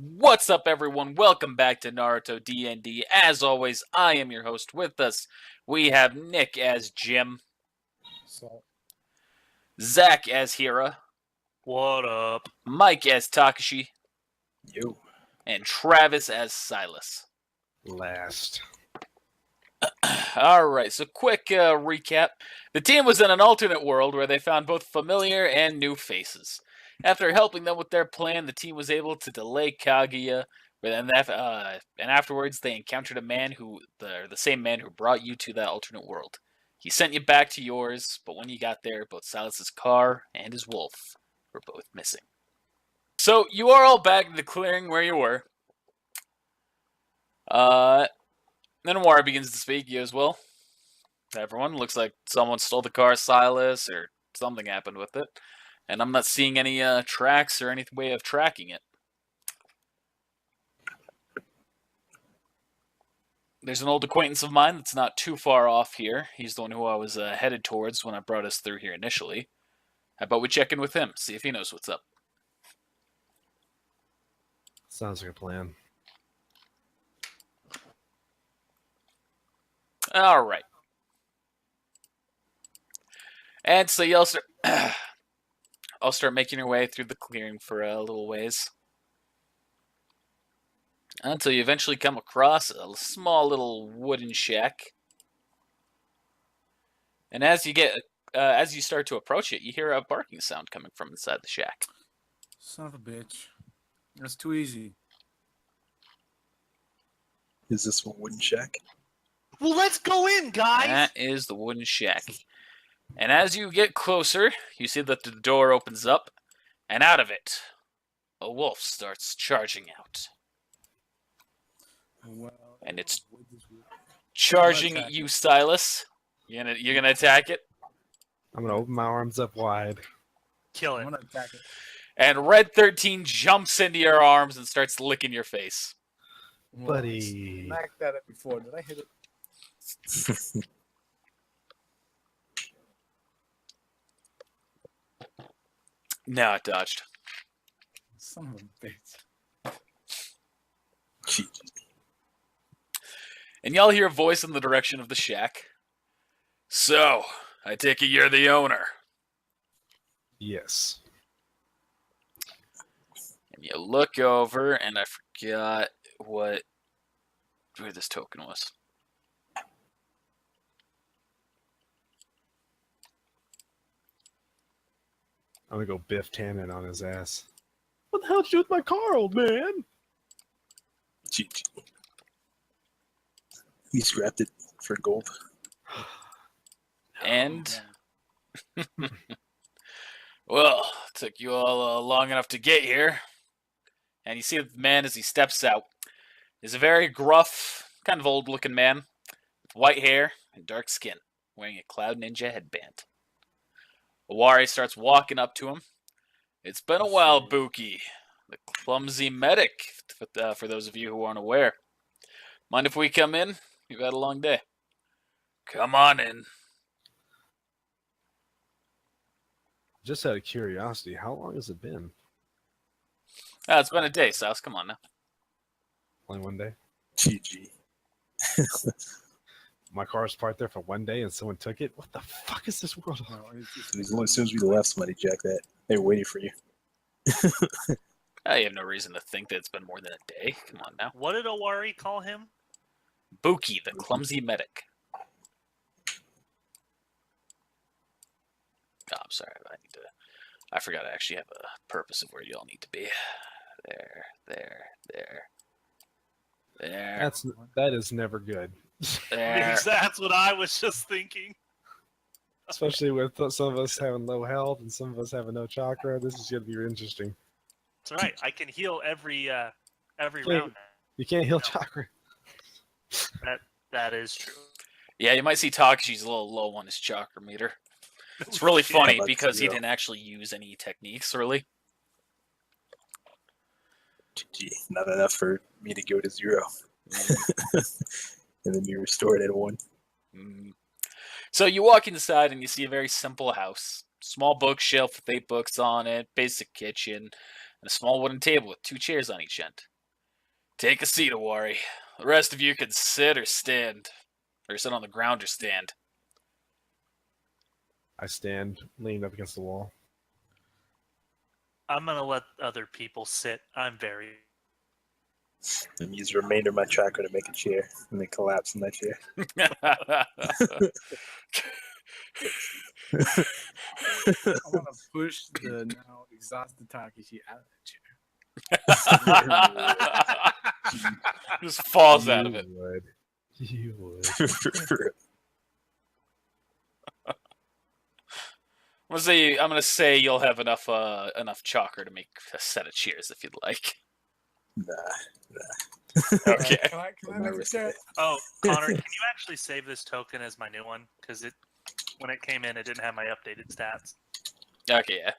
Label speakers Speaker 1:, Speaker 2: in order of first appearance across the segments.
Speaker 1: What's up, everyone? Welcome back to Naruto D&D. As always, I am your host. With us, we have Nick as Jim,
Speaker 2: So,
Speaker 1: Zach as Hira,
Speaker 3: What up?
Speaker 1: Mike as Takashi,
Speaker 4: Yo.
Speaker 1: and Travis as Silas.
Speaker 4: Last.
Speaker 1: Alright, so quick recap. The team was in an alternate world where they found both familiar and new faces. After helping them with their plan, the team was able to delay Kaguya, and afterwards they encountered a man the same man who brought you to that alternate world. He sent you back to yours, but when you got there, both Silas's car and his wolf were both missing. So you are all back in the clearing where you were. Then Owari begins to speak. You as well. Everyone, looks like someone stole the car, Silas, or something happened with it. And I'm not seeing any tracks or any way of tracking it. There's an old acquaintance of mine that's not too far off here. He's the one who I was headed towards when I brought us through here initially. How about we check in with him, see if he knows what's up?
Speaker 4: Sounds like a plan.
Speaker 1: All right. And so y'all start making your way through the clearing for a little ways. Until you eventually come across a small little wooden shack. And as you start to approach it, you hear a barking sound coming from inside the shack.
Speaker 2: son of a bitch. That's too easy.
Speaker 4: Is this one wooden shack?
Speaker 3: Well, let's go in, guys!
Speaker 1: That is the wooden shack. And as you get closer, you see that the door opens up, and out of it, a wolf starts charging out.
Speaker 2: Well,
Speaker 1: And it's charging at you, Silas. You're gonna attack it?
Speaker 4: I'm gonna open my arms up wide.
Speaker 3: Kill
Speaker 2: I'm
Speaker 3: it.
Speaker 2: gonna attack it.
Speaker 1: And Red 13 jumps into your arms and starts licking your face.
Speaker 4: Buddy.
Speaker 2: Smacked that up before. Did I hit it?
Speaker 1: No, it dodged.
Speaker 2: Son of a bitch.
Speaker 1: And y'all hear a voice in the direction of the shack. So, I take it you're the owner.
Speaker 4: Yes.
Speaker 1: And you look over, and I forgot where this token was.
Speaker 4: I'm gonna go Biff Tannen on his ass. What the hell did you do with my car, old man?
Speaker 5: He scrapped it for gold.
Speaker 1: And, well, took you all long enough to get here. And you see the man as he steps out is a very gruff, kind of old-looking man with white hair and dark skin, wearing a Cloud Ninja headband. Owari starts walking up to him. It's been a while, Buki. The clumsy medic, for those of you who aren't aware. Mind if we come in? You've had a long day. Come on in.
Speaker 4: Just out of curiosity, how long has it been?
Speaker 1: It's been a day, Sals. Come on now.
Speaker 4: Only one day?
Speaker 5: GG.
Speaker 4: My car was parked there for one day and someone took it? What the fuck is this world?
Speaker 2: No, it's just-
Speaker 5: As soon as we left, somebody jacked that. They were waiting for you.
Speaker 1: I have no reason to think that it's been more than a day. Come on now.
Speaker 3: What did Owari call him?
Speaker 1: Buki, the clumsy medic. Oh, I'm sorry. I forgot I actually have a purpose of where y'all need to be. There.
Speaker 4: That is never good.
Speaker 1: There.
Speaker 3: That's what I was just thinking.
Speaker 4: Especially with some of us having low health and some of us having no chakra. This is gonna be interesting.
Speaker 3: That's right. I can heal every
Speaker 4: Okay.
Speaker 3: round.
Speaker 4: You can't heal chakra.
Speaker 3: That is true.
Speaker 1: Yeah, you might see Takashi's a little low on his chakra meter. It's really funny
Speaker 5: About
Speaker 1: because he
Speaker 5: zero.
Speaker 1: didn't actually use any techniques, really.
Speaker 5: GG. Not enough for me to go to 0. And then you restore it at 1.
Speaker 1: Mm. So you walk inside and you see a very simple house. Small bookshelf with 8 books on it, basic kitchen, and a small wooden table with 2 chairs on each end. Take a seat, Owari. The rest of you can sit or stand. Or sit on the ground or stand.
Speaker 4: I stand, leaning up against the wall.
Speaker 3: I'm gonna let other people sit. I'm very.
Speaker 5: And use the remainder of my chakra to make a chair and then collapse in that chair.
Speaker 2: I want to push the now exhausted Takeshi out of the chair.
Speaker 1: Just falls out of it.
Speaker 4: Would. You would.
Speaker 1: I'm gonna say you'll have enough chakra to make a set of cheers if you'd like.
Speaker 5: Nah.
Speaker 1: Okay.
Speaker 2: Can I
Speaker 5: I'm
Speaker 2: make
Speaker 5: not
Speaker 2: a
Speaker 5: risking
Speaker 2: chair?
Speaker 5: it.
Speaker 3: Oh, Connor, can you actually save this token as my new one? Because when it came in, it didn't have my updated stats.
Speaker 1: Okay, yeah.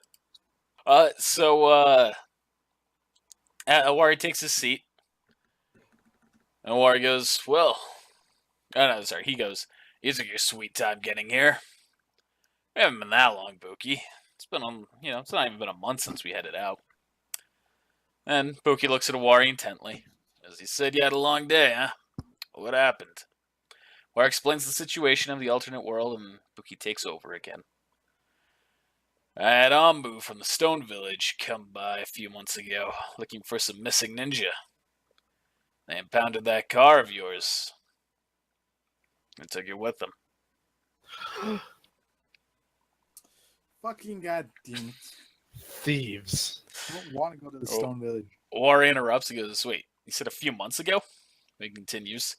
Speaker 1: Owari takes his seat. And Owari goes, well... Oh, no, sorry. He goes, you took your sweet time getting here. We haven't been that long, Buki. It's been it's not even been a month since we headed out. And Buki looks at Owari intently. As he said, you had a long day, huh? What happened? Owari explains the situation of the alternate world, and Buki takes over again. I had Ambu from the Stone Village come by a few months ago, looking for some missing ninja. They impounded that car of yours. And took you with them.
Speaker 2: Fucking goddamn it.
Speaker 4: Thieves.
Speaker 2: I don't want to go to the
Speaker 1: Oh.
Speaker 2: Stone Village.
Speaker 1: Owari interrupts. He goes, wait, you said a few months ago? He continues.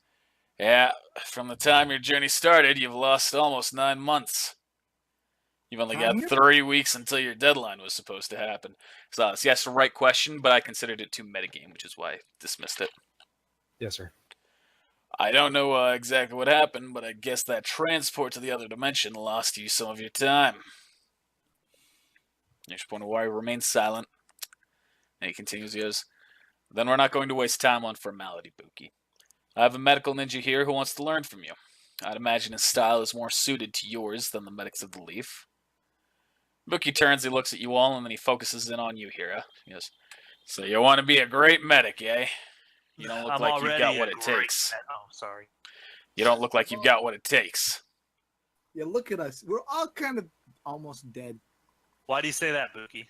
Speaker 1: Yeah, from the time your journey started, you've lost almost 9 months. You've only got 3 weeks until your deadline was supposed to happen. So, yes, the right question, but I considered it too metagame, which is why I dismissed it.
Speaker 4: Yes, sir.
Speaker 1: I don't know exactly what happened, but I guess that transport to the other dimension lost you some of your time. Next point, Owari remains silent. And he continues, he goes, then we're not going to waste time on formality, Buki. I have a medical ninja here who wants to learn from you. I'd imagine his style is more suited to yours than the medics of the Leaf. Buki turns, he looks at you all, and then he focuses in on you, Hira. He goes, so you want to be a great medic, eh? You don't look
Speaker 3: I'm
Speaker 1: like you've
Speaker 3: already
Speaker 1: got
Speaker 3: a
Speaker 1: what it
Speaker 3: great
Speaker 1: takes.
Speaker 3: Oh, sorry.
Speaker 1: You don't look like you've got what it takes.
Speaker 2: Yeah, look at us. We're all kind of almost dead.
Speaker 3: Why do you say that, Buki?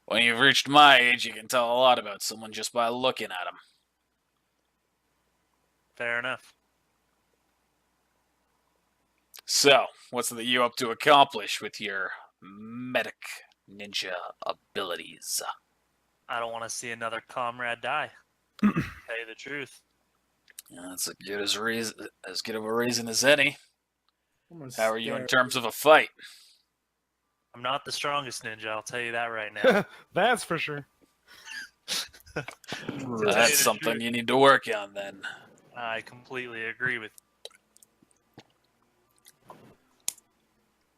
Speaker 1: When you've reached my age, you can tell a lot about someone just by looking at them.
Speaker 3: Fair enough.
Speaker 1: So, what's that you up to accomplish with your medic ninja abilities?
Speaker 3: I don't want to see another comrade die. Tell you the truth.
Speaker 1: That's as good of a reason as any.
Speaker 2: I'm gonna
Speaker 1: How are you in
Speaker 2: stare.
Speaker 1: terms of a fight?
Speaker 3: I'm not the strongest ninja, I'll tell you that right now.
Speaker 4: That's for sure.
Speaker 3: tell you
Speaker 1: That's
Speaker 3: the
Speaker 1: something
Speaker 3: truth.
Speaker 1: you need to work on then.
Speaker 3: I completely agree with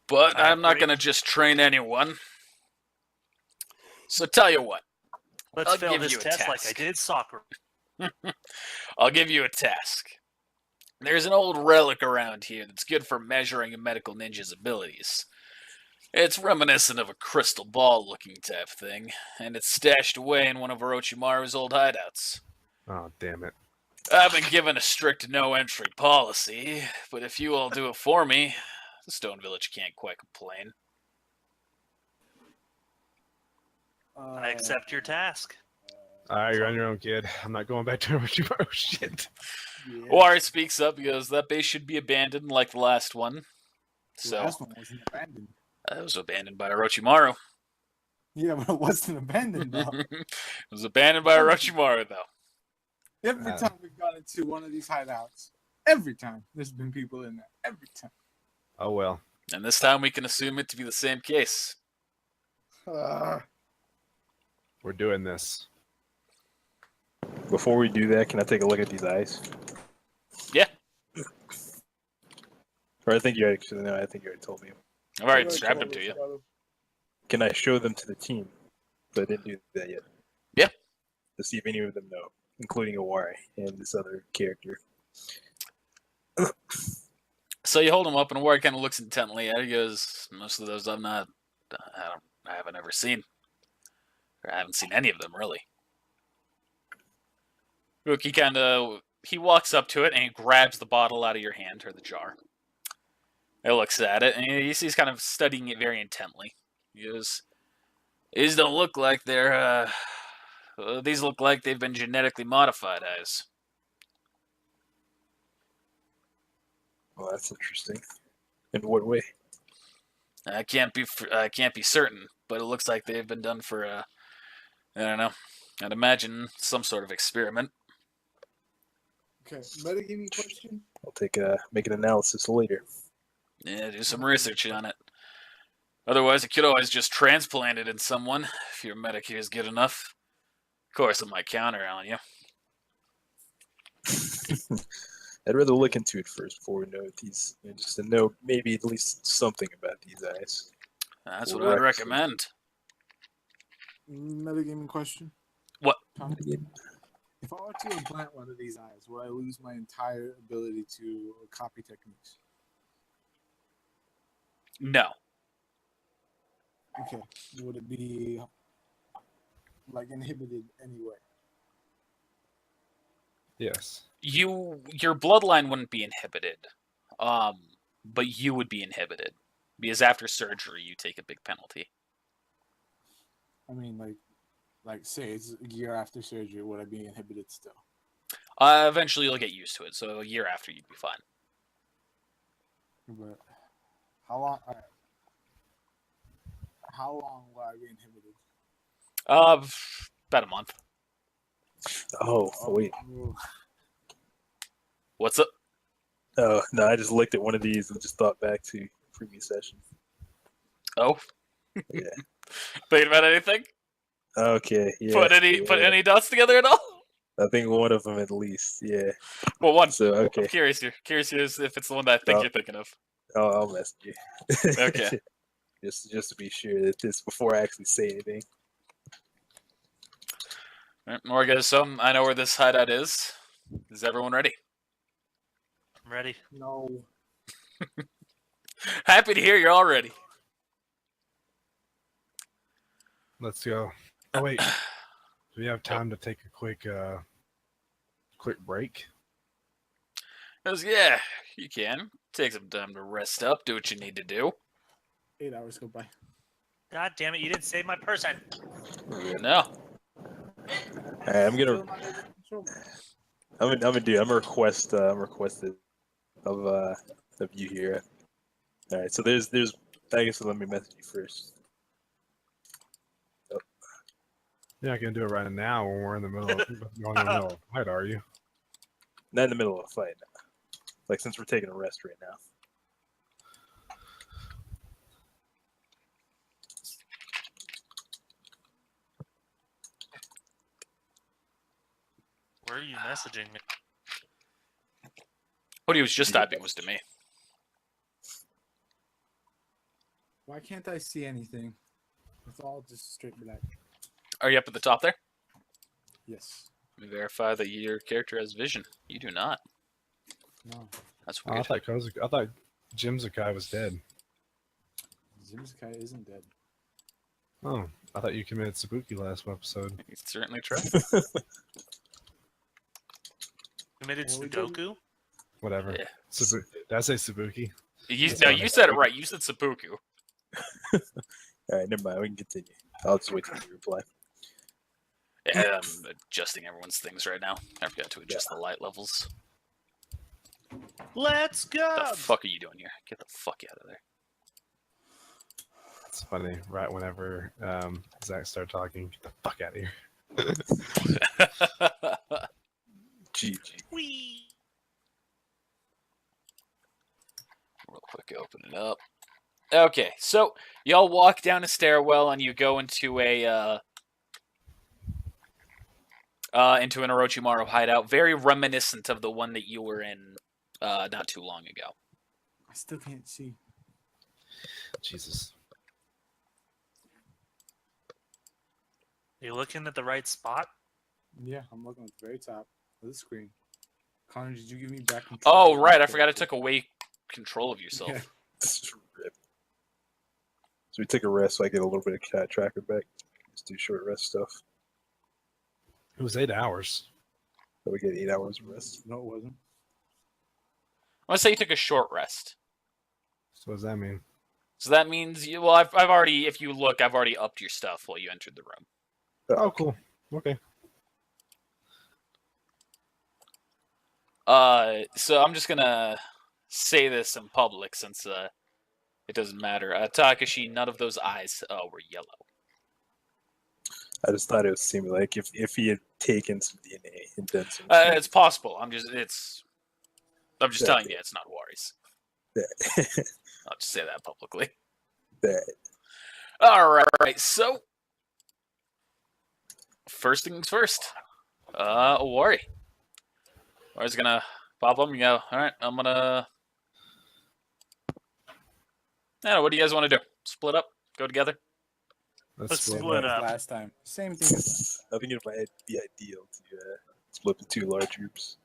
Speaker 1: But
Speaker 3: I
Speaker 1: I'm not
Speaker 3: agree.
Speaker 1: going to just train anyone. So tell you what,
Speaker 3: Let's
Speaker 1: I'll
Speaker 3: fail
Speaker 1: give
Speaker 3: this
Speaker 1: you a
Speaker 3: test like I
Speaker 1: task.
Speaker 3: did soccer.
Speaker 1: I'll give you a task. There's an old relic around here that's good for measuring a medical ninja's abilities. It's reminiscent of a crystal ball looking type thing, and it's stashed away in one of Orochimaru's old hideouts.
Speaker 4: Oh, damn it.
Speaker 1: I've been given a strict no-entry policy, but if you all do it for me, the Stone Village can't quite complain.
Speaker 3: I accept your task.
Speaker 4: You're on your own, kid. I'm not going back to Orochimaru. Shit.
Speaker 2: Yeah.
Speaker 1: Owari speaks up because that base should be abandoned like the last one.
Speaker 2: The
Speaker 1: So,
Speaker 2: last one wasn't abandoned.
Speaker 1: it was abandoned by Orochimaru.
Speaker 2: Yeah, but it wasn't abandoned though.
Speaker 1: It was abandoned by Orochimaru, though.
Speaker 2: Every time we've gone into one of these hideouts, every time there's been people in there. Every time.
Speaker 4: Oh, well.
Speaker 1: And this time we can assume it to be the same case.
Speaker 4: We're doing this.
Speaker 5: Before we do that, can I take a look at these eyes?
Speaker 1: Yeah.
Speaker 5: Or I think you already told me.
Speaker 1: I've already described them to you.
Speaker 5: Can I show them to the team? But I didn't do that yet.
Speaker 1: Yeah.
Speaker 5: To see if any of them know, including Owari and this other character.
Speaker 1: So you hold him up, and Owari kind of looks intently at it. He goes, most of those I haven't ever seen. Or I haven't seen any of them, really. Look, he walks up to it and he grabs the bottle out of your hand, or the jar. He looks at it and he's kind of studying it very intently. He goes, "These don't look like they're these look like they've been genetically modified eyes."
Speaker 5: Well, that's interesting. In what way?
Speaker 1: I can't be certain, but it looks like they've been done for I don't know. I'd imagine some sort of experiment.
Speaker 2: Okay, metagaming question.
Speaker 5: I'll make an analysis later.
Speaker 1: Yeah, do some research on it. Otherwise, you could always just transplant it in someone if your Medicare is good enough. Of course, it might counter on you.
Speaker 5: I'd rather look into it first before we know these, just to know maybe at least something about these eyes.
Speaker 1: That's what I'd recommend.
Speaker 2: Metagaming question.
Speaker 1: What?
Speaker 2: Tom, if I were to implant one of these eyes, would I lose my entire ability to copy techniques?
Speaker 1: No.
Speaker 2: Okay. Would it be like inhibited anyway?
Speaker 4: Yes.
Speaker 1: Your bloodline wouldn't be inhibited, but you would be inhibited because after surgery you take a big penalty.
Speaker 2: I mean, like say it's a year after surgery, would I be inhibited still?
Speaker 1: Eventually you'll get used to it, so a year after you'd be fine.
Speaker 2: But how long? All right. How long will I be inhibited?
Speaker 1: About a month.
Speaker 5: Oh, wait.
Speaker 2: Oh,
Speaker 1: What's up?
Speaker 5: Oh, no, I just looked at one of these and just thought back to previous session.
Speaker 1: Oh,
Speaker 5: Yeah.
Speaker 1: thinking about anything?
Speaker 5: Okay, yeah.
Speaker 1: Put any dots together at all?
Speaker 5: I think one of them at least, yeah.
Speaker 1: Well, one.
Speaker 5: So, okay.
Speaker 1: I'm curious here. Curious if it's the one that I think you're thinking of.
Speaker 5: I'll message you.
Speaker 1: Okay.
Speaker 5: just to be sure that this before I actually say anything.
Speaker 1: All right, Morgan, so I know where this hideout is. Is everyone ready?
Speaker 3: I'm ready.
Speaker 2: no.
Speaker 1: Happy to hear you're all ready.
Speaker 4: Let's go. Oh wait. Do we have time to take a quick break?
Speaker 1: Goes, yeah, you can. Take some time to rest up, do what you need to do.
Speaker 2: 8 hours go by.
Speaker 3: God damn it! You didn't save my person.
Speaker 1: No.
Speaker 5: Alright, I'm gonna request of you here. Alright, so there's I guess let me message you first.
Speaker 4: You're not gonna do it right now when we're in the middle of a fight, are you?
Speaker 5: Not in the middle of a fight now. Like since we're taking a rest right now.
Speaker 3: Where are you messaging me?
Speaker 1: What he was just typing was to me.
Speaker 2: Why can't I see anything? It's all just straight black.
Speaker 1: Are you up at the top there?
Speaker 2: Yes.
Speaker 1: Let me verify that your character has vision. You do not.
Speaker 2: No.
Speaker 1: That's
Speaker 4: Oh, I
Speaker 1: weird.
Speaker 4: thought Jim Zakai was dead.
Speaker 2: Zimskai isn't dead.
Speaker 4: Oh, I thought you committed Sabuki last episode.
Speaker 1: He's certainly tried.
Speaker 3: Committed
Speaker 2: Well, we
Speaker 3: Sudoku?
Speaker 4: Whatever.
Speaker 1: Yeah.
Speaker 4: Did I say Sabuki?
Speaker 1: You said it right. You said seppuku.
Speaker 5: Alright, never mind, we can continue. I'll just wait till you reply.
Speaker 1: Yeah, I'm adjusting everyone's things right now. I forgot to adjust the light levels.
Speaker 3: Let's go!
Speaker 1: What the fuck are you doing here? Get the fuck out of there.
Speaker 4: It's funny. Right whenever Zach started talking, get the fuck out of here.
Speaker 5: GG.
Speaker 3: Whee!
Speaker 1: Real quick, open it up. Okay, so y'all walk down a stairwell and you go into an Orochimaru hideout, very reminiscent of the one that you were in not too long ago.
Speaker 2: I still can't see.
Speaker 4: Jesus.
Speaker 3: You looking at the right spot?
Speaker 2: Yeah, I'm looking at the very top of the screen. Connor, did you give me back control?
Speaker 1: Oh, right, I forgot I took away control of yourself.
Speaker 2: Yeah.
Speaker 5: Rip. So we take a rest so I get a little bit of cat tracker back. Just do short rest stuff.
Speaker 4: It was 8 hours.
Speaker 5: So we get 8 hours of rest.
Speaker 2: No, it wasn't.
Speaker 1: I'm gonna say you took a short rest.
Speaker 4: So what does that mean?
Speaker 1: So that means you. Well, I've already. If you look, I've already upped your stuff while you entered the room.
Speaker 4: Oh, cool. Okay.
Speaker 1: So I'm just gonna say this in public since it doesn't matter. Takashi, none of those eyes were yellow.
Speaker 5: I just thought it was seeming like if he had taken some DNA and done some.
Speaker 1: It's possible. I'm just
Speaker 5: That
Speaker 1: telling
Speaker 5: thing.
Speaker 1: you, it's not Owari's.
Speaker 5: that.
Speaker 1: I'll just say that publicly.
Speaker 5: that.
Speaker 1: All right. So first things first. Owari. Owari's gonna pop up and go. All right. I'm gonna. I don't know, what do you guys want to do? Split up? Go together?
Speaker 3: Let's
Speaker 4: split
Speaker 3: split
Speaker 4: up.
Speaker 3: up.
Speaker 2: Last time. Same thing as
Speaker 5: I think it might be ideal to split the 2 large groups.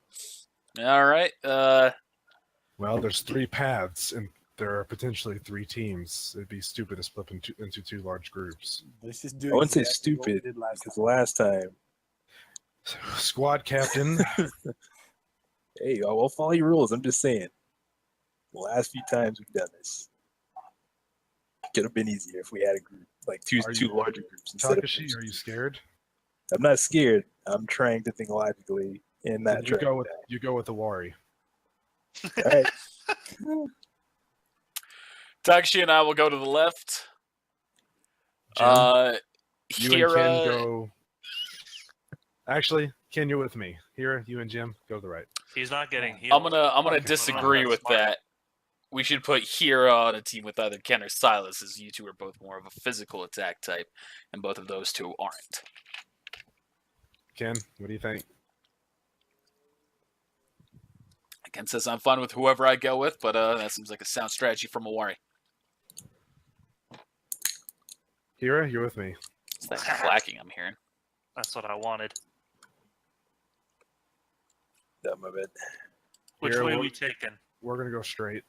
Speaker 1: All right.
Speaker 4: Well, there's 3 paths, and there are potentially 3 teams. It'd be stupid to split into 2 large groups.
Speaker 2: let's just do
Speaker 5: I wouldn't say
Speaker 2: exactly what we
Speaker 5: stupid
Speaker 2: did last
Speaker 5: because
Speaker 2: time.
Speaker 5: last time,
Speaker 4: Squad captain.
Speaker 5: hey, I'll follow your rules. I'm just saying. The last few times we've done this, could have been easier if we had a group like two
Speaker 4: Are
Speaker 5: two
Speaker 4: you-
Speaker 5: larger groups instead of.
Speaker 4: Takashi, are you scared?
Speaker 5: I'm not scared. I'm trying to think logically and not
Speaker 4: Then
Speaker 5: trying.
Speaker 4: you go with the Owari.
Speaker 5: All right.
Speaker 1: Takashi and I will go to the left.
Speaker 4: Jim, you and Ken
Speaker 1: Hira.
Speaker 4: go. Actually, Ken, you're with me. Here, you and Jim go to the right.
Speaker 3: He's not getting healed.
Speaker 1: I'm gonna
Speaker 3: Okay.
Speaker 1: disagree with
Speaker 3: Smart.
Speaker 1: that. We should put Hira on a team with either Ken or Silas, as you two are both more of a physical attack type, and both of those two aren't.
Speaker 4: Ken, what do you think?
Speaker 1: Ken says I'm fine with whoever I go with, but that seems like a sound strategy from Owari.
Speaker 4: Hira, you're with me.
Speaker 1: It's that clacking I'm hearing.
Speaker 3: That's what I wanted.
Speaker 5: That my bad.
Speaker 3: Which
Speaker 4: Here,
Speaker 3: way
Speaker 4: we'll-
Speaker 3: we taking?
Speaker 4: We're gonna go straight,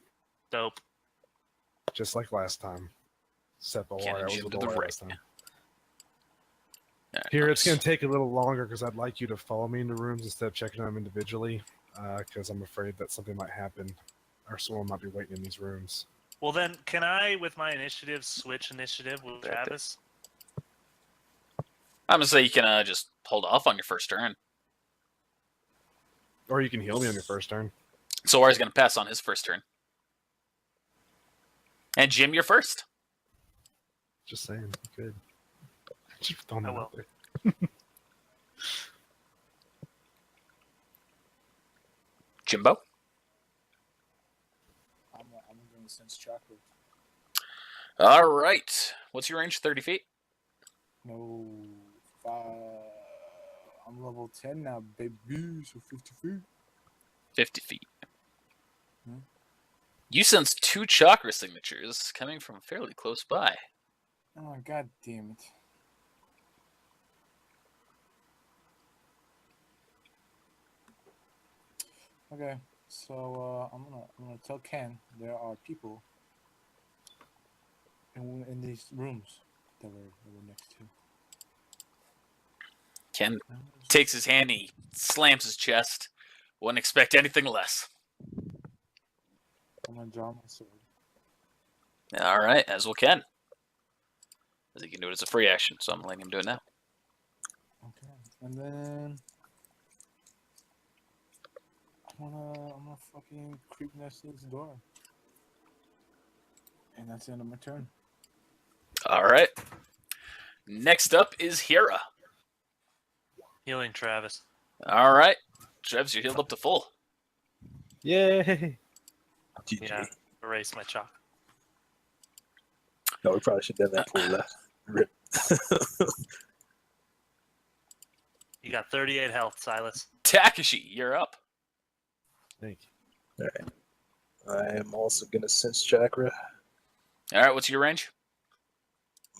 Speaker 3: Dope.
Speaker 4: just like last time. Except
Speaker 1: Ken
Speaker 4: Owari,
Speaker 1: and
Speaker 4: I was
Speaker 1: Jim
Speaker 4: with
Speaker 1: to the
Speaker 4: Owari
Speaker 1: right.
Speaker 4: last time.
Speaker 1: All right,
Speaker 4: Here, it's
Speaker 1: nice.
Speaker 4: gonna take a little longer because I'd like you to follow me into rooms instead of checking them individually. Because I'm afraid that something might happen, or someone might be waiting in these rooms.
Speaker 3: Well then, can I, with my initiative, switch initiative with
Speaker 1: Right there.
Speaker 3: Travis?
Speaker 1: I'm gonna say you can just hold off on your first turn.
Speaker 4: Or you can heal me on your first turn.
Speaker 1: So Owari's gonna pass on his first turn. And Jim, you're first.
Speaker 4: Just saying, you could. Just throwing
Speaker 3: I
Speaker 4: that out
Speaker 3: will.
Speaker 4: there.
Speaker 1: Jimbo.
Speaker 2: I'm going to sense chakra.
Speaker 1: All right. What's your range? 30 feet?
Speaker 2: No, I'm level 10 now, baby. So 50 feet.
Speaker 1: 50 feet.
Speaker 2: Hmm.
Speaker 1: You sense 2 chakra signatures coming from fairly close by.
Speaker 2: Oh, god damn it. Okay, so I'm gonna tell Ken there are people in these rooms that we're next to.
Speaker 1: Ken takes his hand, he slams his chest. Wouldn't expect anything less.
Speaker 2: I'm gonna draw my sword.
Speaker 1: All right, as will Ken. As he can do it as a free action, so I'm letting him do it now.
Speaker 2: Okay, and then I'm gonna fucking creep next to this door, and that's the end of my turn.
Speaker 1: All right. Next up is Hira.
Speaker 3: Healing Travis.
Speaker 1: All right. Travis, you're healed up to full.
Speaker 4: Yay!
Speaker 5: GG.
Speaker 3: Yeah. Erase my chalk.
Speaker 5: No, we probably should have done that before we left. Rip.
Speaker 3: You got 38 health, Silas.
Speaker 1: Takashi, you're up.
Speaker 4: Thank
Speaker 5: All right. I am also gonna sense chakra.
Speaker 1: All right, what's your range?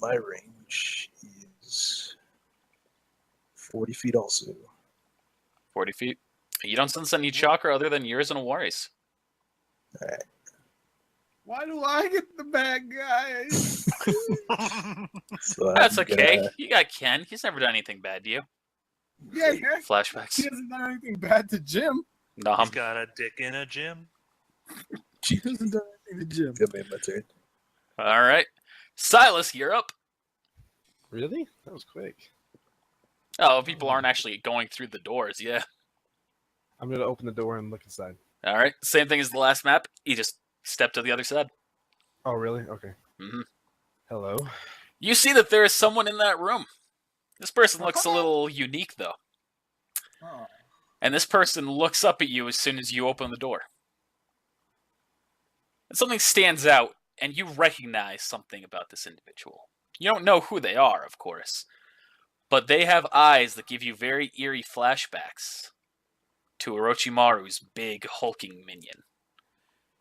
Speaker 5: My range is 40 feet also.
Speaker 1: 40 feet. You don't sense any chakra other than yours and Owari's.
Speaker 5: All right.
Speaker 2: Why do I get the bad guys?
Speaker 5: So
Speaker 1: That's
Speaker 5: I'm
Speaker 1: okay.
Speaker 5: gonna-
Speaker 1: You got Ken. He's never done anything bad to you.
Speaker 2: Yeah,
Speaker 1: Flashbacks.
Speaker 2: he hasn't done anything bad to Jim.
Speaker 1: No,
Speaker 3: He's got a dick in a gym.
Speaker 2: He hasn't done anything to Jim.
Speaker 5: Good man, my turn.
Speaker 1: all right. Silas, you're up.
Speaker 4: Really? That was quick.
Speaker 1: Oh, people aren't actually going through the doors. Yeah.
Speaker 4: I'm gonna open the door and look inside.
Speaker 1: All right. Same thing as the last map. You just step to the other side.
Speaker 4: Oh, really? Okay.
Speaker 1: Mhm.
Speaker 4: Hello.
Speaker 1: You see that there is someone in that room. This person looks a little unique, though.
Speaker 2: Oh.
Speaker 1: And this person looks up at you as soon as you open the door. And something stands out, and you recognize something about this individual. You don't know who they are, of course, but they have eyes that give you very eerie flashbacks to Orochimaru's big hulking minion.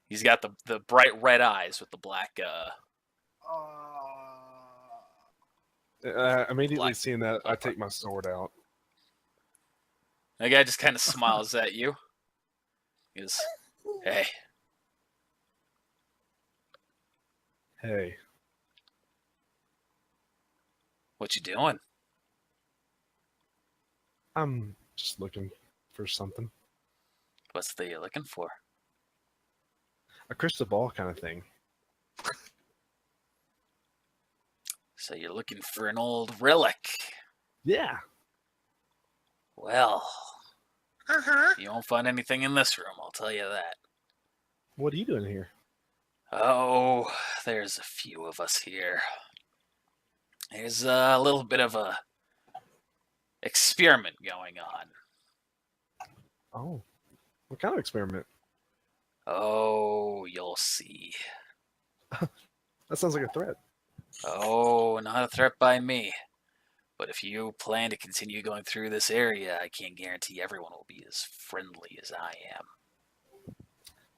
Speaker 1: He's got the bright red eyes with the black.
Speaker 4: Immediately
Speaker 1: Black-
Speaker 4: seeing that, I take my sword out.
Speaker 1: The guy just kind of smiles at you. He goes, "Hey,
Speaker 4: Hey,
Speaker 1: what you doing?"
Speaker 4: I'm just looking for something.
Speaker 1: What's the you looking for?
Speaker 4: A crystal ball kind of thing.
Speaker 1: So you're looking for an old relic.
Speaker 4: Yeah.
Speaker 1: Well, you won't find anything in this room, I'll tell you that.
Speaker 4: What are you doing here?
Speaker 1: Oh, there's a few of us here. There's a little bit of a experiment going on.
Speaker 4: Oh. What kind of experiment?
Speaker 1: Oh, you'll see.
Speaker 4: That sounds like a threat.
Speaker 1: Oh, not a threat by me. But if you plan to continue going through this area, I can't guarantee everyone will be as friendly as I am.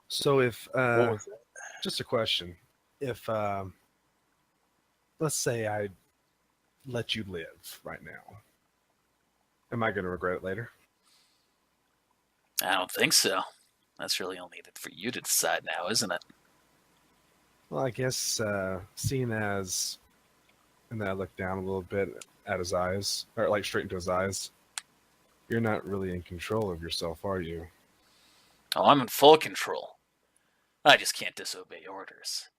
Speaker 4: So if,
Speaker 5: What was that?
Speaker 4: just a question. If, let's say I let you live right now, am I going to regret it later?
Speaker 1: I don't think so. That's really only for you to decide now, isn't it?
Speaker 4: Well, I guess, seeing as, and then I look down a little bit at his eyes, or like straight into his eyes, you're not really in control of yourself, are you?
Speaker 1: Oh, I'm in full control. I just can't disobey orders.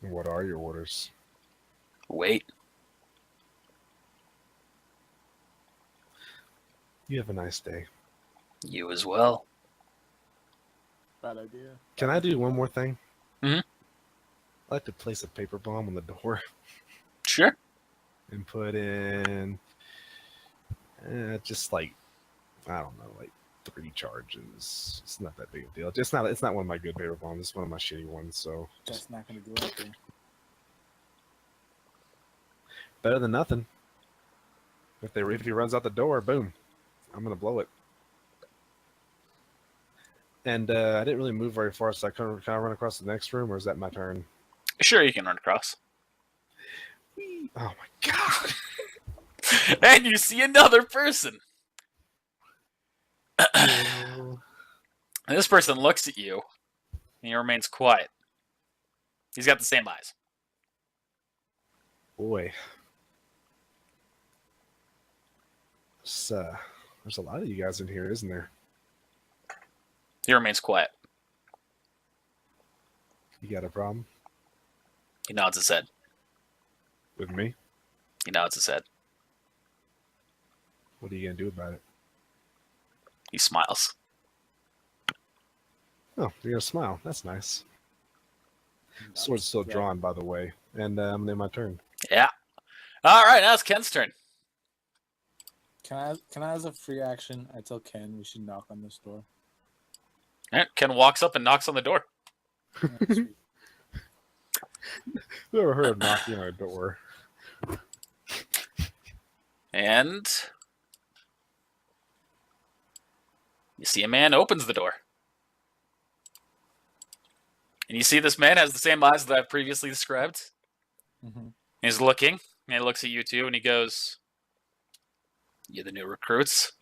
Speaker 4: What are your orders?
Speaker 1: Wait.
Speaker 4: You have a nice day.
Speaker 1: You as well.
Speaker 2: Bad idea.
Speaker 4: Can I do one more thing?
Speaker 1: Mhm.
Speaker 4: I'd like to place a paper bomb on the door
Speaker 1: Sure.
Speaker 4: and put in just like, I don't know, like 3 charges. It's not that big a deal. It's not one of my good paper bombs. It's one of my shitty ones. So
Speaker 2: That's not gonna do anything.
Speaker 4: better than nothing. If he runs out the door, boom, I'm gonna blow it. And I didn't really move very far, so I can I run across the next room, or is that my turn?
Speaker 1: Sure, you can run across.
Speaker 4: Oh my god!
Speaker 1: And you see another person.
Speaker 4: No.
Speaker 1: And this person looks at you, and he remains quiet. He's got the same eyes.
Speaker 4: Boy, there's a lot of you guys in here, isn't there?
Speaker 1: He remains quiet.
Speaker 4: You got a problem
Speaker 1: He nods his head.
Speaker 4: with me?
Speaker 1: He nods his head.
Speaker 4: What are you gonna do about it?
Speaker 1: He smiles.
Speaker 4: Oh, you're gonna smile. That's nice. Sword's still drawn, by the way, and I'm in my turn.
Speaker 1: Yeah. All right, now it's Ken's turn.
Speaker 2: Can I as a free action, I tell Ken we should knock on this door.
Speaker 1: All right, Ken walks up and knocks on the door.
Speaker 2: Yeah, sweet.
Speaker 4: Never heard of knocking on a door.
Speaker 1: And you see a man opens the door. And you see this man has the same eyes that I've previously described.
Speaker 2: Mhm.
Speaker 1: He's looking, and he looks at you two, and he goes, "You're the new recruits.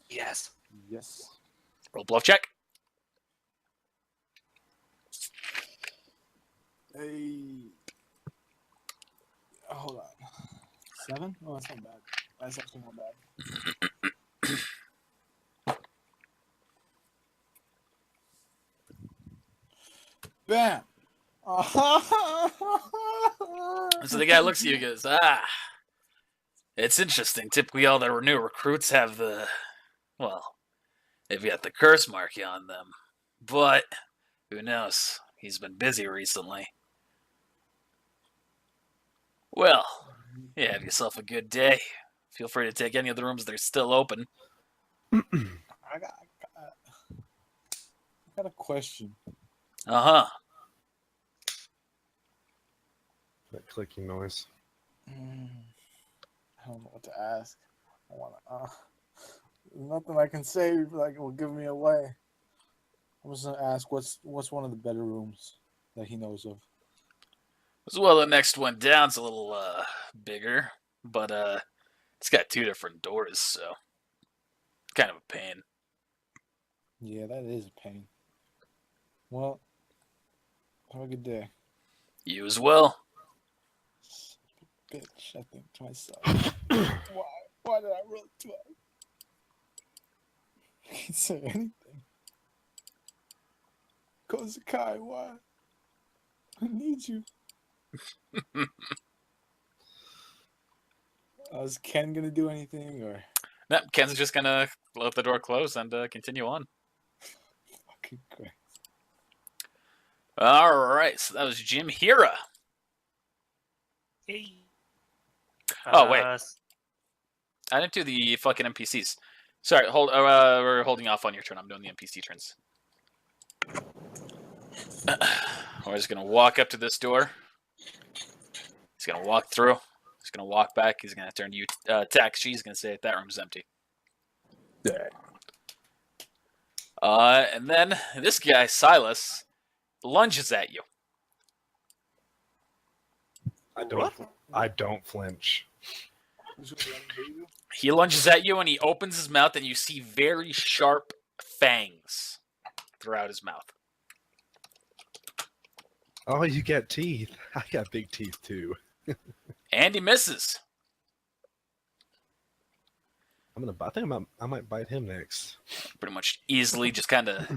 Speaker 3: Yes.
Speaker 2: Yes.
Speaker 1: Roll bluff check."
Speaker 2: Hey. Hold on. 7? Oh, that's not bad. That's actually not bad. Bam!
Speaker 1: So the guy looks at you and goes, it's interesting. Typically all the new recruits have they've got the curse mark on them. But, who knows? He's been busy recently. Well, you have yourself a good day. Feel free to take any of the rooms that are still open.
Speaker 2: I got a question.
Speaker 1: Uh-huh.
Speaker 4: That clicking noise.
Speaker 2: I don't know what to ask. I want to. There's nothing I can say like will give me away. I'm just gonna ask what's one of the better rooms that he knows of.
Speaker 1: Well, the next one down's a little bigger, but it's got 2 different doors, so kind of a pain.
Speaker 2: Yeah, that is a pain. Well, have a good day.
Speaker 1: You as well.
Speaker 2: Bitch, I think to myself. Why did I run twice? I can't say anything. Kozakai, why? I need you. Is Ken gonna do anything or
Speaker 1: No, Ken's just gonna let the door close and continue on.
Speaker 2: fucking great?
Speaker 1: Alright, so that was Jim Hira.
Speaker 3: Hey.
Speaker 1: Oh, wait. I didn't do the fucking NPCs. Sorry, we're holding off on your turn. I'm doing the NPC turns. We're just gonna walk up to this door. He's gonna walk through. He's gonna walk back. He's gonna turn to you, Taxi. He's gonna say that room's empty. And then this guy, Silas, lunges at you.
Speaker 4: I don't flinch.
Speaker 1: He lunges at you and he opens his mouth and you see very sharp fangs throughout his mouth.
Speaker 4: Oh, you got teeth. I got big teeth too.
Speaker 1: And he misses.
Speaker 4: I think I might bite him next.
Speaker 1: Pretty much easily just kind of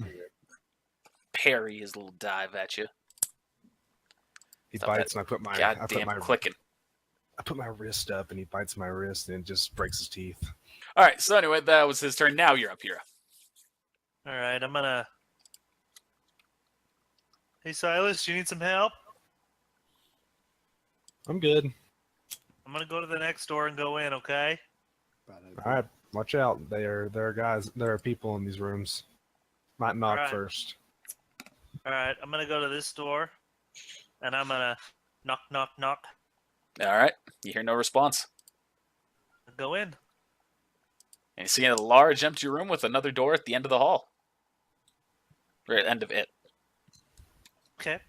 Speaker 1: parry his little dive at you.
Speaker 4: He
Speaker 1: Stop
Speaker 4: bites and I put my
Speaker 1: clicking.
Speaker 4: I put my wrist up and he bites my wrist and just breaks his teeth.
Speaker 1: All right, so anyway, that was his turn. Now you're up here.
Speaker 3: All right, I'm gonna. Hey, Silas, do you need some help?
Speaker 4: I'm good.
Speaker 3: I'm gonna go to the next door and go in. Okay.
Speaker 4: All right, watch out. There are people in these rooms. Might knock
Speaker 3: Alright.
Speaker 4: first.
Speaker 3: All right, I'm gonna go to this door, and I'm gonna knock, knock, knock.
Speaker 1: All right, you hear no response.
Speaker 3: Go in.
Speaker 1: And you see a large empty room with another door at the end of the hall. Or at the end of it.
Speaker 3: Okay.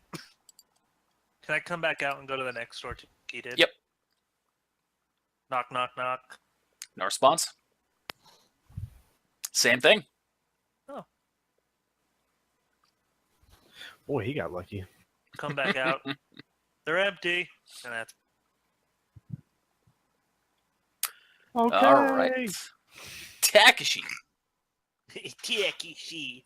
Speaker 3: Can I come back out and go to the next door? He did.
Speaker 1: Yep.
Speaker 3: Knock, knock, knock.
Speaker 1: No response. Same thing.
Speaker 4: Boy, he got lucky.
Speaker 3: Come back out. They're empty. And that's
Speaker 4: Okay.
Speaker 1: All right. Takashi.
Speaker 3: Takishi.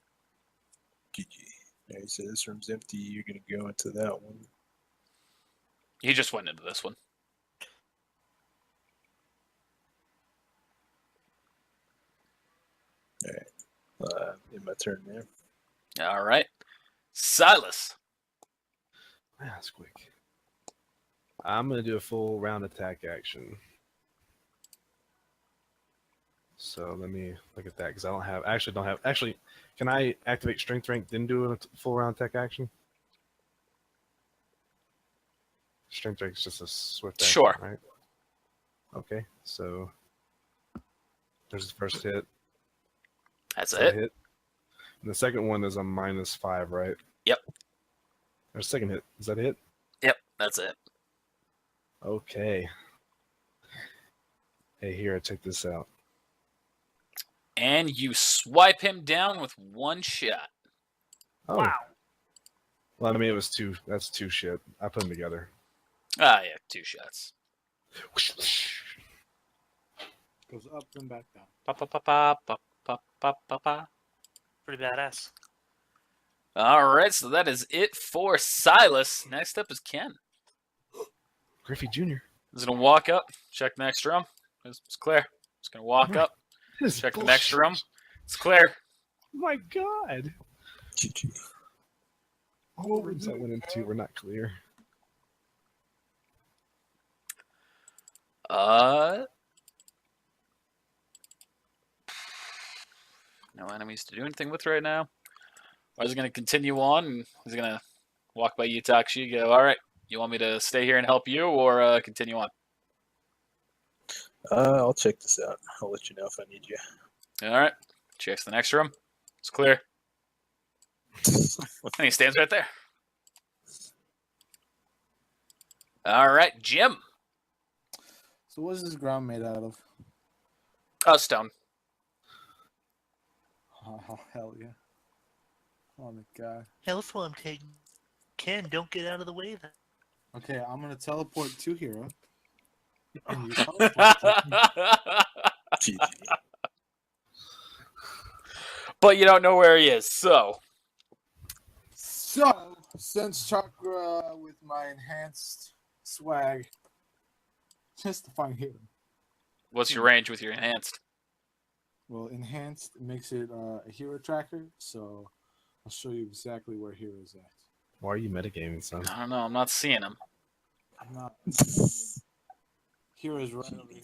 Speaker 5: Alright, so this room's empty. You're gonna go into that one.
Speaker 1: He just went into this one.
Speaker 5: In my turn there.
Speaker 1: All right. Silas.
Speaker 4: Man, that's quick. I'm gonna do a full round attack action. So let me look at that because I don't have. Actually, can I activate strength rank then do a full round attack action? Strength rank is just a swift action,
Speaker 1: Sure.
Speaker 4: right? Okay, so there's the first hit.
Speaker 1: That's
Speaker 4: Is that a
Speaker 1: it.
Speaker 4: hit? And the second one is a -5, right?
Speaker 1: Yep.
Speaker 4: There's a second hit. Is that a hit?
Speaker 1: Yep, that's it.
Speaker 4: Okay. Hey, here, check this out.
Speaker 1: And you swipe him down with one shot.
Speaker 4: Oh.
Speaker 3: Wow.
Speaker 4: Well, I mean, it was two. That's two shit. I put them together.
Speaker 1: Ah, yeah, 2 shots.
Speaker 2: Goes up and back down.
Speaker 1: Pa pa pa pa pa pa pa pa pa.
Speaker 3: Pretty badass.
Speaker 1: All right, so that is it for Silas. Next up is Ken.
Speaker 4: Griffey Jr.
Speaker 1: He's gonna walk up, check the next room. It's clear. He's gonna walk up,
Speaker 4: This is
Speaker 1: check the
Speaker 4: bullshit.
Speaker 1: next room. It's clear.
Speaker 4: My God.
Speaker 5: GG.
Speaker 4: All the rooms I went into were not clear.
Speaker 1: No enemies to do anything with right now. I was gonna continue on, and he's gonna walk by you, Takashi. Go, all right. You want me to stay here and help you, or continue on?
Speaker 5: I'll check this out. I'll let you know if I need you.
Speaker 1: All right. Checks the next room. It's clear. And he stands right there. All right, Jim.
Speaker 2: So what is this ground made out of?
Speaker 1: Oh, stone.
Speaker 2: Oh, hell yeah. Oh my god.
Speaker 3: Health while I'm taking. Ken, don't get out of the way then.
Speaker 2: Okay, I'm gonna teleport to Hero. And you teleport to
Speaker 5: GG.
Speaker 1: But you don't know where he is, so.
Speaker 2: So, since Chakra with my enhanced swag, just to find Hero.
Speaker 1: What's your range with your enhanced?
Speaker 2: Well, enhanced makes it a hero tracker, so I'll show you exactly where Hero is at.
Speaker 4: Why are you metagaming, son?
Speaker 1: I don't know. I'm not seeing him.
Speaker 2: I'm not. Hero's right over here.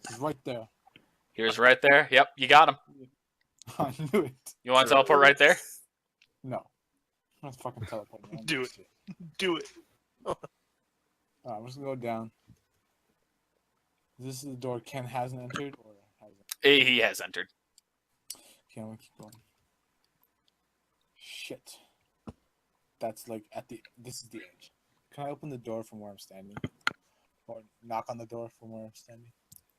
Speaker 2: He's right there.
Speaker 1: Here's right there. Yep, you got him.
Speaker 2: I knew it.
Speaker 1: You want to teleport right there?
Speaker 2: No. I'm not fucking teleporting.
Speaker 3: Do it. Do it.
Speaker 2: Alright, I'm just gonna go down. This is the door Ken hasn't entered, or hasn't?
Speaker 1: He has entered.
Speaker 2: Okay, I'm gonna keep going. Shit. That's like at the. This is the edge. Can I open the door from where I'm standing? Or knock on the door from where I'm standing?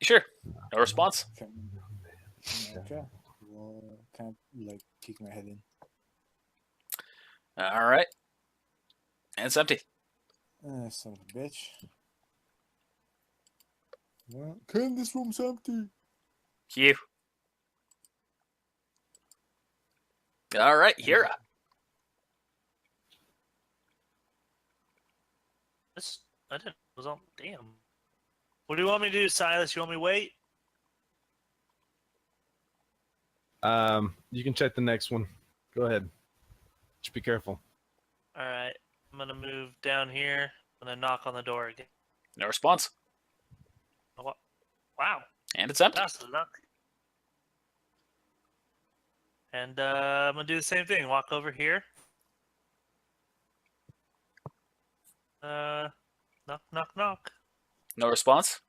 Speaker 1: Sure. No response.
Speaker 2: Okay. Okay. Well, can I like peek my head in?
Speaker 1: All right. And it's empty.
Speaker 2: Son of a bitch. Well, Ken, this room's empty.
Speaker 1: You. All right, Hira.
Speaker 3: This I didn't. It was on. Damn. What do you want me to do, Silas? You want me to wait?
Speaker 4: You can check the next one. Go ahead. Just be careful.
Speaker 3: All right. I'm gonna move down here. I'm gonna knock on the door again.
Speaker 1: No response.
Speaker 3: Wow.
Speaker 1: And it's empty.
Speaker 3: That's luck. And I'm gonna do the same thing. Walk over here. Knock, knock, knock.
Speaker 1: No response.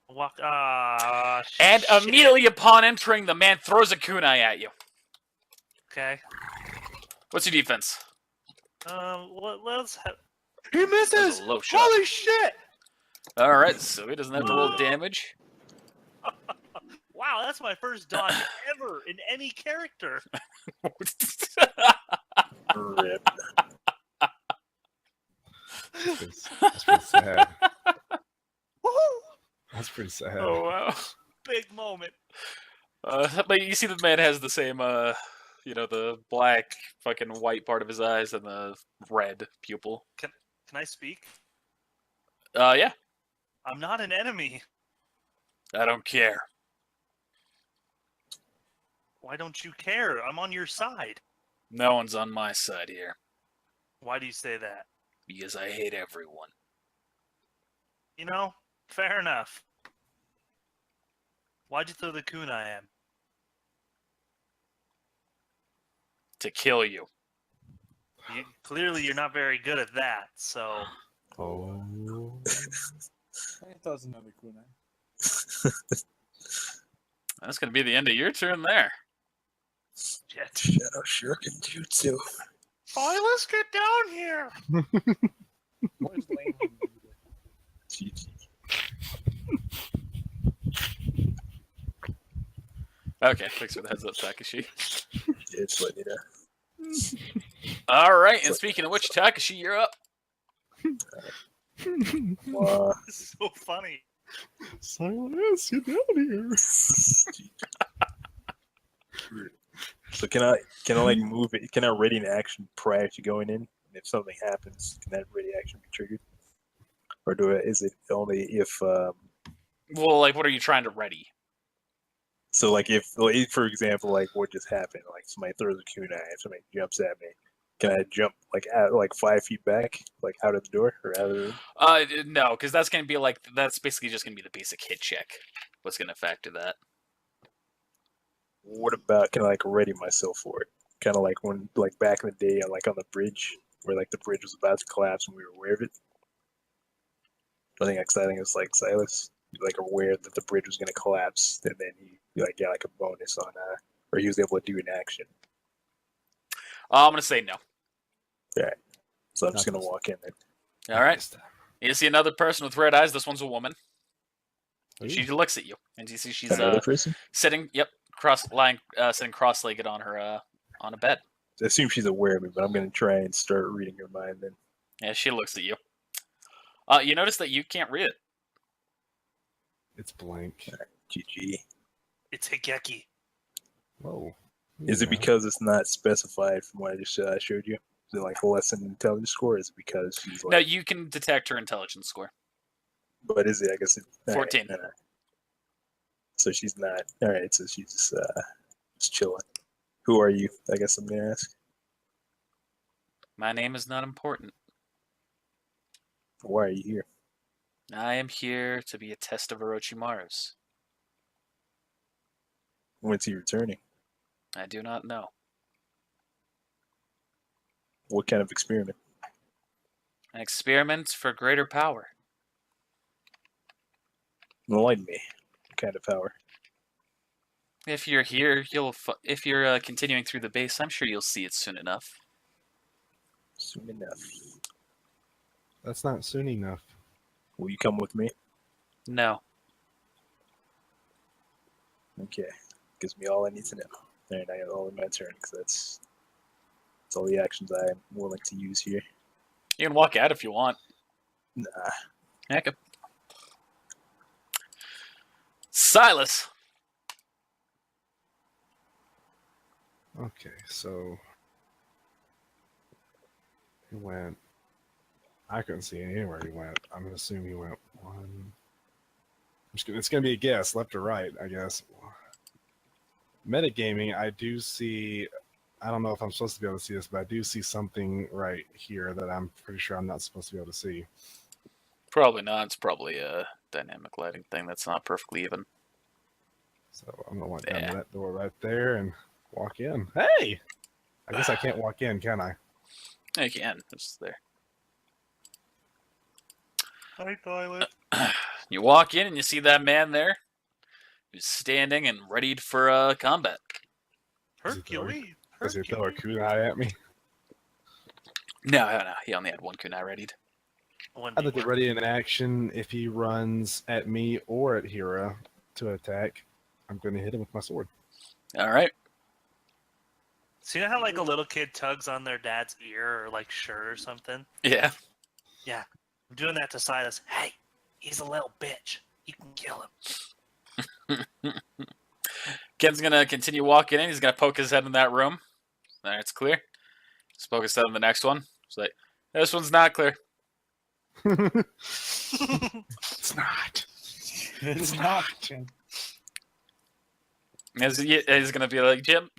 Speaker 3: Walk.
Speaker 1: And
Speaker 3: shit.
Speaker 1: immediately upon entering, the man throws a kunai at you.
Speaker 3: Okay.
Speaker 1: What's your defense?
Speaker 3: Let's have.
Speaker 1: He misses! A low shot.
Speaker 3: Holy shit!
Speaker 1: All right, so he doesn't have to roll damage.
Speaker 3: Wow, that's my first dodge ever in any character.
Speaker 5: Rip.
Speaker 4: That's pretty sad. That's pretty sad.
Speaker 1: Oh wow!
Speaker 3: Big moment.
Speaker 1: But you see, the man has the same, the black, fucking white part of his eyes and the red pupil.
Speaker 3: Can I speak?
Speaker 1: Yeah.
Speaker 3: I'm not an enemy.
Speaker 1: I don't care.
Speaker 3: Why don't you care? I'm on your side.
Speaker 1: No one's on my side here
Speaker 3: Why do you say that?
Speaker 1: because I hate everyone.
Speaker 3: You know, fair enough. Why'd you throw the kunai at me?
Speaker 1: To kill you.
Speaker 3: Clearly, you're not very good at that, so...
Speaker 4: Oh.
Speaker 2: I thought it was another kunai.
Speaker 1: That's gonna be the end of your turn there.
Speaker 3: Shit.
Speaker 5: Shadow Shuriken Jutsu.
Speaker 3: Silas, get down here!
Speaker 2: Where's Lane?
Speaker 5: GG.
Speaker 1: Okay, thanks for the heads up, Takashi.
Speaker 5: Yeah, it's letting you know.
Speaker 1: All right, and speaking of which, Takashi, you're up.
Speaker 5: Uh,
Speaker 3: This is so funny.
Speaker 4: Silence, get down here.
Speaker 5: So can I like move it? Can I ready an action prior to going in? And if something happens, can that ready action be triggered? Or is it only if
Speaker 1: Well, like, what are you trying to ready?
Speaker 5: so like if like, for example like what just happened, like somebody throws a kunai and somebody jumps at me, can I jump like out like 5 feet back, like out of the door or out of the room?
Speaker 1: No, because that's gonna be like that's basically just gonna be the basic hit check. What's gonna factor that?
Speaker 5: What about can I like ready myself for it? Kind of like when like back in the day, like on the bridge where like the bridge was about to collapse and we were aware of it. I think it's like Silas, like aware that the bridge was going to collapse, and then he like got like a bonus on or he was able to do an action.
Speaker 1: I'm gonna say no.
Speaker 5: Right. So I'm just gonna walk in then.
Speaker 1: All right. You see another person with red eyes. This one's a woman. She looks at you, and you see she's
Speaker 5: Another person?
Speaker 1: sitting. Yep, sitting cross-legged on her on a bed.
Speaker 5: I assume she's aware of me, but I'm gonna try and start reading her mind then.
Speaker 1: Yeah, she looks at you. You notice that you can't read it.
Speaker 4: It's blank.
Speaker 5: GG.
Speaker 3: It's Higeki.
Speaker 4: Whoa.
Speaker 5: Is it because it's not specified from what I just showed you? Is it like less than intelligence score? Or is it because she's like?
Speaker 1: No, you can detect her intelligence score.
Speaker 5: But is it? I guess it's
Speaker 1: 14.
Speaker 5: All right. So she's not. All right. So she's just chilling. Who are you? I guess I'm gonna ask.
Speaker 1: My name is not important.
Speaker 5: Why are you here?
Speaker 1: I am here to be a test of Orochimaru's.
Speaker 5: When's he returning?
Speaker 1: I do not know.
Speaker 5: What kind of experiment?
Speaker 1: An experiment for greater power.
Speaker 5: Enlighten me. What kind of power?
Speaker 1: If you're here, if you're continuing through the base, I'm sure you'll see it soon enough.
Speaker 5: Soon enough.
Speaker 4: That's not soon enough.
Speaker 5: Will you come with me?
Speaker 1: No.
Speaker 5: Okay. Gives me all I need to know. And I got all in my turn because that's all the actions I am willing to use here.
Speaker 1: You can walk out if you want.
Speaker 5: Nah.
Speaker 1: Heck. Silas.
Speaker 4: Okay, so he went. I couldn't see anywhere he went. I'm gonna assume he went one. It's gonna be a guess, left or right, I guess. Metagaming, I do see. I don't know if I'm supposed to be able to see this, but I do see something right here that I'm pretty sure I'm not supposed to be able to see.
Speaker 1: Probably not. It's probably a dynamic lighting thing that's not perfectly even.
Speaker 4: So I'm gonna walk down to that door right there and walk in. Hey! I guess I can't walk in, can I?
Speaker 1: You can. It's there.
Speaker 3: Hi, toilet.
Speaker 1: You walk in and you see that man there who's standing and readied for combat.
Speaker 3: Hercules.
Speaker 4: Does he throw a kunai at me?
Speaker 1: No. He only had one kunai readied.
Speaker 4: I'd like to ready in action if he runs at me or at Hira to attack. I'm going to hit him with my sword.
Speaker 1: All right.
Speaker 3: So you know how like a little kid tugs on their dad's ear or like shirt or something?
Speaker 1: Yeah.
Speaker 3: Yeah. I'm doing that to Silas. Hey, he's a little bitch. You can kill him.
Speaker 1: Ken's going to continue walking in. He's going to poke his head in that room. All right, it's clear. Just poke his head in the next one. It's like, this one's not clear.
Speaker 4: It's not.
Speaker 2: It's not. Jim.
Speaker 1: He's going to be like, Jim.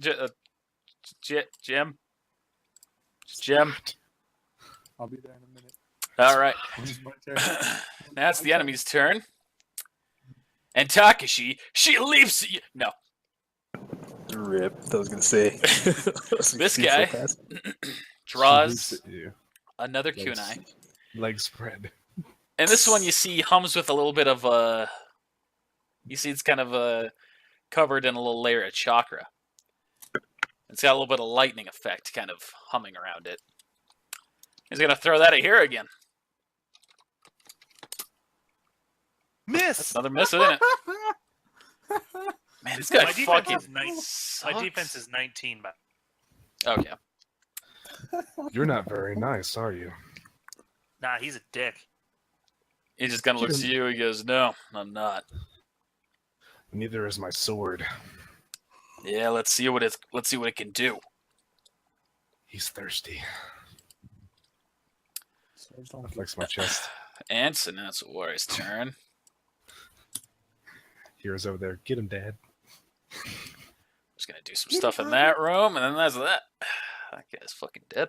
Speaker 2: I'll be there in a minute.
Speaker 1: All right.
Speaker 2: It's my turn.
Speaker 1: Now it's the enemy's turn. And Takashi, she leaps at you. No.
Speaker 5: Rip. I was gonna say.
Speaker 1: This guy draws another
Speaker 4: Legs-
Speaker 1: kunai.
Speaker 4: Legs spread.
Speaker 1: And this one you see hums with a little bit of you see it's kind of covered in a little layer of chakra. It's got a little bit of lightning effect kind of humming around it. He's going to throw that at here again.
Speaker 3: Miss!
Speaker 1: Another miss, isn't it? Man, this guy
Speaker 3: My defense
Speaker 1: fucking
Speaker 3: is my
Speaker 1: sucks.
Speaker 3: defense is 19, but
Speaker 1: Oh, yeah.
Speaker 4: You're not very nice, are you?
Speaker 3: nah, he's a dick.
Speaker 1: He just kind of looks at you. He goes, "No, I'm not."
Speaker 4: Neither is my sword.
Speaker 1: Yeah, let's see what it can do.
Speaker 4: He's thirsty.
Speaker 2: Swords don't
Speaker 4: I
Speaker 2: get-
Speaker 4: flex my chest.
Speaker 1: And so now it's Owari's turn.
Speaker 4: Hero's over there. Get him, Dad.
Speaker 1: Just gonna do some stuff in that room, and then that's that. That guy's fucking dead.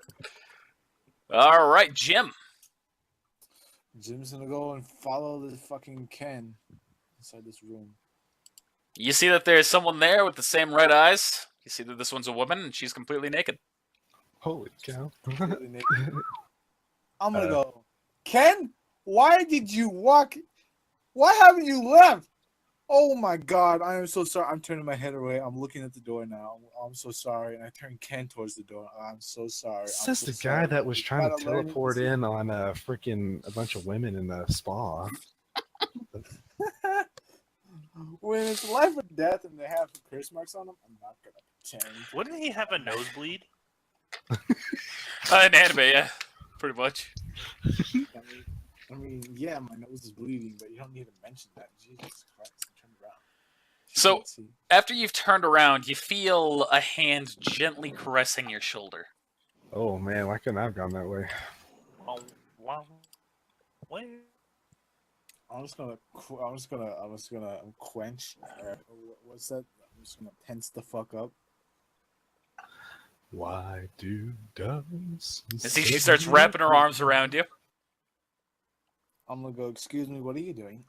Speaker 1: All right, Jim.
Speaker 2: Jim's gonna go and follow the fucking Ken inside this room.
Speaker 1: You see that there's someone there with the same red eyes. You see that this one's a woman, and she's completely naked.
Speaker 4: Holy cow.
Speaker 2: Completely naked. I'm gonna go, Ken, why did you walk? Why haven't you left? Oh my god, I am so sorry. I'm turning my head away. I'm looking at the door now. I'm so sorry. And I turn Ken towards the door. I'm so sorry.
Speaker 4: This
Speaker 2: I'm
Speaker 4: is
Speaker 2: so
Speaker 4: the
Speaker 2: sorry.
Speaker 4: guy that was trying to
Speaker 2: Gotta learn
Speaker 4: teleport
Speaker 2: this.
Speaker 4: in on a bunch of women in the spa.
Speaker 2: When it's life or death and they have curse marks on them, I'm not gonna pretend.
Speaker 3: Wouldn't he have a nosebleed?
Speaker 1: In anime, yeah, pretty much.
Speaker 2: I mean, yeah, my nose is bleeding, but you don't need to mention that. Jesus Christ, turn around. She
Speaker 1: So-
Speaker 2: can't see.
Speaker 1: After you've turned around, you feel a hand gently caressing your shoulder.
Speaker 4: Oh man, why couldn't I have gone that way?
Speaker 3: Wow. Where?
Speaker 2: I'm just gonna quench. What's that? I'm just gonna tense the fuck up.
Speaker 4: Why do doves?
Speaker 1: You see, she starts wrapping her arms around you.
Speaker 2: I'm gonna go. Excuse me. What are you doing?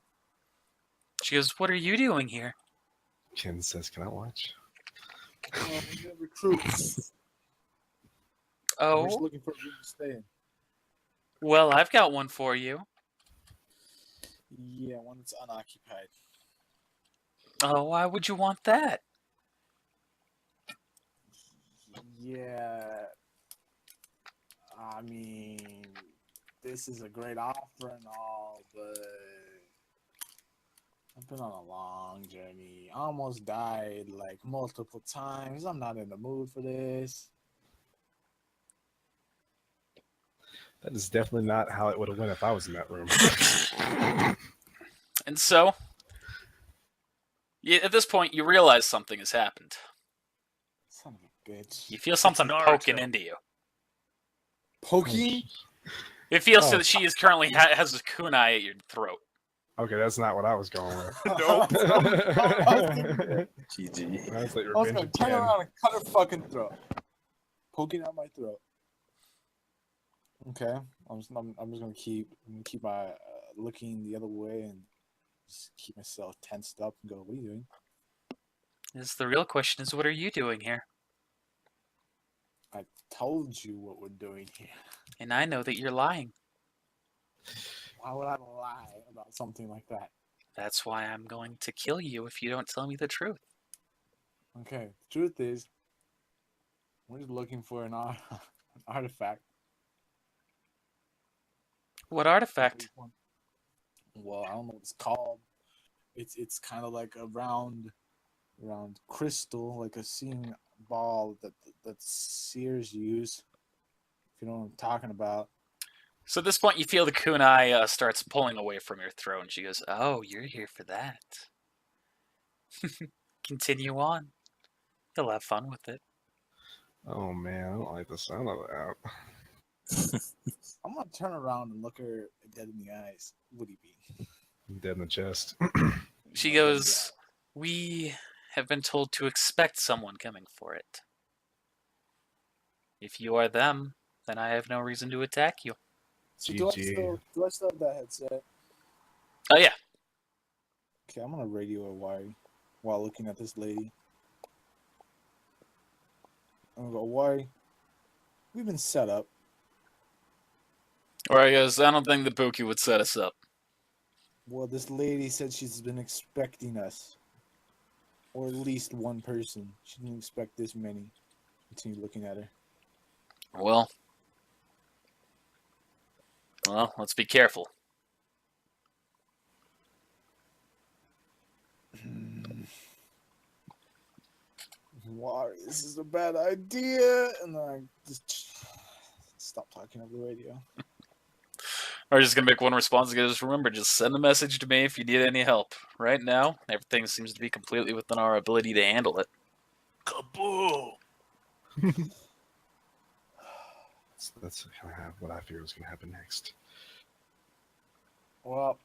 Speaker 1: She goes, "What are you doing here?"
Speaker 4: Ken says, "Can I watch?"
Speaker 2: Oh, we have recruits. We're just
Speaker 1: Oh,
Speaker 2: looking for a room to stay in.
Speaker 1: well, I've got one for you.
Speaker 2: Yeah, one that's unoccupied.
Speaker 1: Oh, why would you want that?
Speaker 2: Yeah. I mean, this is a great offer and all, but I've been on a long journey. I almost died like multiple times. I'm not in the mood for this.
Speaker 4: That is definitely not how it would have went if I was in that room.
Speaker 1: And so, at this point, you realize something has happened.
Speaker 2: Son of a bitch.
Speaker 1: You feel something
Speaker 3: Naruto.
Speaker 1: poking into you.
Speaker 2: Poking?
Speaker 1: It feels
Speaker 4: Oh.
Speaker 1: that she is currently has a kunai at your throat.
Speaker 4: Okay, that's not what I was going with.
Speaker 2: Nope.
Speaker 5: GG.
Speaker 4: I was like,
Speaker 2: I was
Speaker 4: revenge
Speaker 2: gonna
Speaker 4: of
Speaker 2: turn
Speaker 4: Ken.
Speaker 2: around and cut her fucking throat. Poking out my throat. Okay, I'm just gonna keep my looking the other way and just keep myself tensed up and go. What are you doing?
Speaker 1: The real question is, what are you doing here?
Speaker 2: I told you what we're doing here.
Speaker 1: And I know that you're lying.
Speaker 2: Why would I lie about something like that?
Speaker 1: That's why I'm going to kill you if you don't tell me the truth.
Speaker 2: Okay, the truth is, we're just looking for an artifact.
Speaker 1: What artifact?
Speaker 2: Well, I don't know what it's called. It's kind of like a round crystal, like a seeing ball that seers use. If you know what I'm talking about.
Speaker 1: So at this point, you feel the kunai starts pulling away from your throat, and she goes, "Oh, you're here for that. Continue on. You'll have fun with it."
Speaker 4: Oh man, I don't like the sound of that.
Speaker 2: I'm gonna turn around and look her dead in the eyes. Would he be?
Speaker 4: I'm dead in the chest.
Speaker 1: She goes, "We have been told to expect someone coming for it. If you are them, then I have no reason to attack you."
Speaker 2: So
Speaker 4: GG.
Speaker 2: do I still have that headset?
Speaker 1: Oh yeah.
Speaker 2: Okay, I'm gonna radio Owari while looking at this lady. I'm gonna go, Owari, we've been set up.
Speaker 1: Or I goes, "I don't think the Pookie would set us up."
Speaker 2: Well, this lady said she's been expecting us. Or at least one person. She didn't expect this many. Continue looking at her.
Speaker 1: Well, let's be careful.
Speaker 2: Owari, this is a bad idea. And then I just stop talking over the radio.
Speaker 1: Or just gonna make one response and just remember, just send a message to me if you need any help. Right now, everything seems to be completely within our ability to handle it.
Speaker 3: Kaboo!
Speaker 4: That's kind of what I fear was going to happen next.
Speaker 2: Well,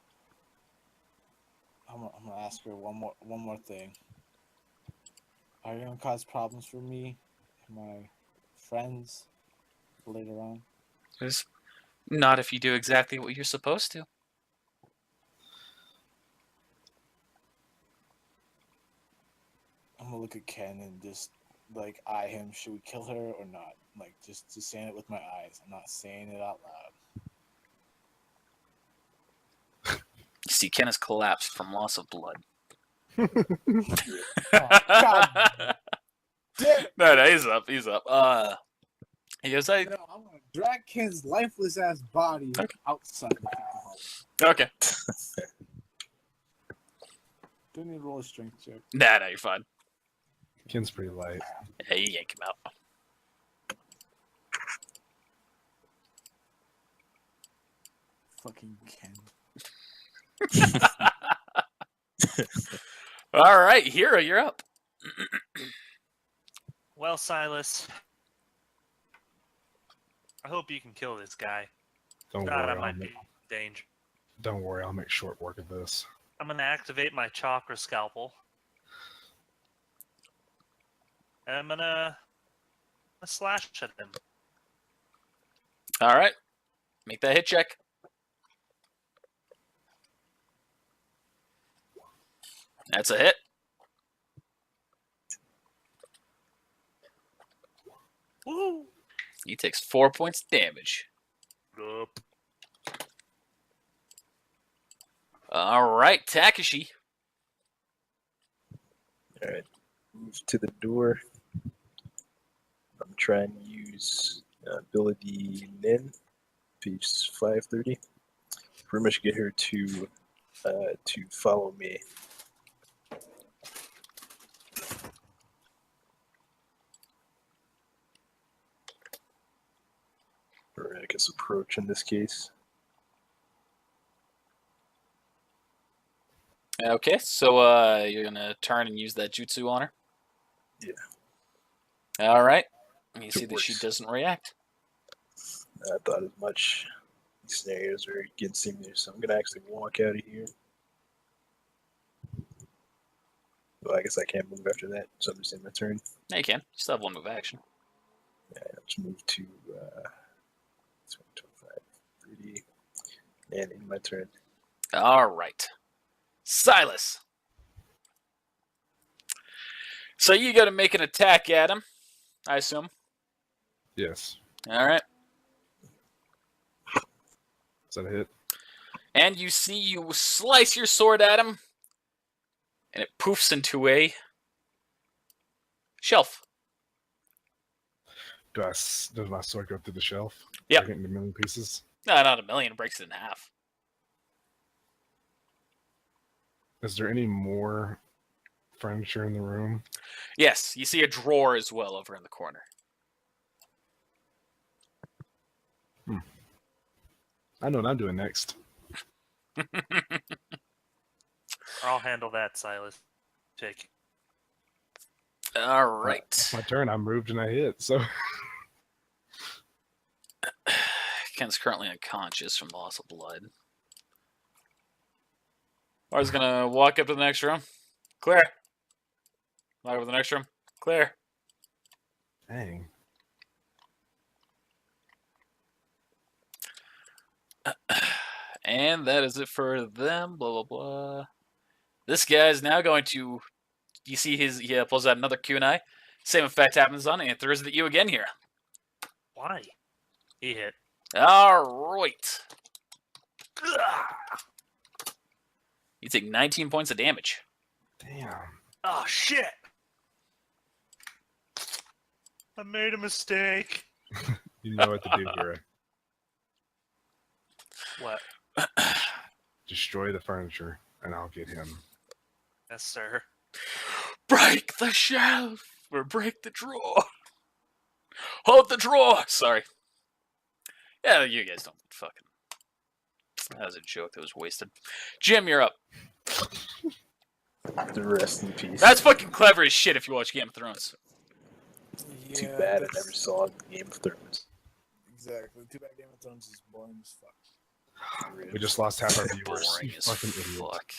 Speaker 2: I'm gonna ask her one more thing. Are you gonna cause problems for me and my friends later on?
Speaker 1: Just not if you do exactly what you're supposed to.
Speaker 2: I'm gonna look at Ken and just like eye him. Should we kill her or not? Like just saying it with my eyes. I'm not saying it out loud.
Speaker 1: You see, Ken has collapsed from loss of blood.
Speaker 2: Oh, God damn it.
Speaker 1: No, he's up. He's up. He goes,
Speaker 2: No, I'm gonna drag Ken's lifeless ass body
Speaker 1: Okay.
Speaker 2: outside the home.
Speaker 1: okay.
Speaker 2: Do you need to roll a strength check?
Speaker 1: Nah, you're fine.
Speaker 4: Ken's pretty light.
Speaker 1: Yeah, you yank him out.
Speaker 2: Fucking Ken.
Speaker 1: All right, Hero, you're up.
Speaker 3: Well, Silas, I hope you can kill this guy.
Speaker 4: Don't
Speaker 3: God,
Speaker 4: worry.
Speaker 3: I might be in danger.
Speaker 4: Don't worry. I'll make short work of this.
Speaker 3: I'm gonna activate my chakra scalpel, and I'm gonna slash at him.
Speaker 1: All right, make that hit check. That's a hit.
Speaker 3: Woo!
Speaker 1: He takes 4 points damage.
Speaker 3: Yup.
Speaker 1: All right, Takashi.
Speaker 5: All right, move to the door. I'm trying to use ability Nin, page 530. Pretty much get her to follow me. Or I guess approach in this case.
Speaker 1: Okay, so you're gonna turn and use that jutsu on her.
Speaker 5: Yeah.
Speaker 1: All right. And you
Speaker 5: It
Speaker 1: see that she
Speaker 5: works.
Speaker 1: doesn't react.
Speaker 5: I thought as much. These scenarios are getting similar, so I'm gonna actually walk out of here. Well, I guess I can't move after that, so I'm just in my turn.
Speaker 1: Yeah, you can. You still have one move action.
Speaker 5: Yeah, let's move to 25, 30, and in my turn.
Speaker 1: All right. Silas. So you got to make an attack at him, I assume.
Speaker 4: Yes.
Speaker 1: All right.
Speaker 4: Is that a hit?
Speaker 1: And you see you slice your sword at him, and it poofs into a shelf.
Speaker 4: Does my sword go through the shelf?
Speaker 1: Yep.
Speaker 4: Break it into a million pieces?
Speaker 1: No, not a million. Breaks it in half.
Speaker 4: Is there any more furniture in the room?
Speaker 1: Yes, you see a drawer as well over in the corner.
Speaker 4: I know what I'm doing next.
Speaker 3: I'll handle that, Silas. Take.
Speaker 1: All right.
Speaker 4: My turn. I moved and I hit. So
Speaker 1: Ken's currently unconscious from loss of blood. I was gonna walk up to the next room. Clear. Walk up to the next room. Clear.
Speaker 4: dang.
Speaker 1: And that is it for them. Blah blah blah. This guy is now going to. You see he pulls out another kunai. Same effect happens on it and throws it at you again here.
Speaker 3: Why? He hit.
Speaker 1: All right. You take 19 points of damage.
Speaker 4: Damn.
Speaker 3: Oh shit! I made a mistake.
Speaker 4: You know what to do, hero.
Speaker 3: What?
Speaker 4: Destroy the furniture, and I'll get him.
Speaker 3: Yes, sir.
Speaker 1: Break the shelf or break the drawer. Hold the drawer. Sorry. Yeah, you guys don't fucking. That was a joke that was wasted. Jim, you're up.
Speaker 5: The rest in peace.
Speaker 1: That's fucking clever as shit if you watch Game of Thrones.
Speaker 5: Too
Speaker 2: Yeah,
Speaker 5: bad I
Speaker 2: that's-
Speaker 5: never saw Game of Thrones.
Speaker 2: Exactly. Too bad Game of Thrones is boring as fuck.
Speaker 4: We just lost half our viewers.
Speaker 1: Boring
Speaker 4: You
Speaker 1: as
Speaker 4: fucking idiot.
Speaker 1: fuck.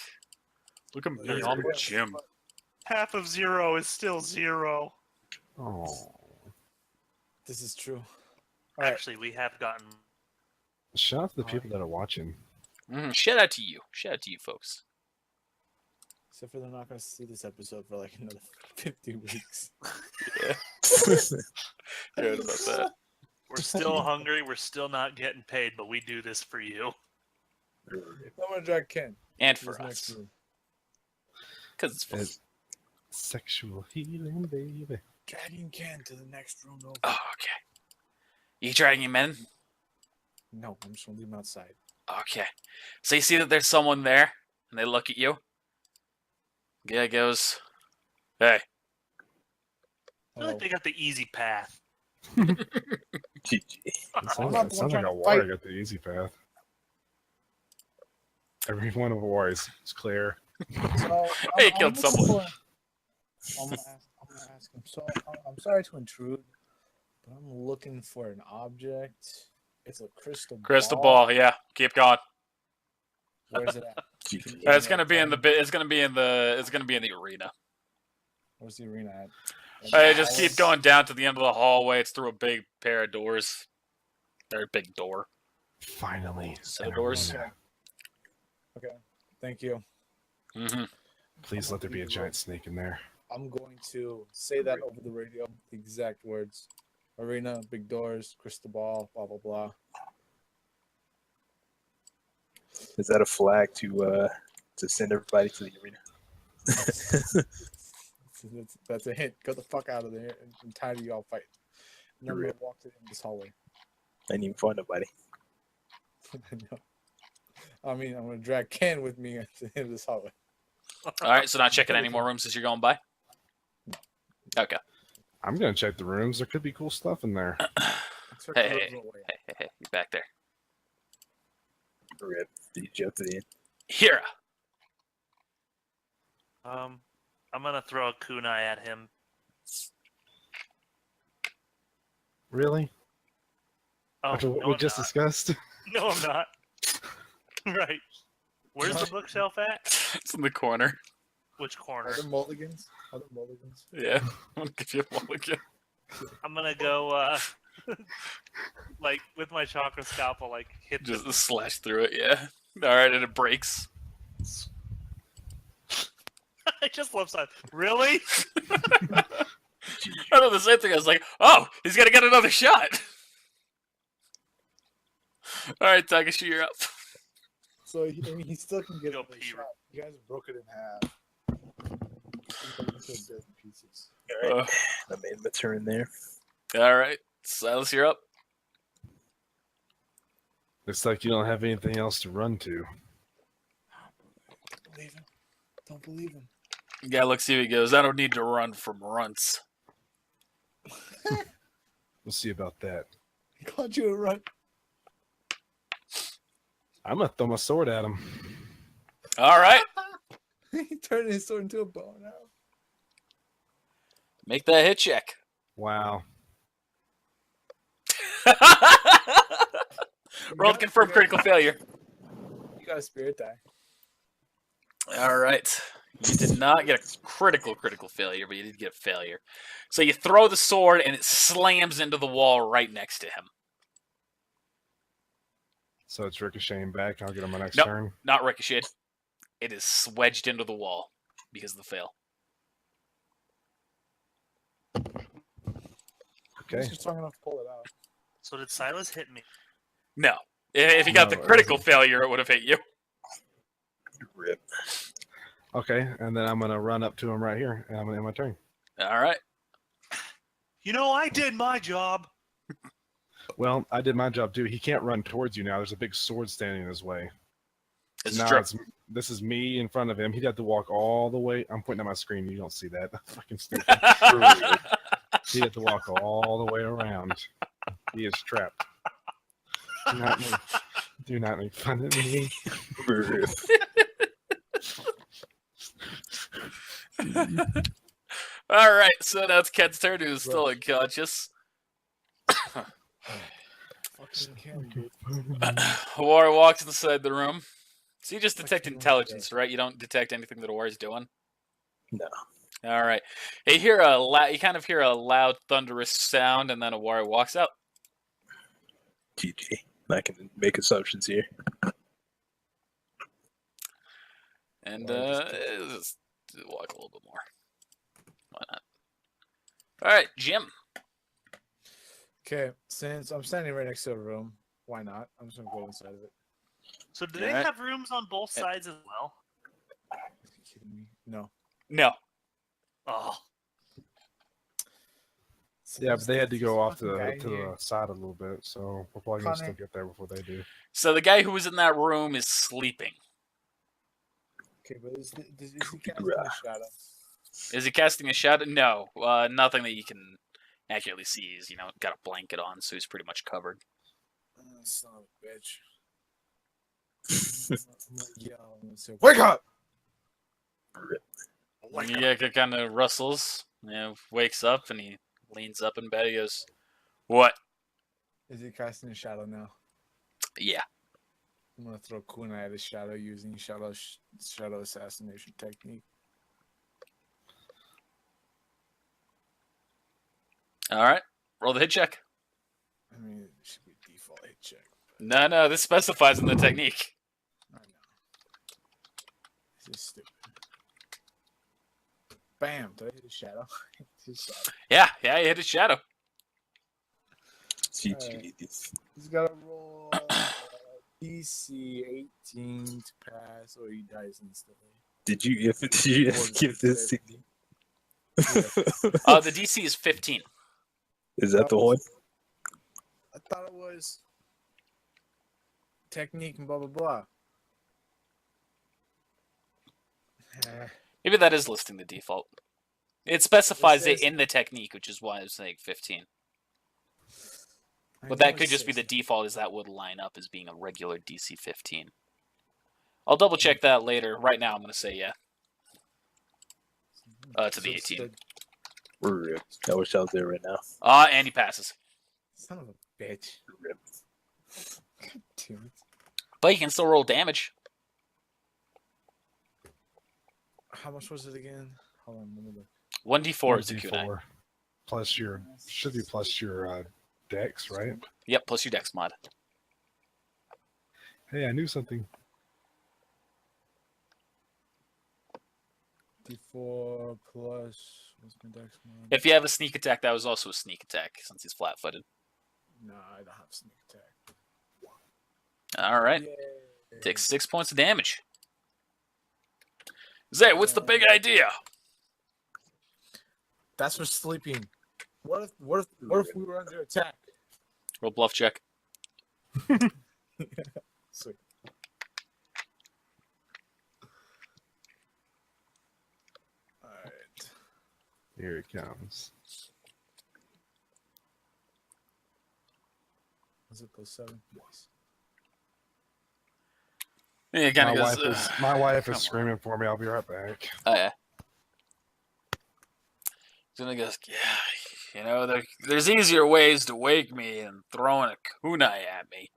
Speaker 1: Look at me,
Speaker 2: Yeah,
Speaker 1: I'm
Speaker 2: yeah.
Speaker 1: Jim.
Speaker 3: Half of 0 is still 0.
Speaker 4: Oh.
Speaker 2: This is true. All right.
Speaker 3: Actually, we have gotten.
Speaker 4: Shout out to the people that are watching.
Speaker 1: Shout out to you. Shout out to you, folks.
Speaker 2: Except for they're not going to see this episode for like another 50 weeks.
Speaker 1: Yeah. I heard about that.
Speaker 3: We're still hungry. We're still not getting paid, but we do this for you.
Speaker 2: I'm going to drag Ken.
Speaker 1: And
Speaker 2: to
Speaker 1: for
Speaker 2: this next
Speaker 1: us.
Speaker 2: room.
Speaker 1: Because it's fun.
Speaker 4: It's sexual healing, baby.
Speaker 2: Dragging Ken to the next room over.
Speaker 1: Oh, okay. You dragging him in?
Speaker 2: No, I'm just going to leave him outside.
Speaker 1: Okay. So you see that there's someone there, and they look at you. Guy goes, hey.
Speaker 3: I feel like they got the easy path.
Speaker 5: GG.
Speaker 4: It sounds
Speaker 2: I'm
Speaker 4: like,
Speaker 2: not
Speaker 4: it sounds like
Speaker 2: trying to
Speaker 4: Owari
Speaker 2: fight.
Speaker 4: got the easy path. Every one of Owari's is clear.
Speaker 2: So,
Speaker 1: Hey,
Speaker 2: I'm
Speaker 1: killed
Speaker 2: looking
Speaker 1: someone.
Speaker 2: I'm gonna ask him. So I'm sorry to intrude, but I'm looking for an object. It's a crystal ball.
Speaker 1: Crystal ball, yeah. Keep going.
Speaker 2: Where's it at?
Speaker 5: GG.
Speaker 1: It's gonna be in the it's gonna be in the arena.
Speaker 2: Where's the arena at?
Speaker 1: Hey, just keep going down to the end of the hallway. It's through a big pair of doors. Or a big door.
Speaker 4: Finally.
Speaker 1: So
Speaker 4: an
Speaker 1: doors.
Speaker 4: arena.
Speaker 2: Okay. Thank you.
Speaker 1: Mm-hmm.
Speaker 4: Please let there be a giant snake in there.
Speaker 2: I'm going to say that over the radio. The exact words: arena, big doors, crystal ball, blah blah blah.
Speaker 5: Is that a flag to send everybody to the arena?
Speaker 2: That's a hint. Get the fuck out of there. I'm tired of y'all fighting. And I'm gonna walk to this hallway.
Speaker 5: I didn't even find nobody.
Speaker 2: No. I mean, I'm gonna drag Ken with me to the end of this hallway.
Speaker 1: Alright, so not checking any more rooms as you're going by? Okay.
Speaker 4: I'm gonna check the rooms. There could be cool stuff in there.
Speaker 1: Hey, you back there.
Speaker 5: Rip. Did you jump to the end?
Speaker 1: Hira.
Speaker 3: I'm gonna throw a kunai at him.
Speaker 4: Really?
Speaker 3: Oh,
Speaker 4: After what
Speaker 3: no,
Speaker 4: we
Speaker 3: I'm
Speaker 4: just
Speaker 3: not.
Speaker 4: discussed?
Speaker 3: No, I'm not. Right. Where's the bookshelf at?
Speaker 1: It's in the corner.
Speaker 3: Which corner?
Speaker 2: Other mulligans? Other mulligans?
Speaker 1: Yeah. I'm gonna give you a mulligan.
Speaker 3: I'm gonna go, like, with my chakra scalpel, like, hit
Speaker 1: Just
Speaker 3: the...
Speaker 1: slash through it, yeah. Alright, and it breaks.
Speaker 3: I just love side. Really?
Speaker 1: I know the same thing. I was like, oh, he's gonna get another shot. Alright, Takashi, you're up.
Speaker 2: So I mean, he still can get
Speaker 3: Go
Speaker 2: another
Speaker 3: pee.
Speaker 2: shot. You guys broke it in half. Into a billion pieces.
Speaker 5: Alright. I made my turn there.
Speaker 1: Alright, Silas, you're up.
Speaker 4: Looks like you don't have anything else to run to.
Speaker 2: Don't believe him. Don't believe him.
Speaker 1: Guy looks at you, he goes, I don't need to run from runts.
Speaker 4: We'll see about that.
Speaker 2: He called you a run.
Speaker 4: I'm gonna throw my sword at him.
Speaker 1: Alright,
Speaker 2: He turned his sword into a bow now.
Speaker 1: make that hit check.
Speaker 4: Wow.
Speaker 1: Roll to confirm critical failure.
Speaker 2: You got a spirit die.
Speaker 1: Alright. You did not get a critical failure, but you did get a failure. So you throw the sword and it slams into the wall right next to him.
Speaker 4: So it's ricocheting back. I'll get on my next
Speaker 1: Nope.
Speaker 4: turn.
Speaker 1: Not ricocheted. It is wedged into the wall because of the fail.
Speaker 4: Okay.
Speaker 2: He's just strong enough to pull it out.
Speaker 3: So did Silas hit me?
Speaker 1: No. If you got
Speaker 4: No,
Speaker 1: the
Speaker 4: it
Speaker 1: critical
Speaker 4: wasn't.
Speaker 1: failure, it would have hit you.
Speaker 5: Rip.
Speaker 4: Okay, and then I'm gonna run up to him right here, and I'm gonna end my turn.
Speaker 1: Alright.
Speaker 3: You know, I did my job.
Speaker 4: Well, I did my job too. He can't run towards you now. There's a big sword standing in his way.
Speaker 1: It's
Speaker 4: Now
Speaker 1: true.
Speaker 4: this is me in front of him. He'd have to walk all the way. I'm pointing at my screen. You don't see that. Fucking stupid. He'd have to walk all the way around. He is trapped. Not me. Do not make fun of me.
Speaker 1: All right, so now it's Ken's turn, who's still unconscious.
Speaker 2: Fucking Ken, dude.
Speaker 1: Owari walks inside the room. So you just detect
Speaker 2: Fucking
Speaker 1: intelligence, right? You don't detect anything that Owari's doing.
Speaker 5: No.
Speaker 1: All right. You kind of hear a loud, thunderous sound, and then Owari walks out.
Speaker 5: GG. I can make assumptions here.
Speaker 1: And
Speaker 2: Owari
Speaker 1: just walk a little bit more. Why not? All right, Jim.
Speaker 2: Okay, since I'm standing right next to a room, why not? I'm just gonna go inside of it.
Speaker 3: So do they
Speaker 1: Alright.
Speaker 3: have rooms on both sides as well?
Speaker 2: Are you kidding me? No.
Speaker 1: No.
Speaker 3: Oh,
Speaker 2: So
Speaker 4: Yeah,
Speaker 2: there's
Speaker 4: but they had to go off
Speaker 2: fucking guy
Speaker 4: to
Speaker 2: here.
Speaker 4: the side a little bit, so we're probably gonna still
Speaker 2: Connor.
Speaker 4: get there before they do.
Speaker 1: So the guy who was in that room is sleeping.
Speaker 2: Okay, but is he casting a shadow?
Speaker 1: Is he casting a shadow? No. Nothing that you can accurately see. He's, got a blanket on, so he's pretty much covered.
Speaker 2: Son of a bitch. I'm gonna yell, I'm gonna say, wake up!
Speaker 1: Yeah, kind of rustles, wakes up, and he leans up in bed. He goes, "What?"
Speaker 2: Is he casting a shadow now?
Speaker 1: Yeah.
Speaker 2: I'm gonna throw kunai at his shadow using shadow assassination technique.
Speaker 1: All right. Roll the hit check.
Speaker 2: I mean, it should be default hit check.
Speaker 1: No, this specifies in the technique.
Speaker 2: I know. This is stupid. Bam! Did I hit his shadow? His shadow.
Speaker 1: Yeah, you hit his shadow.
Speaker 5: GG.
Speaker 2: He's got to roll DC 18 to pass, or he dies instantly.
Speaker 5: Did you give this to me?
Speaker 1: The DC is 15.
Speaker 5: Is that the one?
Speaker 2: I thought it was technique and blah blah blah.
Speaker 1: Maybe that is listing the default. It specifies
Speaker 2: It
Speaker 1: it
Speaker 2: says-
Speaker 1: in the technique, which is why I was saying 15.
Speaker 2: I
Speaker 1: But
Speaker 2: know
Speaker 1: that
Speaker 2: it
Speaker 1: could just be the
Speaker 2: says-
Speaker 1: default, as that would line up as being a regular DC 15. I'll double check that later. Right now, I'm going to say yeah. To the
Speaker 2: So it's
Speaker 1: 18.
Speaker 5: Rip. I wish I was there right now.
Speaker 1: And he passes.
Speaker 2: Son of a bitch.
Speaker 5: Rip.
Speaker 2: God damn it.
Speaker 1: But you can still roll damage.
Speaker 2: How much was it again? Hold on, let me look.
Speaker 1: 1d4 is a kunai.
Speaker 4: 1d4 plus your should be plus your dex, right?
Speaker 1: Yep, plus your dex mod.
Speaker 4: Hey, I knew something.
Speaker 2: D4 plus. What's my dex mod?
Speaker 1: If you have a sneak attack, that was also a sneak attack, since he's flat-footed.
Speaker 2: No, I don't have sneak attack.
Speaker 1: All right.
Speaker 2: Yay.
Speaker 1: Takes 6 points of damage. Zay, what's the big idea?
Speaker 2: That's for sleeping. What if we were under attack?
Speaker 1: Roll bluff check.
Speaker 2: Sweet. Alright.
Speaker 4: Here it comes.
Speaker 2: Was it plus 7? Yes.
Speaker 1: Yeah, it kind
Speaker 4: My
Speaker 1: of
Speaker 4: wife
Speaker 1: goes.
Speaker 4: is my wife
Speaker 1: come
Speaker 4: is
Speaker 1: on.
Speaker 4: screaming for me. I'll be right back.
Speaker 1: Oh yeah. So he goes, yeah, there's easier ways to wake me than throwing a kunai at me.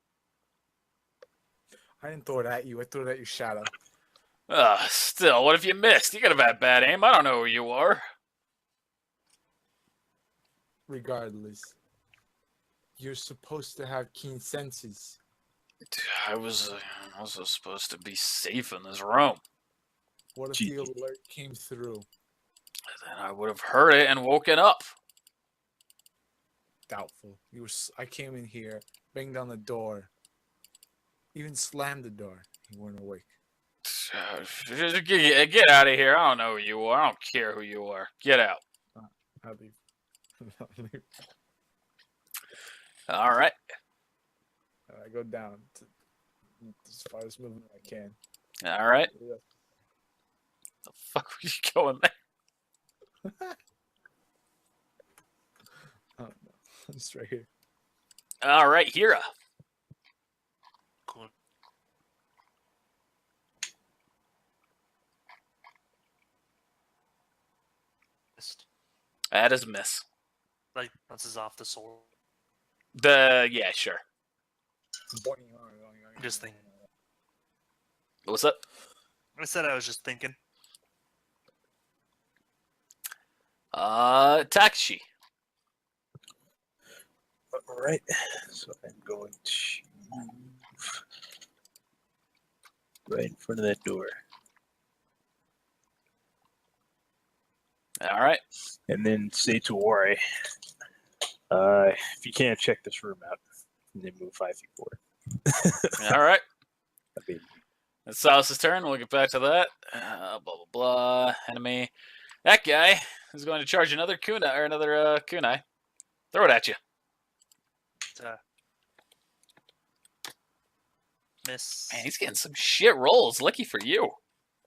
Speaker 2: I didn't throw it at you. I threw it at your shadow.
Speaker 1: Still, what if you missed? You could have had bad aim. I don't know who you are.
Speaker 2: Regardless, you're supposed to have keen senses.
Speaker 1: I was also supposed to be safe in this room.
Speaker 2: What if
Speaker 5: Gee.
Speaker 2: the alert came through?
Speaker 1: Then I would have heard it and woken up.
Speaker 2: Doubtful. I came in here, banged on the door, even slammed the door. You weren't awake.
Speaker 1: Just get out of here. I don't know who you are. I don't care who you are. Get out.
Speaker 2: I'll leave. I'll leave.
Speaker 1: All right.
Speaker 2: I go down to as far as movement I can.
Speaker 1: All right.
Speaker 2: Yeah.
Speaker 1: The fuck were you going there?
Speaker 2: Oh no, it's right here.
Speaker 1: All right, Hira.
Speaker 3: cool.
Speaker 1: That is a miss.
Speaker 3: Like, this is off the sword.
Speaker 1: Yeah, sure.
Speaker 3: Just thinking.
Speaker 1: What's up?
Speaker 3: I said I was just thinking.
Speaker 1: Takashi.
Speaker 5: All right. So I'm going to move right in front of that door.
Speaker 1: All right.
Speaker 5: And then say to Owari, if you can't check this room out, and then move 5 feet forward.
Speaker 1: All right.
Speaker 5: That'd be
Speaker 1: It's Silas's turn. We'll get back to that. Blah blah blah. Enemy. That guy is going to charge another kunai or another kunai. Throw it at you.
Speaker 3: Miss.
Speaker 1: Man, he's getting some shit rolls. Lucky for you.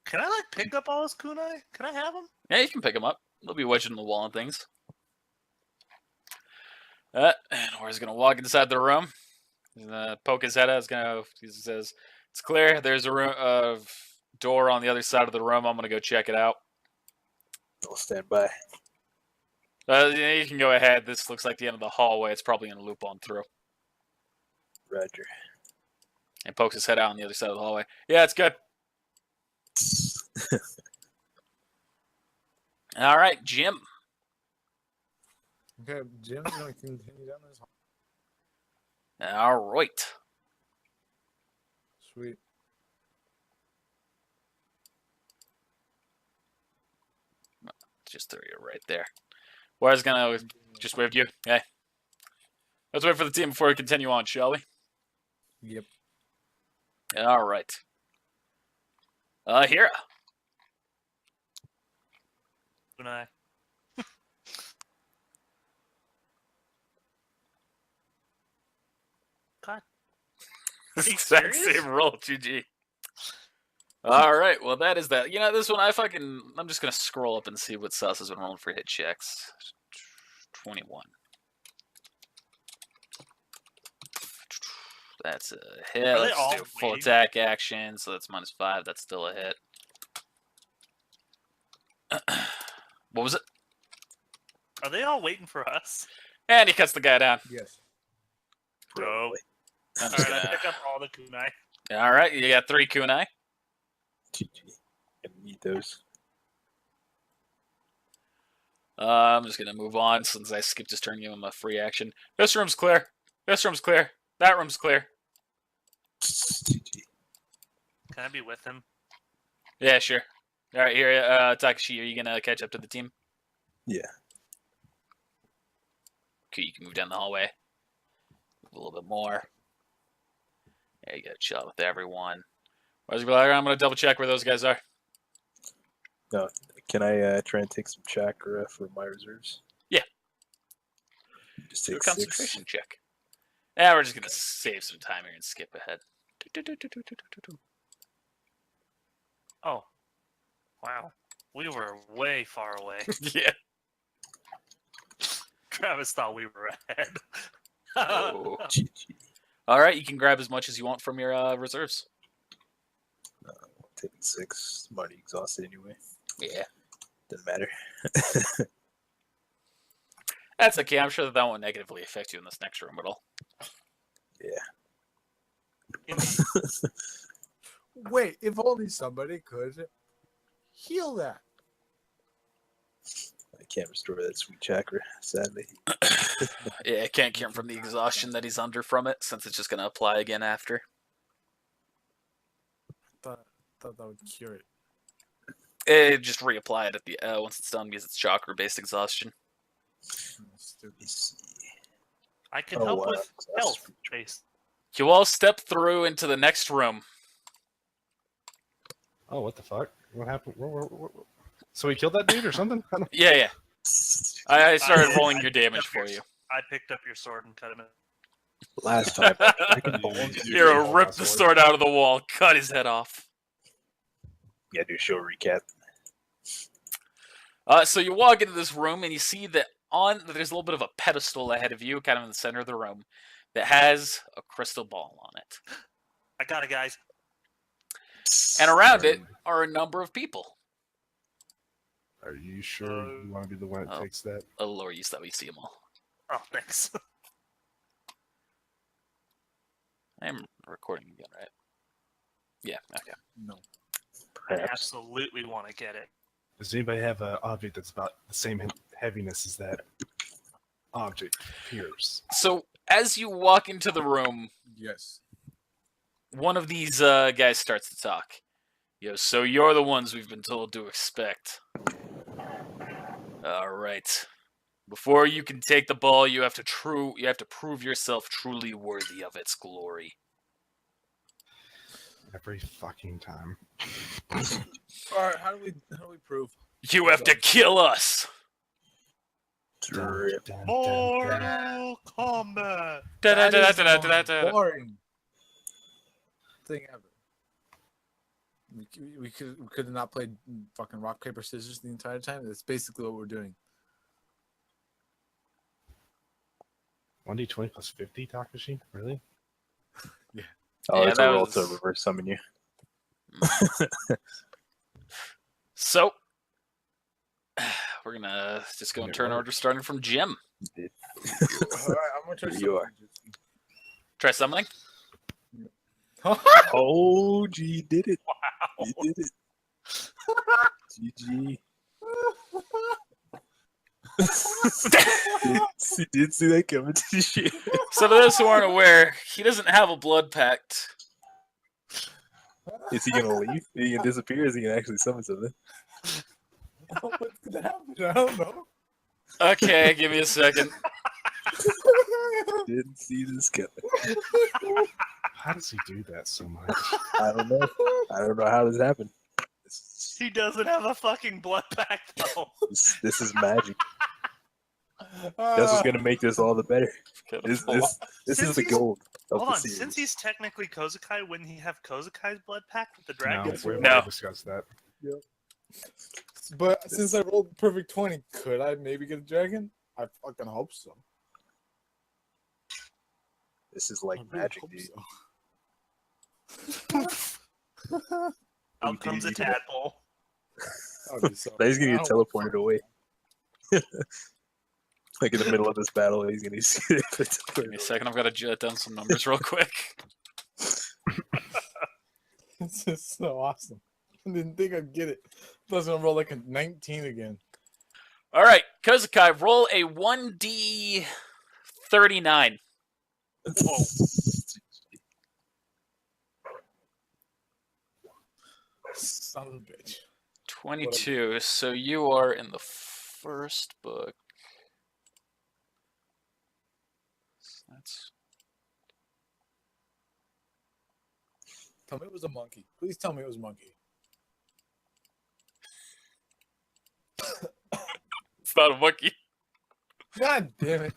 Speaker 3: Can I like pick up all his kunai? Can I have them?
Speaker 1: Yeah, you can pick him up. They'll be wedged in the wall and things. And Wara's gonna walk inside the room. He's gonna poke his head out. He says, "It's clear. There's a room, door on the other side of the room. I'm gonna go check it out."
Speaker 5: I'll stand by.
Speaker 1: Yeah, you can go ahead. This looks like the end of the hallway. It's probably gonna loop on through.
Speaker 5: Roger.
Speaker 1: And pokes his head out on the other side of the hallway. Yeah, it's good. All right, Jim.
Speaker 2: Okay, Jim's gonna continue down this hall.
Speaker 1: All right.
Speaker 2: Sweet.
Speaker 1: Just throw you right there. Where's gonna just wave you? Okay. Let's wait for the team before we continue on, shall we?
Speaker 2: Yep.
Speaker 1: All right. Hira.
Speaker 3: Kunai. God.
Speaker 1: Exact
Speaker 3: serious?
Speaker 1: same roll, GG. All right, well that is that. You know, this one I'm just gonna scroll up and see what Sus has been rolling for hit checks. 21. That's a hit.
Speaker 3: Are they
Speaker 1: Let's
Speaker 3: all
Speaker 1: do full
Speaker 3: waiting?
Speaker 1: attack action, so that's -5. That's still a hit. What was it?
Speaker 3: Are they all waiting for us?
Speaker 1: And he cuts the guy down.
Speaker 2: Yes.
Speaker 5: Probably.
Speaker 1: I'm
Speaker 3: All
Speaker 1: just
Speaker 3: right, I
Speaker 1: gonna-
Speaker 3: pick up all the kunai.
Speaker 1: All right, you got 3 kunai.
Speaker 5: GG. And need those.
Speaker 1: I'm just gonna move on since I skipped his turn. Give him a free action. This room's clear. This room's clear. That room's clear.
Speaker 5: GG.
Speaker 3: Can I be with him?
Speaker 1: Yeah, sure. All right, here, Takashi, are you gonna catch up to the team?
Speaker 5: Yeah.
Speaker 1: Okay, you can move down the hallway. Move a little bit more. Yeah, you got a shot with everyone. I'm gonna double check where those guys are.
Speaker 5: No, can I try and take some chakra for my reserves?
Speaker 1: Yeah.
Speaker 5: Just
Speaker 1: Do a
Speaker 5: take 6.
Speaker 1: concentration check. Yeah, we're just gonna save some time here and skip ahead.
Speaker 3: Oh. Wow. We were way far away.
Speaker 1: Yeah.
Speaker 3: Travis thought we were ahead.
Speaker 1: Oh.
Speaker 5: GG.
Speaker 1: All right, you can grab as much as you want from your reserves.
Speaker 5: Taking 6. I'm already exhausted anyway.
Speaker 1: Yeah.
Speaker 5: Doesn't matter.
Speaker 1: That's okay. I'm sure that won't negatively affect you in this next room at all.
Speaker 2: Wait, if only somebody could heal that.
Speaker 5: I can't restore that sweet chakra, sadly.
Speaker 1: Yeah, I can't cure him from the exhaustion that he's under from it, since it's just going to apply again after.
Speaker 2: Thought that would cure it.
Speaker 1: Just reapply it at the once it's done because it's chakra-based exhaustion.
Speaker 2: Stupid.
Speaker 5: Let me see.
Speaker 3: I can
Speaker 5: Oh,
Speaker 3: help
Speaker 5: wow,
Speaker 3: with
Speaker 5: that's
Speaker 3: health. Based.
Speaker 1: You all step through into the next room.
Speaker 4: Oh, what the fuck? What happened? So he killed that dude or something? I don't-
Speaker 1: Yeah, yeah. I started
Speaker 3: I-
Speaker 1: rolling
Speaker 3: I
Speaker 1: your
Speaker 3: picked
Speaker 1: damage
Speaker 3: up
Speaker 1: for
Speaker 3: your-
Speaker 1: you.
Speaker 3: I picked up your sword and cut him in.
Speaker 5: Last time, I can volunteer.
Speaker 1: Hero ripped the sword out of the wall, cut his head off.
Speaker 5: Yeah, do a show recap.
Speaker 1: So you walk into this room and you see that there's a little bit of a pedestal ahead of you, kind of in the center of the room, that has a crystal ball on it.
Speaker 3: I got it, guys.
Speaker 1: And around it are a number of people.
Speaker 4: Are you sure you want to be the one that
Speaker 1: Oh.
Speaker 4: takes that?
Speaker 1: I'll lower you so that we see them all.
Speaker 3: Oh, thanks.
Speaker 1: I am recording again, right? Yeah, okay.
Speaker 2: No.
Speaker 3: I
Speaker 5: Perhaps.
Speaker 3: absolutely want to get it.
Speaker 4: Does anybody have an object that's about the same heaviness as that object appears?
Speaker 1: So, as you walk into the room,
Speaker 2: Yes.
Speaker 1: one of these guys starts to talk. Yo, so you're the ones we've been told to expect. All right. Before you can take the ball, you have to prove yourself truly worthy of its glory.
Speaker 4: Every fucking time.
Speaker 2: All right. How do we prove?
Speaker 1: You have to kill us.
Speaker 5: Drip.
Speaker 3: Mortal Kombat.
Speaker 2: That is the most
Speaker 1: Da-da-da-da-da-da-da.
Speaker 2: boring thing ever. We could have not played fucking rock paper scissors the entire time. That's basically what we're doing.
Speaker 4: 1d20 plus 50, Takashi? Really?
Speaker 5: Oh,
Speaker 1: Yeah,
Speaker 5: it's a
Speaker 1: that
Speaker 5: roll
Speaker 1: was-
Speaker 5: to reverse summon you.
Speaker 1: So, we're gonna just go in
Speaker 4: It
Speaker 1: turn order,
Speaker 4: works.
Speaker 1: starting from Jim.
Speaker 2: All right, I'm gonna try
Speaker 5: Here
Speaker 2: something.
Speaker 5: you are.
Speaker 1: Try summoning.
Speaker 5: Oh, G did it. You did it. GG. did see that coming to shit.
Speaker 1: So, for those who aren't aware, he doesn't have a blood pact.
Speaker 5: Is he gonna leave? Is he gonna disappear? Is he gonna actually summon something?
Speaker 2: What's gonna happen? I don't know.
Speaker 1: Okay, give me a second.
Speaker 5: Didn't see this coming.
Speaker 4: How does he do that so much?
Speaker 5: I don't know. I don't know how this happened.
Speaker 3: He doesn't have a fucking blood pact though.
Speaker 5: This is magic. That's what's gonna make this all the better. This is
Speaker 3: Since
Speaker 5: the
Speaker 3: he's-
Speaker 5: gold of
Speaker 3: Hold
Speaker 5: the
Speaker 3: on,
Speaker 5: series.
Speaker 3: since he's technically Kozakai, wouldn't he have Kozakai's blood pact with the
Speaker 4: No,
Speaker 3: dragon?
Speaker 4: we've
Speaker 1: No.
Speaker 4: already discussed that.
Speaker 2: But since I rolled the perfect 20, could I maybe get a dragon? I fucking hope so.
Speaker 5: This is like
Speaker 2: I really
Speaker 5: magic,
Speaker 2: hope
Speaker 5: dude.
Speaker 2: so.
Speaker 3: Out comes a tadpole.
Speaker 2: That'd be so-
Speaker 5: But he's gonna
Speaker 2: I
Speaker 5: get
Speaker 2: don't-
Speaker 5: teleported away. Like in the middle of this battle, he's gonna get
Speaker 1: Give
Speaker 5: teleported
Speaker 1: me a
Speaker 5: away.
Speaker 1: second. I've got to jot down some numbers real quick.
Speaker 2: This is so awesome. I didn't think I'd get it. I was gonna roll like a 19 again.
Speaker 1: All right, Kozakai, roll a 1d39.
Speaker 3: Whoa.
Speaker 2: Son of a bitch.
Speaker 1: 22. So you are in the first book. That's
Speaker 2: Tell me it was a monkey. Please tell me it was a monkey.
Speaker 1: it's not a monkey.
Speaker 2: God damn it.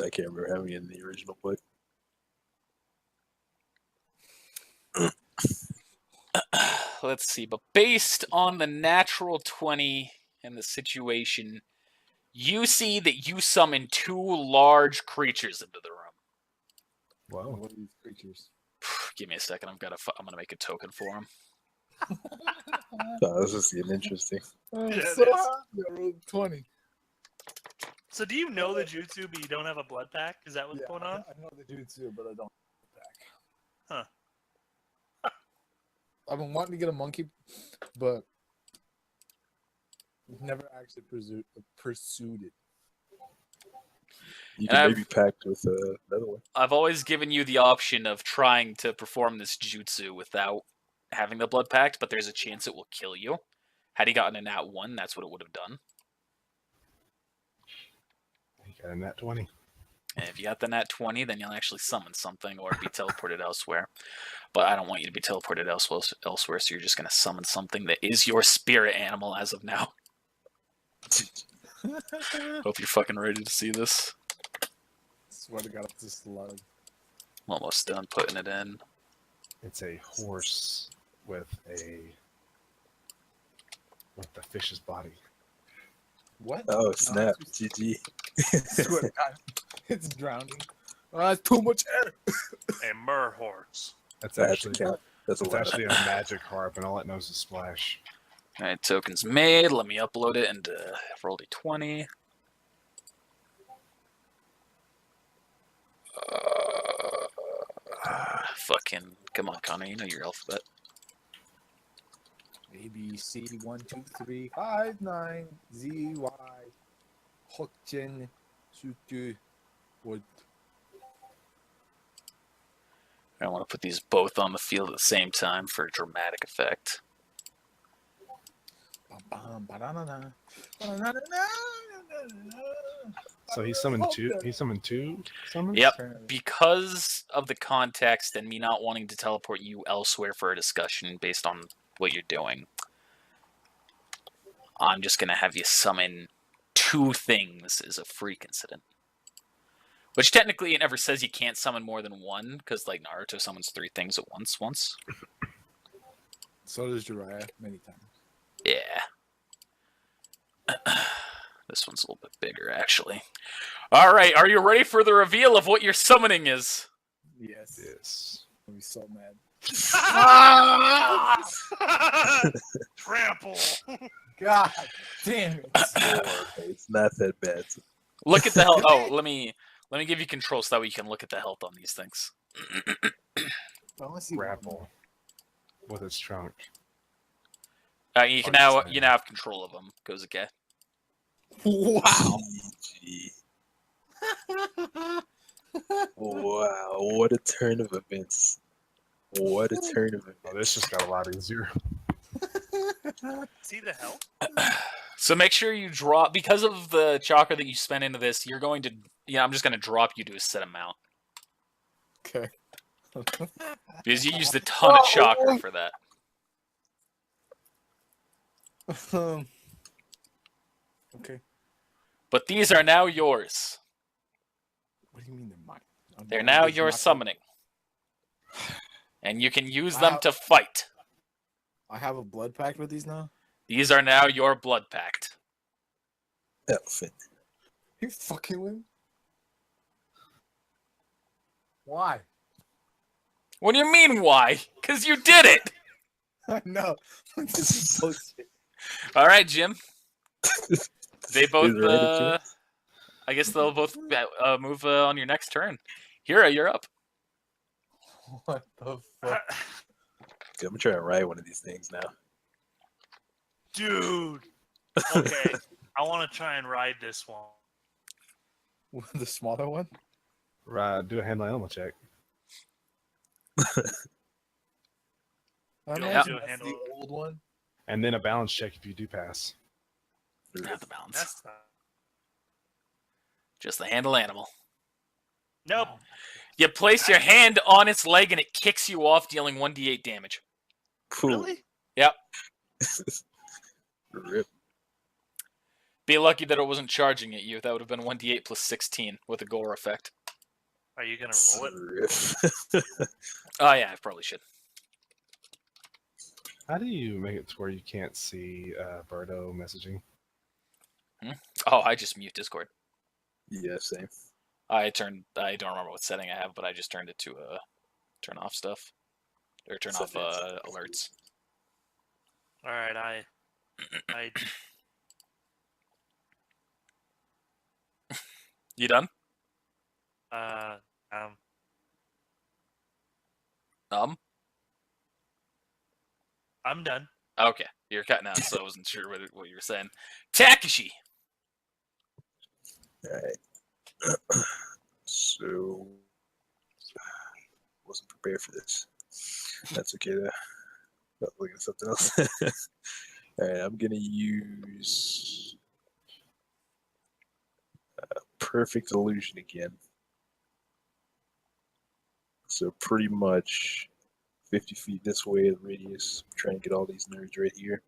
Speaker 5: I can't remember having it in the original book.
Speaker 1: Let's see, but based on the natural 20 and the situation, you see that you summon two large creatures into the room.
Speaker 4: Whoa.
Speaker 2: What are these creatures?
Speaker 1: Give me a second. I'm gonna make a token for him.
Speaker 5: Oh, this is getting interesting.
Speaker 2: I'm
Speaker 3: Yeah,
Speaker 2: so
Speaker 3: it is.
Speaker 2: happy I rolled 20.
Speaker 3: So do you know the jutsu, but you don't have a blood pact? Is that what's
Speaker 2: Yeah,
Speaker 3: going on?
Speaker 2: I know the dude too, but I don't back.
Speaker 3: Huh.
Speaker 2: I've been wanting to get a monkey, but never actually pursued it.
Speaker 5: You
Speaker 1: And
Speaker 5: can
Speaker 1: I've-
Speaker 5: maybe pact with another one.
Speaker 1: I've always given you the option of trying to perform this jutsu without having the blood pact, but there's a chance it will kill you. Had he gotten a nat 1, that's what it would have done.
Speaker 4: He got a nat 20.
Speaker 1: And if you got the nat 20, then you'll actually summon something or be teleported elsewhere. But I don't want you to be teleported elsewhere, so you're just going to summon something that is your spirit animal as of now. Hope you're fucking ready to see this.
Speaker 2: Swear to God, it's a slug.
Speaker 1: I'm almost done putting it in.
Speaker 4: It's a horse with the fish's body.
Speaker 2: What?
Speaker 5: Oh
Speaker 2: No,
Speaker 5: snap!
Speaker 2: it's-
Speaker 5: GG.
Speaker 2: Swear to God, it's drowning. That's too much air.
Speaker 3: A mer horse.
Speaker 4: That's
Speaker 5: That's
Speaker 4: actually
Speaker 5: count. That's a
Speaker 4: it's
Speaker 5: lot.
Speaker 4: actually a magic harp, and all it knows is splash.
Speaker 1: Alright, token's made. Let me upload it into roll d20. Fucking, come on, Connor, you know your alphabet.
Speaker 2: A B C 1 2 3 5 9 Z Y Hokjen Sutu Wood.
Speaker 1: I want to put these both on the field at the same time for dramatic effect.
Speaker 4: So he summoned two. He summoned two summons.
Speaker 1: Yep. Because of the context and me not wanting to teleport you elsewhere for a discussion based on what you're doing, I'm just going to have you summon 2 things as a freak incident. Which technically it never says you can't summon more than 1, because like Naruto summons 3 things at once.
Speaker 2: So does Jiraiya many times.
Speaker 1: Yeah. This one's a little bit bigger, actually. Alright, are you ready for the reveal of what your summoning is?
Speaker 2: Yes.
Speaker 4: Yes.
Speaker 2: I'll be so mad.
Speaker 3: Trample.
Speaker 2: God damn it.
Speaker 5: It's not that bad.
Speaker 1: Look at the health. Oh, let me give you control so that way you can look at the health on these things.
Speaker 2: I wanna see
Speaker 4: Grapple with its trunk.
Speaker 1: You can now have control of them, Kozuke.
Speaker 2: Wow.
Speaker 5: GG. Wow, what a turn of events. What a turn of events.
Speaker 4: Oh, this just got a lot easier.
Speaker 3: See the help?
Speaker 1: So make sure you drop, because of the chakra that you spend into this, you're going to, I'm just going to drop you to a set amount.
Speaker 2: Okay.
Speaker 1: Because you used a ton of chakra for that.
Speaker 2: Okay.
Speaker 1: But these are now yours.
Speaker 2: What do you mean they're mine?
Speaker 1: They're now your summoning. And you can use them to fight.
Speaker 2: I have a blood pact with these now?
Speaker 1: These are now your blood pact.
Speaker 5: Elephant.
Speaker 2: You fucking win? Why?
Speaker 1: What do you mean, why? Because you did it!
Speaker 2: I know. This is bullshit.
Speaker 1: Alright, Jim. They both,
Speaker 5: Is there any chance?
Speaker 1: I guess they'll both move on your next turn. Hira, you're up.
Speaker 2: What the fuck?
Speaker 5: I'm gonna try and ride one of these things now.
Speaker 3: Dude. Okay. I want to try and ride this one.
Speaker 2: The smaller one?
Speaker 4: Right, do a handle animal check.
Speaker 2: I
Speaker 3: Yeah.
Speaker 2: imagine
Speaker 3: Do a
Speaker 2: that's
Speaker 3: handle.
Speaker 2: the old one.
Speaker 4: And then a balance check if you do pass.
Speaker 1: Not the balance.
Speaker 3: That's not...
Speaker 1: Just the handle animal.
Speaker 3: Nope.
Speaker 1: You place your hand on its leg and it kicks you off, dealing 1d8 damage.
Speaker 5: Cool.
Speaker 3: Really?
Speaker 1: Yep.
Speaker 5: Rip.
Speaker 1: Be lucky that it wasn't charging at you. That would have been 1d8 plus 16 with a gore effect.
Speaker 3: Are you gonna roll it?
Speaker 5: Rip.
Speaker 1: Oh, yeah, I probably should.
Speaker 4: How do you make it to where you can't see Birdo messaging?
Speaker 1: Oh, I just mute Discord.
Speaker 5: Yeah, same.
Speaker 1: I don't remember what setting I have, but I just turned it to turn off stuff. Or turn off alerts.
Speaker 3: Alright, I
Speaker 1: You done?
Speaker 3: um I'm done.
Speaker 1: Okay, you're cutting out, so I wasn't sure what you were saying. Takashi!
Speaker 5: Alright. So wasn't prepared for this. That's okay though. Not looking at something else. Alright, I'm gonna use perfect illusion again. So pretty much 50 feet this way, the radius. Trying to get all these nerds right here.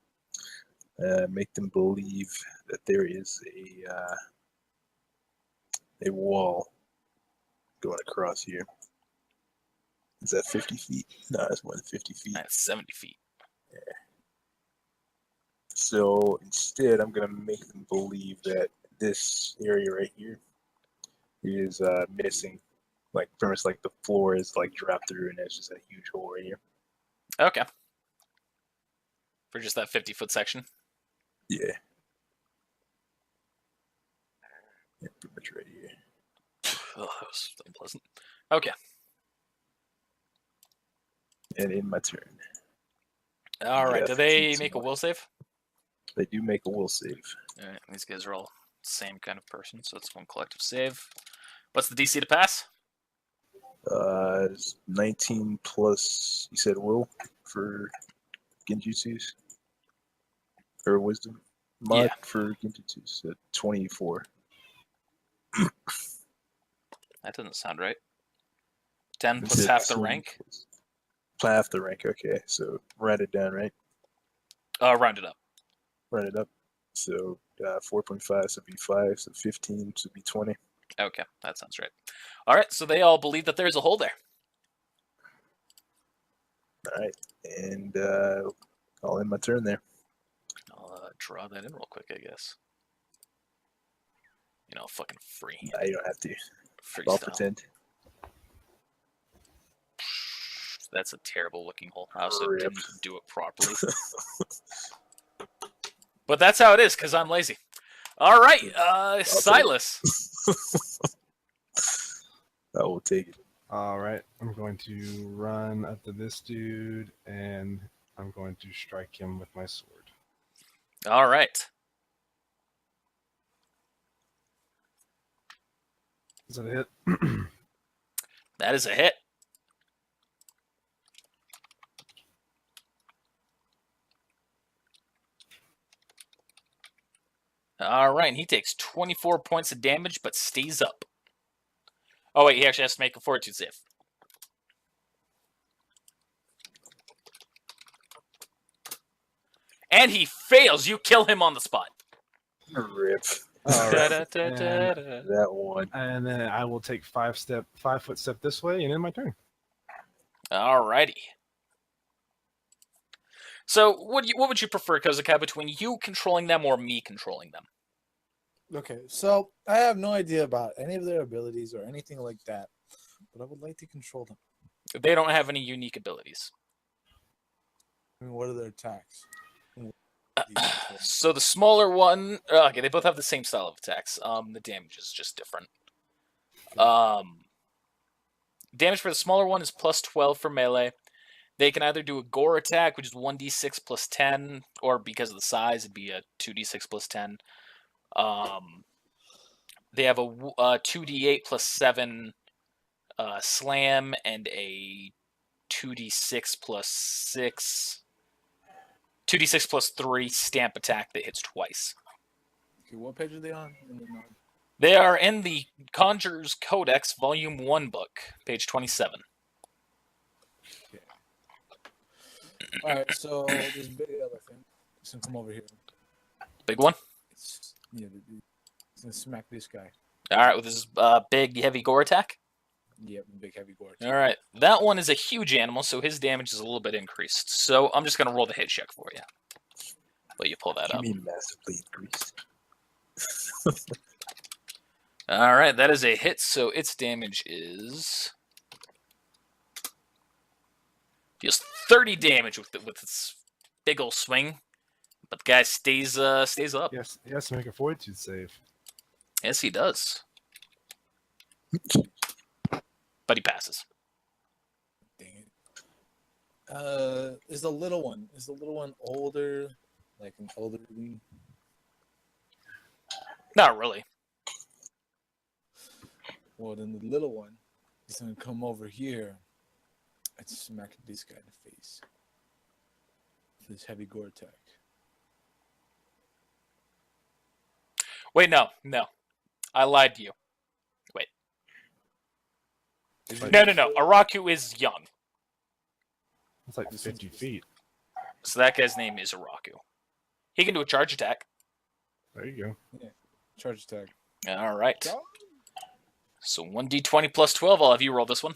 Speaker 5: Make them believe that there is a wall going across here. Is that 50 feet? No, that's more than 50 feet.
Speaker 1: That's 70 feet.
Speaker 5: Yeah. So instead, I'm going to make them believe that this area right here is missing. Like, pretty much like the floor is like dropped through and there's just a huge hole right here.
Speaker 1: Okay. For just that 50-foot section.
Speaker 5: Yeah. Yeah, pretty much right here.
Speaker 1: Oh, that was unpleasant. Okay.
Speaker 5: And in my turn.
Speaker 1: All right.
Speaker 5: Yeah,
Speaker 1: Do they
Speaker 5: 15
Speaker 1: make a
Speaker 5: more.
Speaker 1: will save?
Speaker 5: They do make a will save.
Speaker 1: All right. These guys are all the same kind of person, so it's one collective save. What's the DC to pass?
Speaker 5: It's 19 plus, you said will for Genjutsus? Or wisdom? Mod
Speaker 1: Yeah.
Speaker 5: for Genjutsus, so 24.
Speaker 1: That doesn't sound right. 10
Speaker 5: It
Speaker 1: plus
Speaker 5: said
Speaker 1: half the
Speaker 5: 20
Speaker 1: rank.
Speaker 5: plus- Half the rank, okay. So write it down, right?
Speaker 1: Round it up.
Speaker 5: Write it up. So 4.5, so be 5, so 15, so be 20.
Speaker 1: Okay, that sounds right. All right, so they all believe that there's a hole there.
Speaker 5: All right, and I'll end my turn there.
Speaker 1: I'll draw that in real quick, I guess. You know, fucking free.
Speaker 5: Nah, you don't have to.
Speaker 1: Freestyle.
Speaker 5: I'll pretend.
Speaker 1: That's a terrible looking hole. I also
Speaker 5: Rip.
Speaker 1: didn't do it properly. But that's how it is, because I'm lazy. All right, Silas.
Speaker 5: I will take it.
Speaker 4: All right, I'm going to run up to this dude, and I'm going to strike him with my sword.
Speaker 1: All right.
Speaker 4: Is that a hit?
Speaker 1: That is a hit. All right, and he takes 24 points of damage, but stays up. Oh, wait, he actually has to make a fortitude save. And he fails. You kill him on the spot.
Speaker 5: Rip.
Speaker 4: All right. And,
Speaker 1: Da-da-da-da-da.
Speaker 5: That one.
Speaker 4: and then I will take 5-foot step this way, and end my turn.
Speaker 1: Alrighty. So, what would you prefer, Kozakai, between you controlling them or me controlling them?
Speaker 2: Okay, so I have no idea about any of their abilities or anything like that, but I would like to control them.
Speaker 1: They don't have any unique abilities.
Speaker 2: I mean, what are their attacks?
Speaker 1: So the smaller one, okay, they both have the same style of attacks. The damage is just different. Damage for the smaller one is plus 12 for melee. They can either do a gore attack, which is 1d6 plus 10, or because of the size, it'd be a 2d6 plus 10. They have a 2d8 plus 7 slam and a 2d6 plus 6. 2d6 plus 3 stamp attack that hits twice.
Speaker 2: Okay, what page are they on?
Speaker 1: They are in the Conjurer's Codex, Volume 1 book, page 27.
Speaker 2: Okay. All right, so this big elephant is gonna come over here.
Speaker 1: Big one?
Speaker 2: It's gonna smack this guy.
Speaker 1: Alright, with his big, heavy gore attack.
Speaker 2: Yep, big heavy gore.
Speaker 1: Alright, that one is a huge animal, so his damage is a little bit increased. So I'm just going to roll the hit check for you. Let you pull that
Speaker 5: You
Speaker 1: up.
Speaker 5: mean massively increased?
Speaker 1: Alright, that is a hit, so its damage is... deals 30 damage with its big ol' swing. But the guy stays up.
Speaker 4: Yes, he has to make a fortitude save.
Speaker 1: Yes, he does. But he passes.
Speaker 2: Dang it. Is the little one older? Like an older me?
Speaker 1: Not really.
Speaker 2: Well, then the little one is gonna come over here and smack this guy in the face. This heavy gore attack.
Speaker 1: Wait, no. I lied to you. Wait. No. Araku is young.
Speaker 4: It's like 50 feet.
Speaker 1: So that guy's name is Araku. He can do a charge attack.
Speaker 4: There you go.
Speaker 2: Charge attack.
Speaker 1: All right. So 1d20 plus 12. I'll have you roll this one.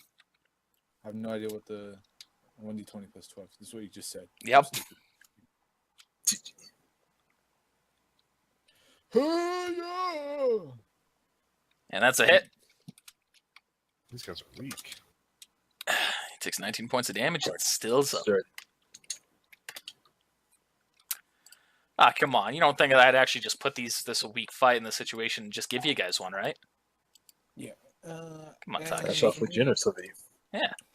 Speaker 2: I have no idea what the 1d20 plus 12. This is what you just said.
Speaker 1: Yep. And that's a hit.
Speaker 4: These guys are weak.
Speaker 1: He takes 19 points of damage and stills up.
Speaker 5: Start.
Speaker 1: Ah, come on. You don't think I'd actually just put this a weak fight in this situation and just give you guys one, right? Come on,
Speaker 2: and
Speaker 1: Taka.
Speaker 5: That's
Speaker 1: She-
Speaker 5: awfully generous of you.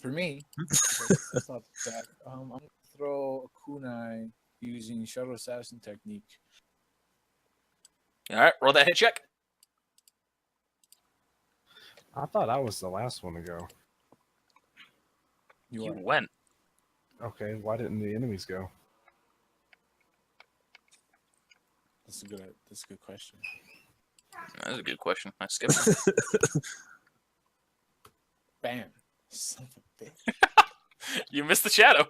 Speaker 2: For me, that's not that. I'm gonna throw a kunai using shuttle assassin technique.
Speaker 1: All right, roll that hit check.
Speaker 4: I thought I was the last one to go.
Speaker 1: You
Speaker 2: are.
Speaker 1: went.
Speaker 4: Okay, why didn't the enemies go?
Speaker 2: That's a good question.
Speaker 1: That's a good question. I skipped it.
Speaker 2: Bam. Son of a bitch.
Speaker 1: You missed the shadow.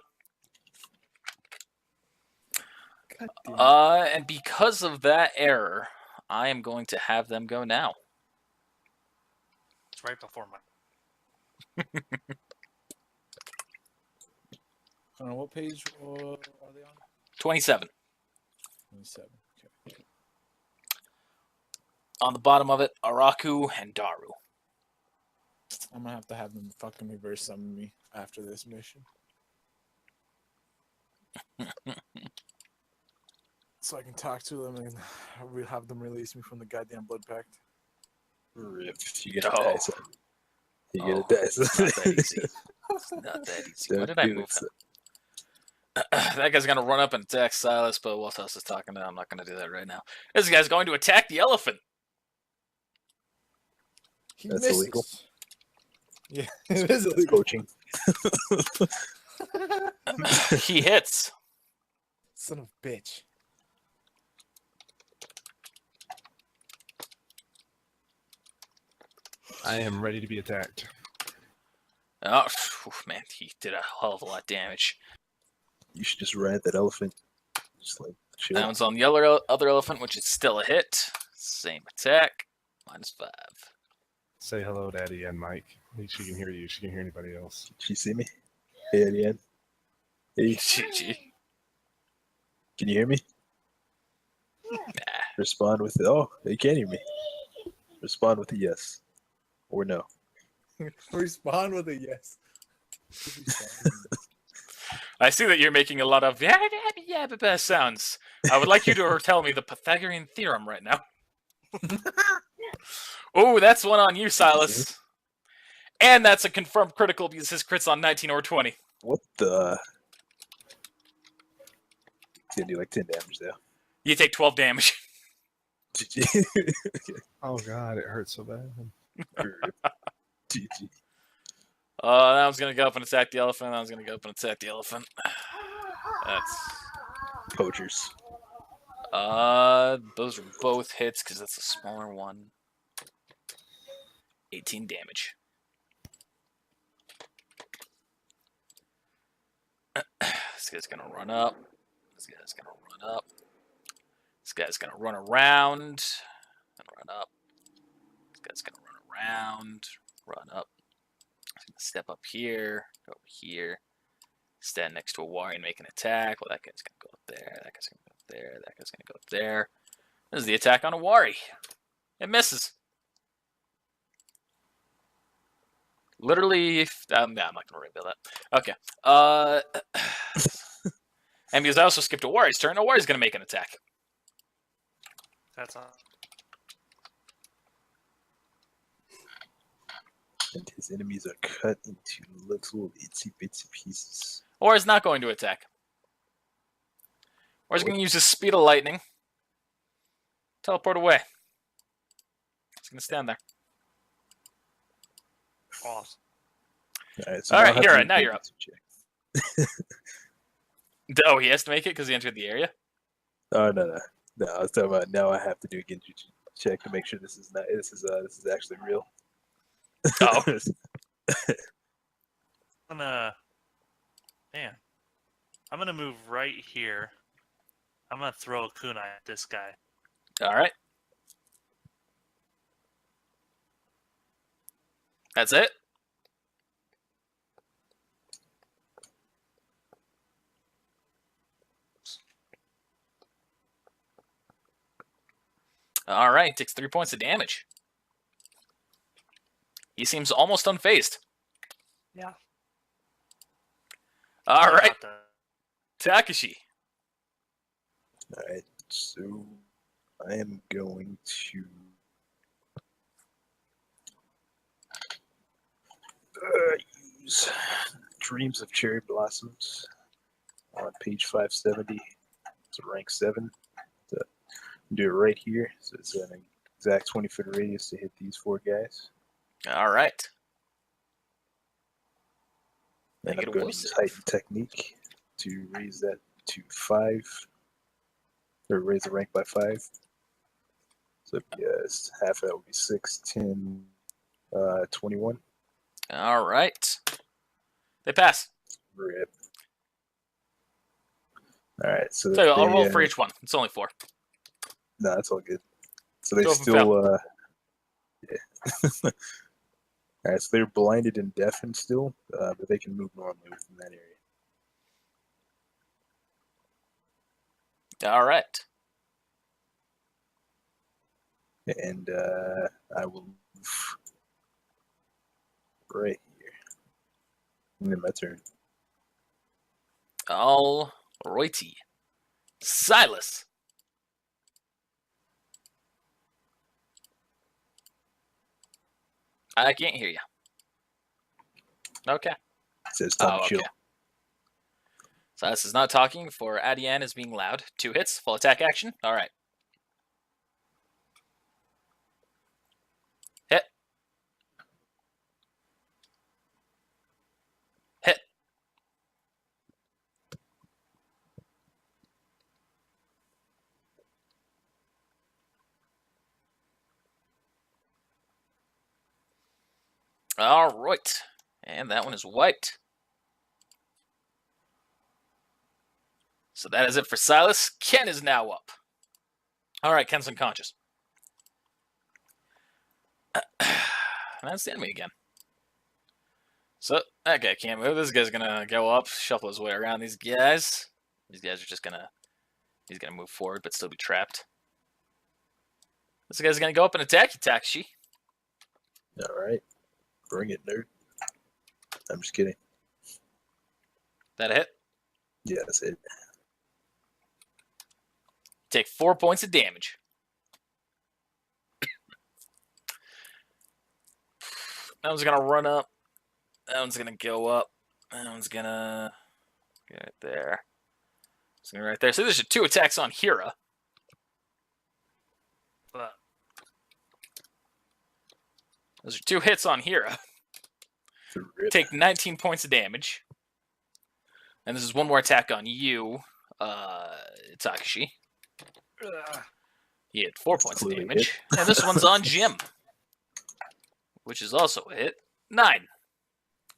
Speaker 2: God damn.
Speaker 1: And because of that error, I am going to have them go now.
Speaker 3: It's right before my.
Speaker 2: What page are they on?
Speaker 1: 27.
Speaker 2: 27. Okay.
Speaker 1: On the bottom of it, Araku and Daru.
Speaker 2: I'm gonna have them fucking reverse summon me after this mission. So I can talk to them and we'll have them release me from the goddamn blood pact.
Speaker 5: If you get a
Speaker 1: Oh.
Speaker 5: dice, you get a
Speaker 1: Oh,
Speaker 5: dice.
Speaker 1: It's not that easy. It's not that easy. Why did I move him? That guy's gonna run up and attack Silas, but what else is talking now? I'm not gonna do that right now. This guy's going to attack the elephant.
Speaker 2: He
Speaker 5: That's
Speaker 2: misses.
Speaker 5: illegal.
Speaker 2: Yeah, it is illegal.
Speaker 5: Poaching.
Speaker 1: He hits.
Speaker 2: Son of a bitch.
Speaker 4: I am ready to be attacked.
Speaker 1: Oh, man, he did a hell of a lot of damage.
Speaker 5: You should just ride that elephant. Just like chill.
Speaker 1: That one's on the other elephant, which is still a hit. Same attack. -5.
Speaker 4: Say hello, Daddy and Mike. At least she can hear you. She can hear anybody else.
Speaker 5: She see me? Hey, at the end. Hey,
Speaker 1: GG.
Speaker 5: can you hear me?
Speaker 1: Nah.
Speaker 5: Respond with oh, you can't hear me. Respond with a yes or no.
Speaker 2: Respond with a yes.
Speaker 1: I see that you're making a lot of sounds. I would like you to tell me the Pythagorean theorem right now. Oh, that's one on you, Silas. And that's a confirmed critical because his crit's on 19 or 20.
Speaker 5: What the? It's gonna do like 10 damage though.
Speaker 1: You take 12 damage.
Speaker 5: GG.
Speaker 4: Oh God, it hurts so bad.
Speaker 5: GG.
Speaker 1: That one's gonna go up and attack the elephant. That one's gonna go up and attack the elephant. That's
Speaker 5: Poachers.
Speaker 1: those are both hits because that's a smaller one. 18 damage. This guy's gonna run up. This guy's gonna run up. This guy's gonna run around and run up. This guy's gonna run around, run up. He's gonna step up here, go over here, stand next to Owari and make an attack. Well, that guy's gonna go up there. That guy's gonna go up there. That guy's gonna go up there. This is the attack on Owari. It misses. Literally, yeah, I'm not gonna reveal that. Okay. And because I also skipped Owari's turn, Owari's gonna make an attack.
Speaker 3: That's on.
Speaker 5: And his enemies are cut into little itsy bitsy pieces.
Speaker 1: Owari's not going to attack. Owari's gonna use his speed of lightning. Teleport away. He's gonna stand there.
Speaker 3: Awesome.
Speaker 5: Alright,
Speaker 1: All
Speaker 5: now
Speaker 1: right,
Speaker 5: I have
Speaker 1: you're
Speaker 5: to
Speaker 1: right, now
Speaker 5: make
Speaker 1: you're
Speaker 5: a
Speaker 1: up.
Speaker 5: check.
Speaker 1: Oh, he has to make it because he entered the area?
Speaker 5: Oh no. I was talking about now I have to do a Genji check to make sure this is not this is actually real.
Speaker 1: Oh.
Speaker 3: I'm gonna move right here. I'm gonna throw a kunai at this guy.
Speaker 1: Alright. That's it? Alright, takes 3 points of damage. He seems almost unfazed.
Speaker 3: Yeah.
Speaker 1: Alright,
Speaker 3: Not the-
Speaker 1: Takashi.
Speaker 5: Alright. So I am going to use Dreams of Cherry Blossoms on page 570. It's a rank 7. So do it right here. So it's an exact 20-foot radius to hit these 4 guys.
Speaker 1: All right.
Speaker 5: And
Speaker 1: Make
Speaker 5: I'm
Speaker 1: it a
Speaker 5: going
Speaker 1: will
Speaker 5: to use
Speaker 1: save.
Speaker 5: Heightened Technique to raise that to 5, or raise the rank by 5. So yes, half of that would be 6, 10, 21.
Speaker 1: All right. They pass.
Speaker 5: Rip. All right, so
Speaker 1: So I'll
Speaker 5: they,
Speaker 1: roll for each one. It's only 4.
Speaker 5: no, that's all good. So they
Speaker 1: Go for
Speaker 5: still, yeah. All right, so they're blinded and deafened still, but they can move normally within that area.
Speaker 1: All right.
Speaker 5: And I will move right here. And then my turn.
Speaker 1: All righty. Silas. I can't hear you. Okay.
Speaker 5: It says time to chill.
Speaker 1: Silas is not talking for Adian is being loud. 2 hits, full attack action. All right. Hit. Hit. All right. And that one is wiped. So that is it for Silas. Ken is now up. All right, Ken's unconscious. That's the enemy again. So that guy can't move. This guy's gonna go up, shuffle his way around these guys. These guys are just gonna. He's gonna move forward, but still be trapped. This guy's gonna go up and attack you, Takashi.
Speaker 5: All right, bring it, nerd. I'm just kidding.
Speaker 1: That a hit?
Speaker 5: Yeah, that's it.
Speaker 1: Take 4 points of damage. That one's gonna run up. That one's gonna go up. That one's gonna get right there. It's gonna be right there. So there's 2 attacks on Hira.
Speaker 3: But
Speaker 1: Those are 2 hits on Hira. Take 19 points of damage. And this is 1 more attack on you, Takashi. He had 4 points of
Speaker 5: Clearly
Speaker 1: damage.
Speaker 5: hit.
Speaker 1: And this one's on Jim, which is also a hit. 9.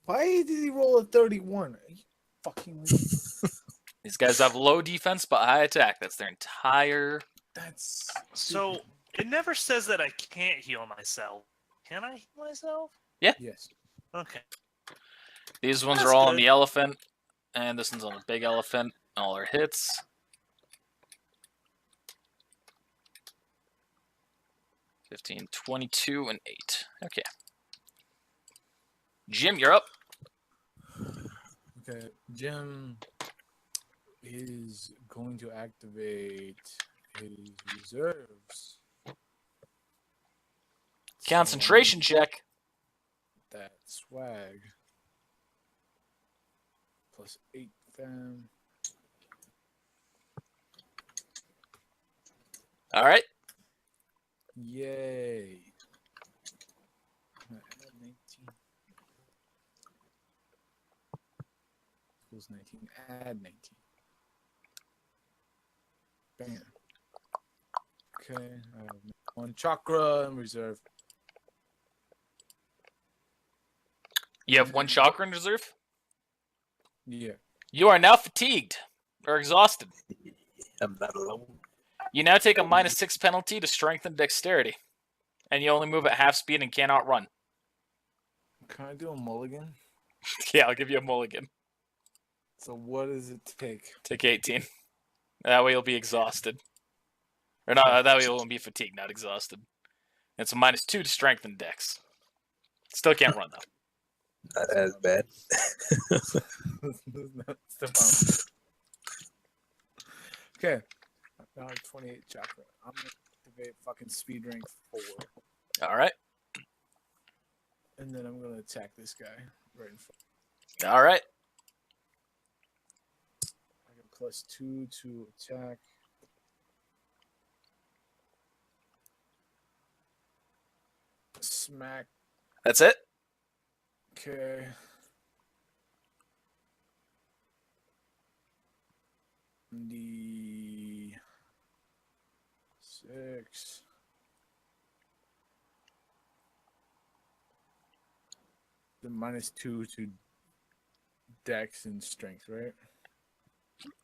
Speaker 2: Why did he roll a 31? Are you fucking
Speaker 1: These guys have low defense but high attack. That's their entire.
Speaker 2: That's
Speaker 3: so it never says that I can't heal myself. Can I heal myself?
Speaker 2: yes.
Speaker 3: Okay.
Speaker 1: These ones
Speaker 3: That's
Speaker 1: are all on
Speaker 3: good.
Speaker 1: the elephant, and this one's on the big elephant. All our hits. $15, 22, and 8. Okay. Jim, you're up.
Speaker 2: Okay, Jim is going to activate his reserves.
Speaker 1: Concentration check.
Speaker 2: That swag. Plus 8 them.
Speaker 1: All right.
Speaker 2: Yay. Add 19. Equals 19. Add 19. Bam. Okay. I have 1 chakra in reserve.
Speaker 1: You have 1 chakra in reserve.
Speaker 2: Yeah.
Speaker 1: You are now fatigued or exhausted.
Speaker 5: I'm not alone.
Speaker 1: You now take a -6 penalty to strength and dexterity. And you only move at half speed and cannot run.
Speaker 2: Can I do a mulligan?
Speaker 1: Yeah, I'll give you a mulligan.
Speaker 2: So what does it take?
Speaker 1: Take 18. That way you'll be exhausted. Or not, that way you won't be fatigued, not exhausted. It's a -2 to strength and dex. Still can't run, though.
Speaker 5: Not as bad.
Speaker 2: Okay. Now 28 chakra. I'm gonna activate fucking speed rank 4.
Speaker 1: All right.
Speaker 2: And then I'm gonna attack this guy right in front.
Speaker 1: All right.
Speaker 2: I get +2 to attack. Smack.
Speaker 1: That's it.
Speaker 2: Okay. The 6. The -2 to dex and strength, right?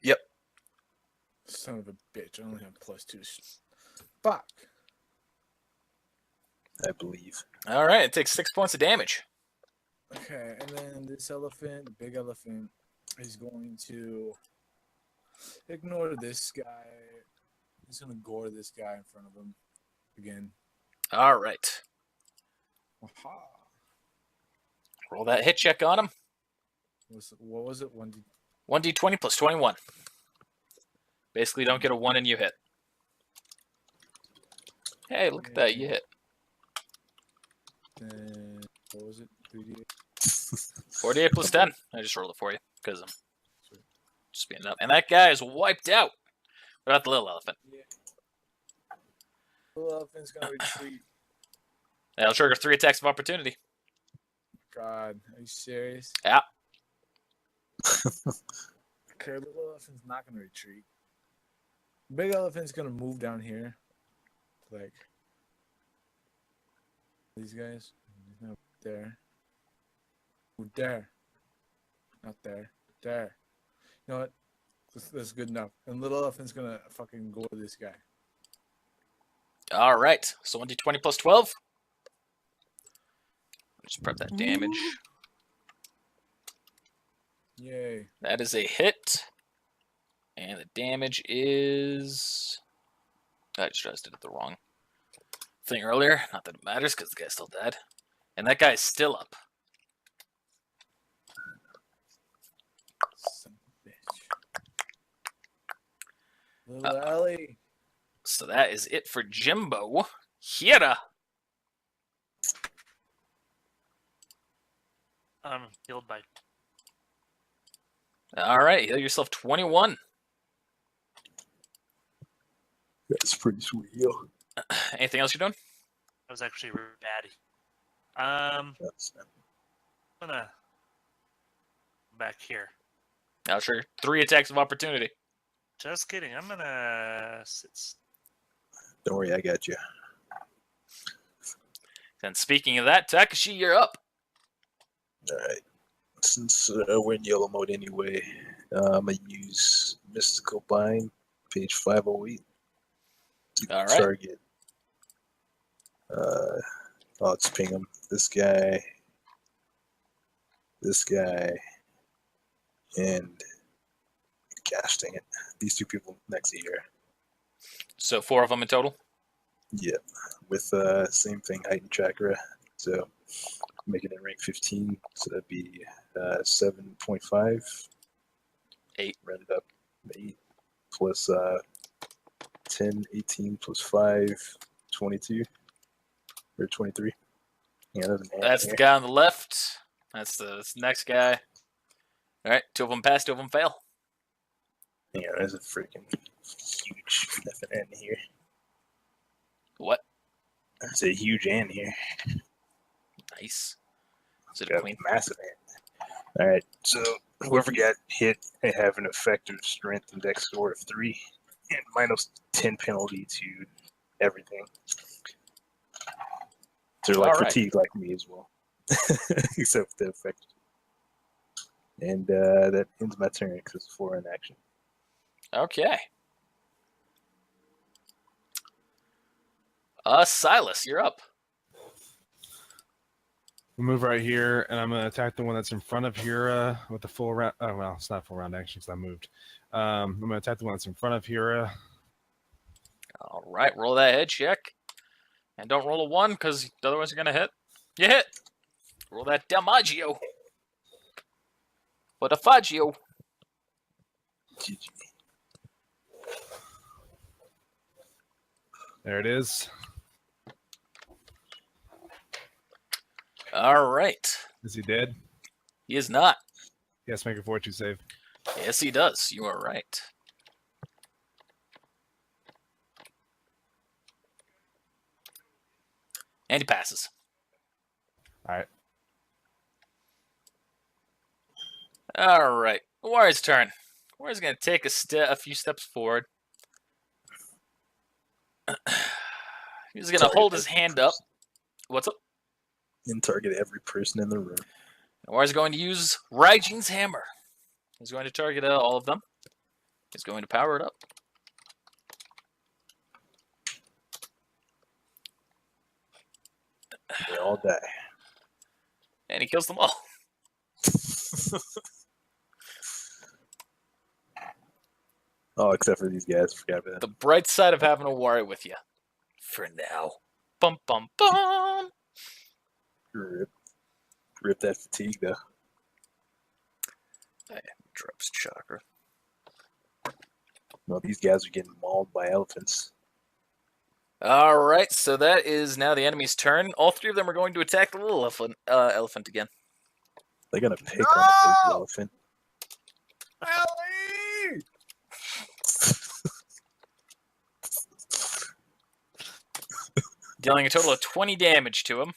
Speaker 1: Yep.
Speaker 2: Son of a bitch. I only have +2. Fuck.
Speaker 5: I believe.
Speaker 1: All right. It takes 6 points of damage.
Speaker 2: Okay, and then this elephant, the big elephant, is going to ignore this guy. He's going to gore this guy in front of him again.
Speaker 1: All right.
Speaker 2: Aha.
Speaker 1: Roll that hit check on him.
Speaker 2: What was it? 1D.
Speaker 1: 1d20 plus 21. Basically, don't get a 1 and you hit. Hey, look at that. You hit.
Speaker 2: Then, what was it? 3D.
Speaker 1: 48 plus 10. I just rolled it for you because I'm just being up. And that guy is wiped out. What about the little elephant?
Speaker 2: Yeah. Little elephant's going to retreat.
Speaker 1: That'll trigger 3 attacks of opportunity.
Speaker 2: God, are you serious?
Speaker 1: Yeah.
Speaker 2: Okay, little elephant's not going to retreat. Big elephant's going to move down here. Like these guys. He's not there. Ooh, there. Not there. There. You know what? That's good enough. And little elephant's going to fucking gore this guy.
Speaker 1: All right. So 1d20 plus 12. Just prep that damage.
Speaker 2: Yay.
Speaker 1: That is a hit. And the damage is... I just did it the wrong thing earlier. Not that it matters because the guy's still dead. And that guy's still up.
Speaker 2: Son of a bitch. Little Ellie.
Speaker 1: So that is it for Jimbo. Hira.
Speaker 3: I'm healed by.
Speaker 1: All right. Heal yourself 21.
Speaker 5: That's pretty sweet. Yo.
Speaker 1: Anything else you're doing?
Speaker 3: That was actually really bad.
Speaker 5: That's
Speaker 3: I'm gonna back here.
Speaker 1: I'll trigger 3 attacks of opportunity.
Speaker 3: Just kidding. I'm gonna sit.
Speaker 5: Don't worry, I got you.
Speaker 1: And speaking of that, Takashi, you're up.
Speaker 5: All right. Since we're in yellow mode anyway, I'm gonna use Mystical Bind, page 508, to
Speaker 1: All right.
Speaker 5: target. I'll just ping him. This guy, and casting it. These 2 people next to here.
Speaker 1: So 4 of them in total.
Speaker 5: Yep. With same thing, heightened chakra. So making it rank 15. So that'd be 7.5.
Speaker 1: 8.
Speaker 5: Rounded up 8 plus 10, 18 plus 5, 22 or 23. Yeah,
Speaker 1: That's the guy on the left. That's the next guy. All right. 2 of them pass, 2 of them fail.
Speaker 5: Yeah, there's a freaking huge effing end here.
Speaker 1: What?
Speaker 5: There's a huge end here.
Speaker 1: Nice. Is it a
Speaker 5: Got a
Speaker 1: queen?
Speaker 5: massive end. All right, so whoever got hit, they have an effective strength and dex score of 3 and minus 10 penalty to everything. So they're like
Speaker 1: All right.
Speaker 5: fatigued like me as well, except the effect. And that ends my turn because it's 4 in action.
Speaker 1: Okay. Silas, you're up.
Speaker 4: We'll move right here, and I'm going to attack the one that's in front of Hira with the full round. Oh, well, it's not full round action because I moved. I'm going to attack the one that's in front of Hira.
Speaker 1: All right, roll that head check. And don't roll a 1 because otherwise you're going to hit. You hit. Roll that Damaggio. For the Faggio.
Speaker 5: GG.
Speaker 4: There it is.
Speaker 1: All right.
Speaker 4: Is he dead?
Speaker 1: He is not.
Speaker 4: Yes, make a fortitude save.
Speaker 1: Yes, he does. You are right. And he passes.
Speaker 4: All right.
Speaker 1: All right. Owari's turn. Owari's going to take a few steps forward. He's going to hold his hand up. What's up?
Speaker 5: And target every person in the room.
Speaker 1: Owari's going to use Raijin's hammer. He's going to target all of them. He's going to power it up.
Speaker 5: They all die.
Speaker 1: And he kills them all.
Speaker 5: Oh, except for these guys. Forgot about
Speaker 1: The
Speaker 5: that.
Speaker 1: bright side of having Owari with you. For now. Bum, bum, bum.
Speaker 5: Rip that fatigue, though.
Speaker 1: Drops chakra.
Speaker 5: Well, these guys are getting mauled by elephants.
Speaker 1: All right, so that is now the enemy's turn. All three of them are going to attack the little elephant again.
Speaker 5: They're gonna pick on the big elephant.
Speaker 2: Ellie!
Speaker 1: Dealing a total of 20 damage to him.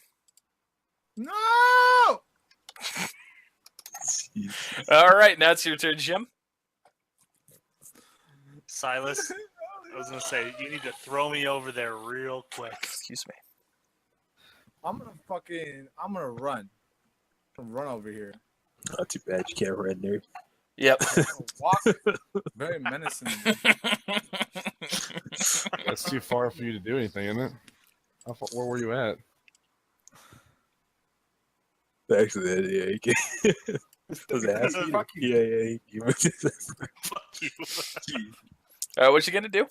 Speaker 2: No!
Speaker 5: Jeez.
Speaker 1: All right, now it's your turn, Jim.
Speaker 3: Silas, I was gonna say you need to throw me over there real quick.
Speaker 1: Excuse me.
Speaker 2: I'm gonna run. I'm gonna run over here.
Speaker 5: Not too bad. You can't run there.
Speaker 1: Yep.
Speaker 2: I'm gonna walk very menacing.
Speaker 4: That's too far for you to do anything, isn't it? Where were you at?
Speaker 5: Accident, yeah. You can. Was it asking?
Speaker 2: Fuck you.
Speaker 5: Yeah. You
Speaker 3: Fuck you.
Speaker 1: All right, what you gonna do?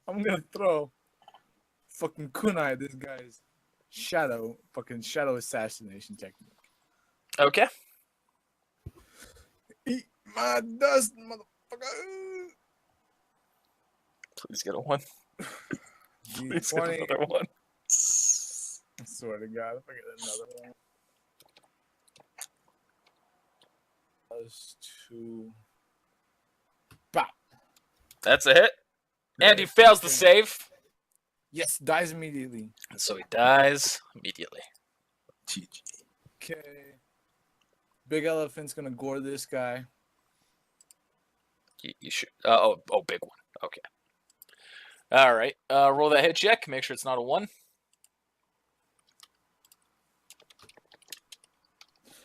Speaker 2: I'm gonna throw fucking kunai at this guy's shadow assassination technique.
Speaker 1: Okay.
Speaker 2: Eat my dust, motherfucker.
Speaker 1: Please get a 1. Please get
Speaker 2: 20.
Speaker 1: another 1.
Speaker 2: I swear to God, if I get another one. +2. Bop.
Speaker 1: That's a hit. And he fails the save.
Speaker 2: Yes, dies immediately.
Speaker 1: And so he dies immediately.
Speaker 5: GG.
Speaker 2: Okay. Big elephant's gonna gore this guy.
Speaker 1: You should. Big one. Okay. All right. Roll that hit check. Make sure it's not a 1.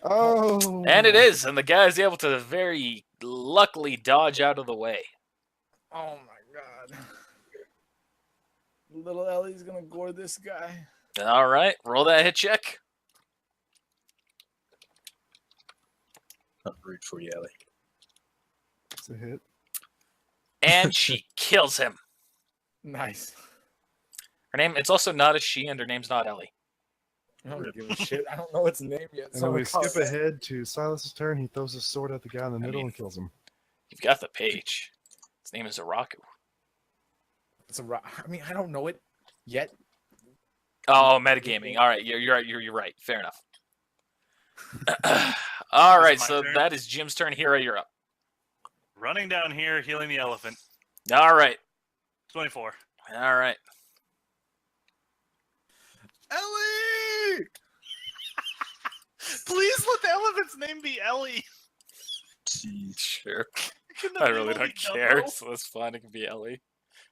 Speaker 4: Oh.
Speaker 1: And it is. And the guy is able to very luckily dodge out of the way.
Speaker 2: Oh my God. Little Ellie's gonna gore this guy.
Speaker 1: All right. Roll that hit check.
Speaker 5: I'm rooting for you, Ellie.
Speaker 4: It's a hit.
Speaker 1: And she kills him.
Speaker 2: Nice.
Speaker 1: Her name, it's also not a she, and her name's not Ellie.
Speaker 2: I don't give a shit. I don't know its name yet.
Speaker 4: And
Speaker 2: So
Speaker 4: when we
Speaker 2: I'm gonna
Speaker 4: skip
Speaker 2: call it-
Speaker 4: ahead to Silas's turn, he throws his sword at the guy in the middle
Speaker 1: mean-
Speaker 4: and kills him.
Speaker 1: You've got the page. His name is Iraku.
Speaker 2: It's I mean, I don't know it yet.
Speaker 1: Oh, metagaming. All right, you're right. You're right. Fair enough. All right,
Speaker 3: my
Speaker 1: so
Speaker 3: turn?
Speaker 1: that is Jim's turn. Hero, you're up.
Speaker 3: Running down here, healing the elephant.
Speaker 1: All right.
Speaker 3: 24.
Speaker 1: All right.
Speaker 2: Ellie!
Speaker 3: Please let the elephant's name be Ellie.
Speaker 5: Jeez.
Speaker 1: Sure.
Speaker 3: Can the
Speaker 1: I
Speaker 3: big
Speaker 1: really
Speaker 3: one
Speaker 1: don't
Speaker 3: be
Speaker 1: care,
Speaker 3: Dumbo?
Speaker 1: so that's fine. It can be Ellie.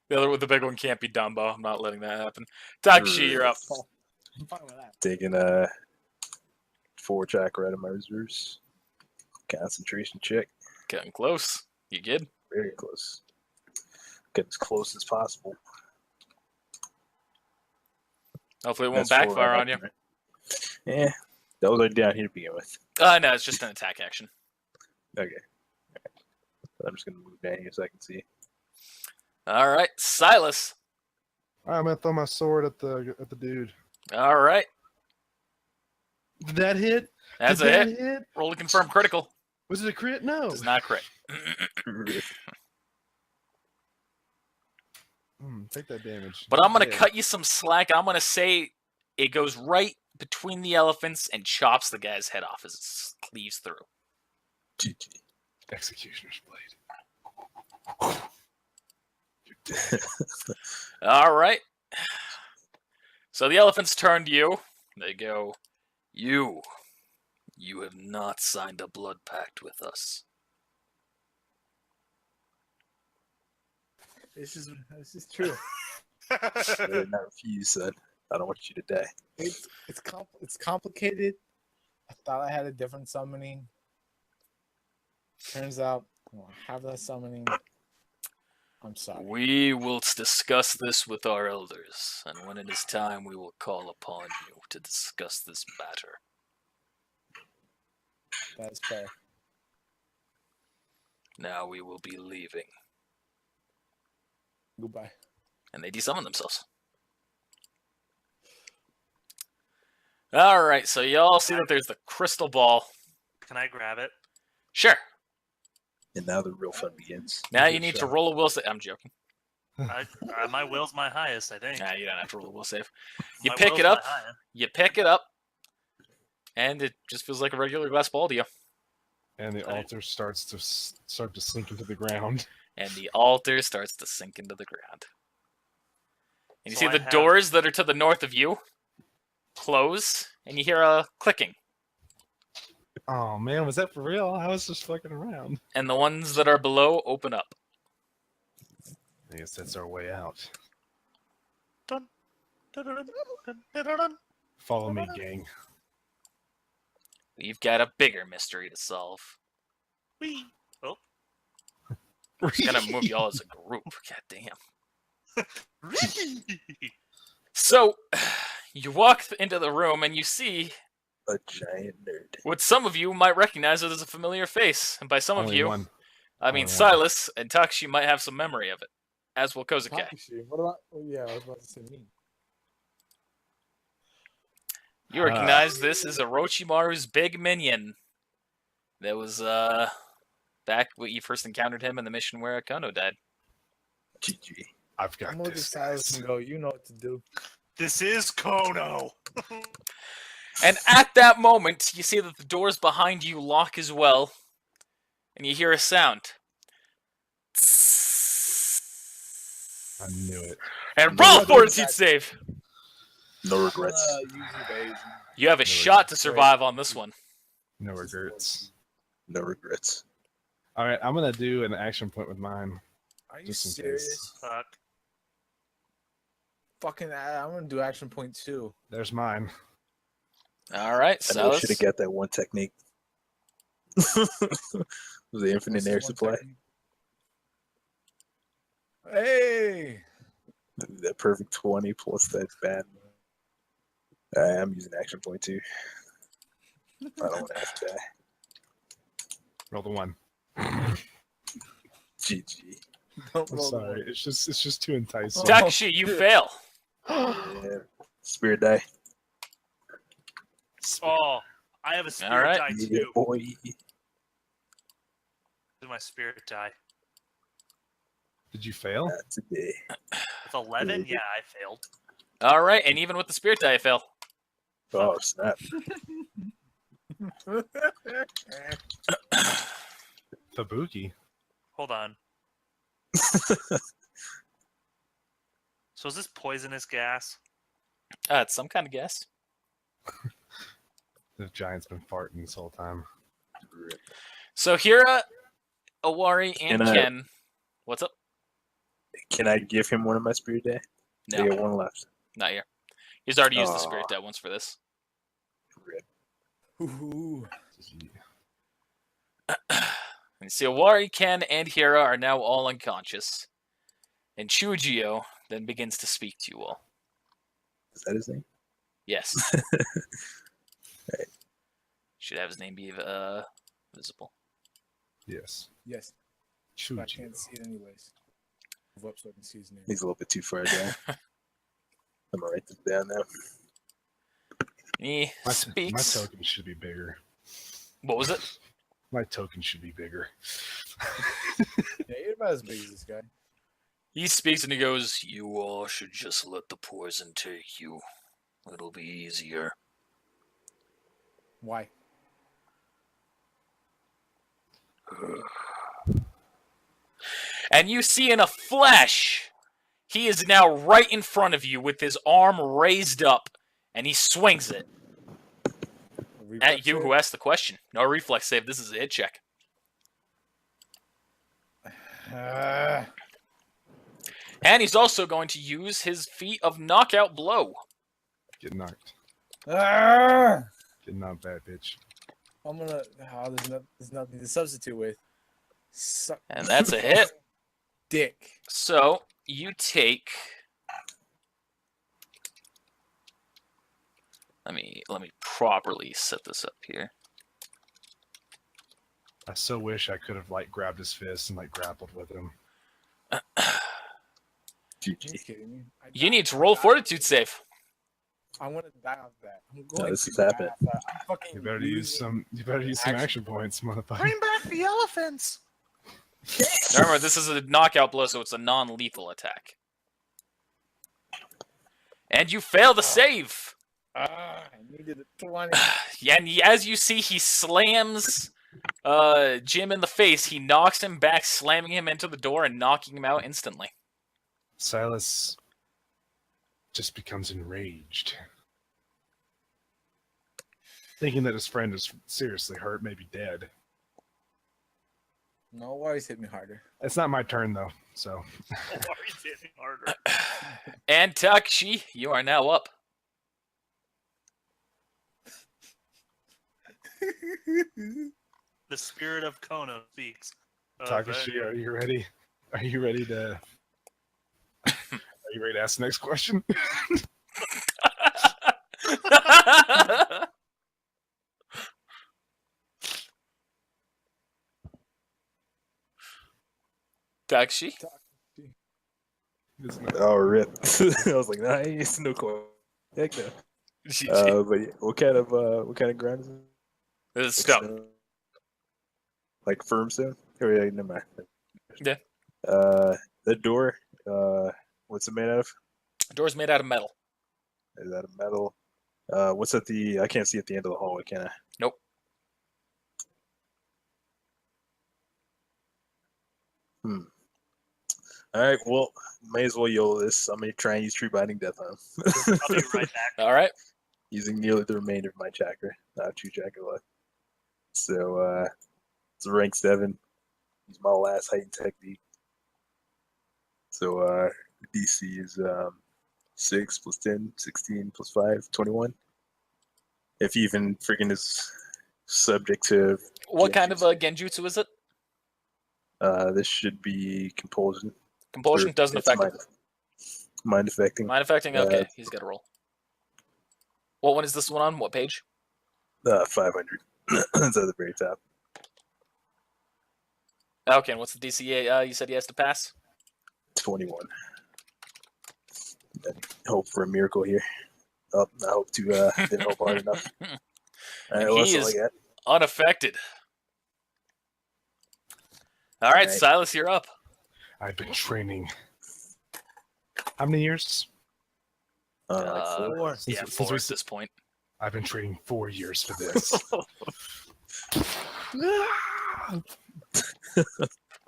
Speaker 1: The big one can't be Dumbo. I'm not letting that happen. Takashi, you're up.
Speaker 2: I'm fine with that.
Speaker 5: Taking 4 chakra out of my reserves. Concentration check.
Speaker 1: Getting close. You good?
Speaker 5: Very close. Get as close as possible.
Speaker 1: Hopefully it won't
Speaker 5: That's 4
Speaker 1: backfire
Speaker 5: right
Speaker 1: on you.
Speaker 5: after, right? Yeah, those are down here to begin with.
Speaker 1: No, it's just an attack action.
Speaker 5: Okay. Alright. I'm just gonna move down here so I can see.
Speaker 1: All right, Silas.
Speaker 4: I'm gonna throw my sword at the dude.
Speaker 1: All right,
Speaker 4: Did that hit?
Speaker 1: that's
Speaker 4: Did
Speaker 1: a
Speaker 4: that
Speaker 1: hit.
Speaker 4: hit?
Speaker 1: Roll to confirm critical.
Speaker 4: Was it a crit? No.
Speaker 1: Does not crit.
Speaker 4: Take that damage.
Speaker 1: But I'm going to
Speaker 4: Yeah.
Speaker 1: cut you some slack. I'm going to say it goes right between the elephants and chops the guy's head off as it cleaves through.
Speaker 5: GG.
Speaker 4: Executioner's blade. You're dead.
Speaker 1: All right. So the elephants turn to you. They go, You have not signed a blood pact with us.
Speaker 2: This is true.
Speaker 5: Better not refuse, son. I don't want you to die.
Speaker 2: It's complicated. I thought I had a different summoning. Turns out I don't have that summoning. I'm sorry.
Speaker 1: We will discuss this with our elders, and when it is time, we will call upon you to discuss this matter.
Speaker 2: That is fair.
Speaker 1: Now we will be leaving.
Speaker 2: Goodbye.
Speaker 1: And they desummon themselves. Alright, so y'all see that there's the crystal ball.
Speaker 3: Can I grab it?
Speaker 1: Sure.
Speaker 5: And now the real fun begins.
Speaker 1: Now you need to roll a will save. I'm joking.
Speaker 3: My will's my highest, I think.
Speaker 1: Nah, you don't have to roll a will save. You
Speaker 3: My
Speaker 1: pick
Speaker 3: will's
Speaker 1: it up.
Speaker 3: my highest.
Speaker 1: You pick it up. And it just feels like a regular glass ball to you.
Speaker 4: And the altar starts to sink into the ground.
Speaker 1: And the altar starts to sink into the ground. And you
Speaker 3: So
Speaker 1: see
Speaker 3: I
Speaker 1: the
Speaker 3: have-
Speaker 1: doors that are to the north of you close, and you hear a clicking.
Speaker 4: Oh man, was that for real? I was just fucking around.
Speaker 1: And the ones that are below open up.
Speaker 4: I guess that's our way out.
Speaker 3: Dun, dun, dun, dun, dun, dun, dun, dun.
Speaker 4: Follow me, gang.
Speaker 1: We've got a bigger mystery to solve.
Speaker 3: Whee! Oh.
Speaker 1: It's gonna move y'all as a group. God damn. So, you walk into the room and you see
Speaker 5: A giant nerd.
Speaker 1: what some of you might recognize as a familiar face. And by some of
Speaker 4: Only
Speaker 1: you,
Speaker 4: one.
Speaker 1: I mean
Speaker 4: Only one.
Speaker 1: Silas and Takshi might have some memory of it, as will Kozuke.
Speaker 2: Actually, what about? Oh, yeah, I was about to say me.
Speaker 1: You recognize this as Orochimaru's big minion. That was back when you first encountered him in the mission where Akono died.
Speaker 5: GG.
Speaker 4: I've got
Speaker 2: I'm gonna
Speaker 4: this.
Speaker 2: Silas
Speaker 4: Guys.
Speaker 2: and go. You know what to do.
Speaker 3: This is Kono.
Speaker 1: And at that moment, you see that the doors behind you lock as well, and you hear a sound.
Speaker 4: I knew it.
Speaker 1: And
Speaker 5: No,
Speaker 1: roll
Speaker 5: I
Speaker 1: for
Speaker 2: didn't
Speaker 1: it, you'd
Speaker 2: catch-
Speaker 1: save.
Speaker 5: No regrets.
Speaker 2: Use evasion.
Speaker 1: You have a
Speaker 4: No
Speaker 1: shot to
Speaker 4: regrets.
Speaker 1: survive on this one.
Speaker 4: No regrets.
Speaker 5: No regrets.
Speaker 4: All right, I'm gonna do an action point with mine.
Speaker 2: Are you
Speaker 4: Just in
Speaker 2: serious?
Speaker 4: case.
Speaker 3: Fuck.
Speaker 2: Fucking, I'm gonna do action point 2.
Speaker 4: There's mine.
Speaker 1: All right,
Speaker 5: I know I
Speaker 1: Silas.
Speaker 5: should have got that one technique. The infinite
Speaker 2: What's
Speaker 5: air
Speaker 2: one
Speaker 5: supply.
Speaker 2: technique? Hey!
Speaker 5: That perfect 20 plus that bad. I'm using action point too. I don't want to have to die.
Speaker 4: Roll the one.
Speaker 5: GG.
Speaker 2: Don't
Speaker 4: I'm
Speaker 2: roll the
Speaker 4: sorry.
Speaker 2: one.
Speaker 4: It's just too enticing.
Speaker 1: Takshi, you fail.
Speaker 5: Yeah. Spirit die.
Speaker 3: Oh, I have a spirit
Speaker 1: right.
Speaker 3: die
Speaker 5: Yeah,
Speaker 3: too.
Speaker 5: boy.
Speaker 3: This is my spirit die.
Speaker 4: Did you fail?
Speaker 5: Not today.
Speaker 3: With 11, yeah, I failed.
Speaker 1: All right, and even with the spirit die, I fail.
Speaker 5: Oh, snap.
Speaker 4: Tabuki.
Speaker 3: Hold on. So is this poisonous gas?
Speaker 1: It's some kind of guess.
Speaker 4: The giant's been farting this whole time.
Speaker 1: So Hira, Owari, and
Speaker 5: And,
Speaker 1: Ken. What's up?
Speaker 5: Can I give him one of my spirit die?
Speaker 1: No,
Speaker 5: I got one left.
Speaker 1: not here. He's already used the
Speaker 5: Aw.
Speaker 1: spirit die once for this.
Speaker 5: Rip.
Speaker 2: Ooh.
Speaker 1: And see, Owari, Ken, and Hira are now all unconscious. And Chujio then begins to speak to you all.
Speaker 5: Is that his name?
Speaker 1: Yes.
Speaker 5: Right.
Speaker 1: Should have his name be visible.
Speaker 4: Yes.
Speaker 2: Yes, but I
Speaker 4: Chuji.
Speaker 2: can't see it anyways. Move up so I can see his name.
Speaker 5: He's a little bit too far down. I'm gonna write this down now.
Speaker 1: He
Speaker 4: My
Speaker 1: speaks.
Speaker 4: token should be bigger.
Speaker 1: What was it?
Speaker 4: My token should be bigger.
Speaker 2: Yeah, you're about as big as this guy.
Speaker 1: He speaks and he goes, "You all should just let the poison take you. It'll be easier."
Speaker 2: Why?
Speaker 1: And you see in a flash, he is now right in front of you with his arm raised up, and he swings it at you who asked the question. No reflex save. This is a hit check. And he's also going to use his feat of knockout blow.
Speaker 4: Get knocked.
Speaker 2: Ah!
Speaker 4: Get knocked back, bitch.
Speaker 2: I'm gonna. Oh, there's nothing to substitute with.
Speaker 1: And that's a hit.
Speaker 2: Dick.
Speaker 1: So you take. Let me properly set this up here.
Speaker 4: I so wish I could have like grabbed his fist and like grappled with him.
Speaker 2: You kidding me?
Speaker 1: You need to roll fortitude save.
Speaker 2: I'm gonna die off that. I'm
Speaker 5: No,
Speaker 2: going
Speaker 5: this
Speaker 2: to
Speaker 5: is
Speaker 2: die
Speaker 5: happening.
Speaker 2: off that. I'm fucking
Speaker 4: You better use some. You better use some action points, motherfucker.
Speaker 3: Bring back the elephants.
Speaker 1: Now remember, this is a knockout blow, so it's a non-lethal attack. And you fail the save.
Speaker 2: I needed a 20.
Speaker 1: And as you see, he slams Jim in the face. He knocks him back, slamming him into the door and knocking him out instantly.
Speaker 4: Silas just becomes enraged, thinking that his friend is seriously hurt, maybe dead.
Speaker 2: No, always hit me harder.
Speaker 4: It's not my turn though, so
Speaker 3: Owari's hitting harder.
Speaker 1: And Takashi, you are now up.
Speaker 3: The spirit of Kono speaks.
Speaker 4: Takashi, are you ready? Are you ready to? Are you ready to ask the next question? Takashi?
Speaker 5: Oh, rip. I was like, nice, no question. Heck no. But yeah, what kind of ground is it?
Speaker 1: This is stone.
Speaker 5: Like firm stone? Oh yeah, never mind.
Speaker 1: Yeah.
Speaker 5: The door, what's it made out of?
Speaker 1: Door's made out of metal.
Speaker 5: Is that a metal? What's at the? I can't see at the end of the hallway, can I?
Speaker 1: Nope.
Speaker 5: All right. Well, may as well YOLO this. I'm gonna try and use Tree Binding Death on him.
Speaker 3: I'll be right back.
Speaker 1: All right.
Speaker 5: Using nearly the remainder of my chakra, not 2 chakra left. So it's a rank 7. Use my last heightened technique. So DC is 6 plus 10, 16 plus 5, 21. If he even freaking is subject to.
Speaker 1: What kind of genjutsu is it?
Speaker 5: This should be compulsion.
Speaker 1: Compulsion doesn't
Speaker 5: It's
Speaker 1: affect him.
Speaker 5: Mind affecting.
Speaker 1: Mind affecting? Okay, he's got to roll. What one is this one on? What page?
Speaker 5: 500. It's at the very top.
Speaker 1: Okay, and what's the DC you said he has to pass?
Speaker 5: 21. Hope for a miracle here. Oh, I hope to didn't hope hard enough. All right, well,
Speaker 1: He
Speaker 5: that's all I
Speaker 1: is
Speaker 5: got.
Speaker 1: unaffected. All right,
Speaker 5: Alright.
Speaker 1: Silas, you're up.
Speaker 4: I've been training. How many years?
Speaker 5: Like 4.
Speaker 1: Yeah,
Speaker 4: Since
Speaker 1: 4
Speaker 4: we
Speaker 1: at this point.
Speaker 4: I've been training 4 years for this. I'm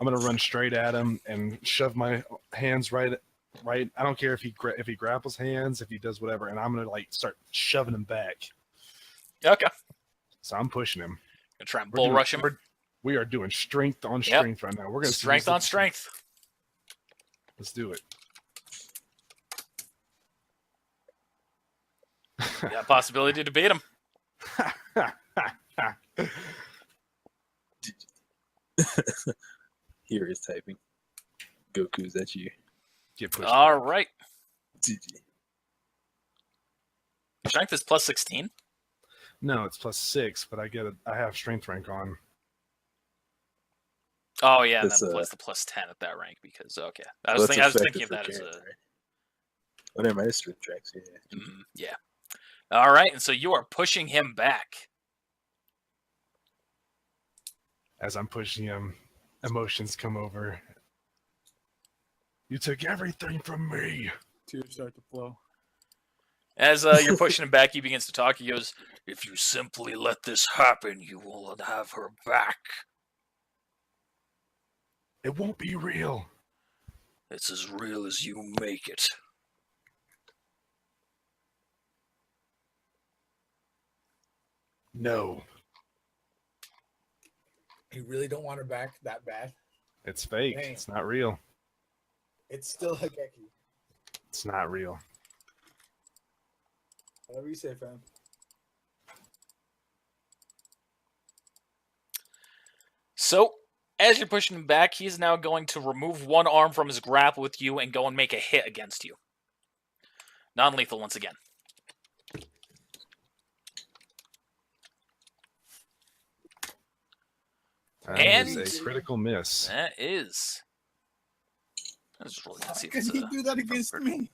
Speaker 4: gonna run straight at him and shove my hands right. I don't care if he grapples hands, if he does whatever, and I'm gonna like start shoving him back.
Speaker 1: Okay.
Speaker 4: So I'm pushing him.
Speaker 1: Gonna try and
Speaker 4: We're
Speaker 1: bull
Speaker 4: doing-
Speaker 1: rush him.
Speaker 4: We are doing strength on
Speaker 1: Yep.
Speaker 4: strength right now. We're gonna
Speaker 1: Strength on strength.
Speaker 4: Let's do it.
Speaker 1: Yeah, possibility to beat him.
Speaker 5: Here is typing. Goku's at you.
Speaker 4: Get pushed.
Speaker 1: All right.
Speaker 5: GG.
Speaker 1: Strength is plus 16.
Speaker 4: No, it's +6, but I have strength rank on.
Speaker 1: Oh yeah, and
Speaker 5: That's,
Speaker 1: then plus the plus 10 at that rank because okay. I was
Speaker 5: That's
Speaker 1: thinking of
Speaker 5: effective
Speaker 1: that
Speaker 5: for
Speaker 1: as a
Speaker 5: Karen, right? Oh, never mind. It's strength tracks. Yeah.
Speaker 1: yeah. All right, and so you are pushing him back.
Speaker 4: As I'm pushing him, emotions come over. You took everything from me.
Speaker 2: Tears start to flow.
Speaker 1: As you're pushing him back, he begins to talk. He goes, "If you simply let this happen, you will have her back.
Speaker 4: It won't be real.
Speaker 1: It's as real as you make it."
Speaker 4: No.
Speaker 2: You really don't want her back that bad?
Speaker 4: It's fake.
Speaker 2: Dang.
Speaker 4: It's not real.
Speaker 2: It's still Higeki.
Speaker 4: It's not real.
Speaker 2: Whatever you say, fam.
Speaker 1: So, as you're pushing him back, he's now going to remove one arm from his grapple with you and go and make a hit against you. Non-lethal once again.
Speaker 4: That
Speaker 1: And-
Speaker 4: is a critical miss.
Speaker 1: That is. I was just really gonna see if
Speaker 2: Can
Speaker 1: it's
Speaker 2: he
Speaker 1: a-
Speaker 2: do that against me?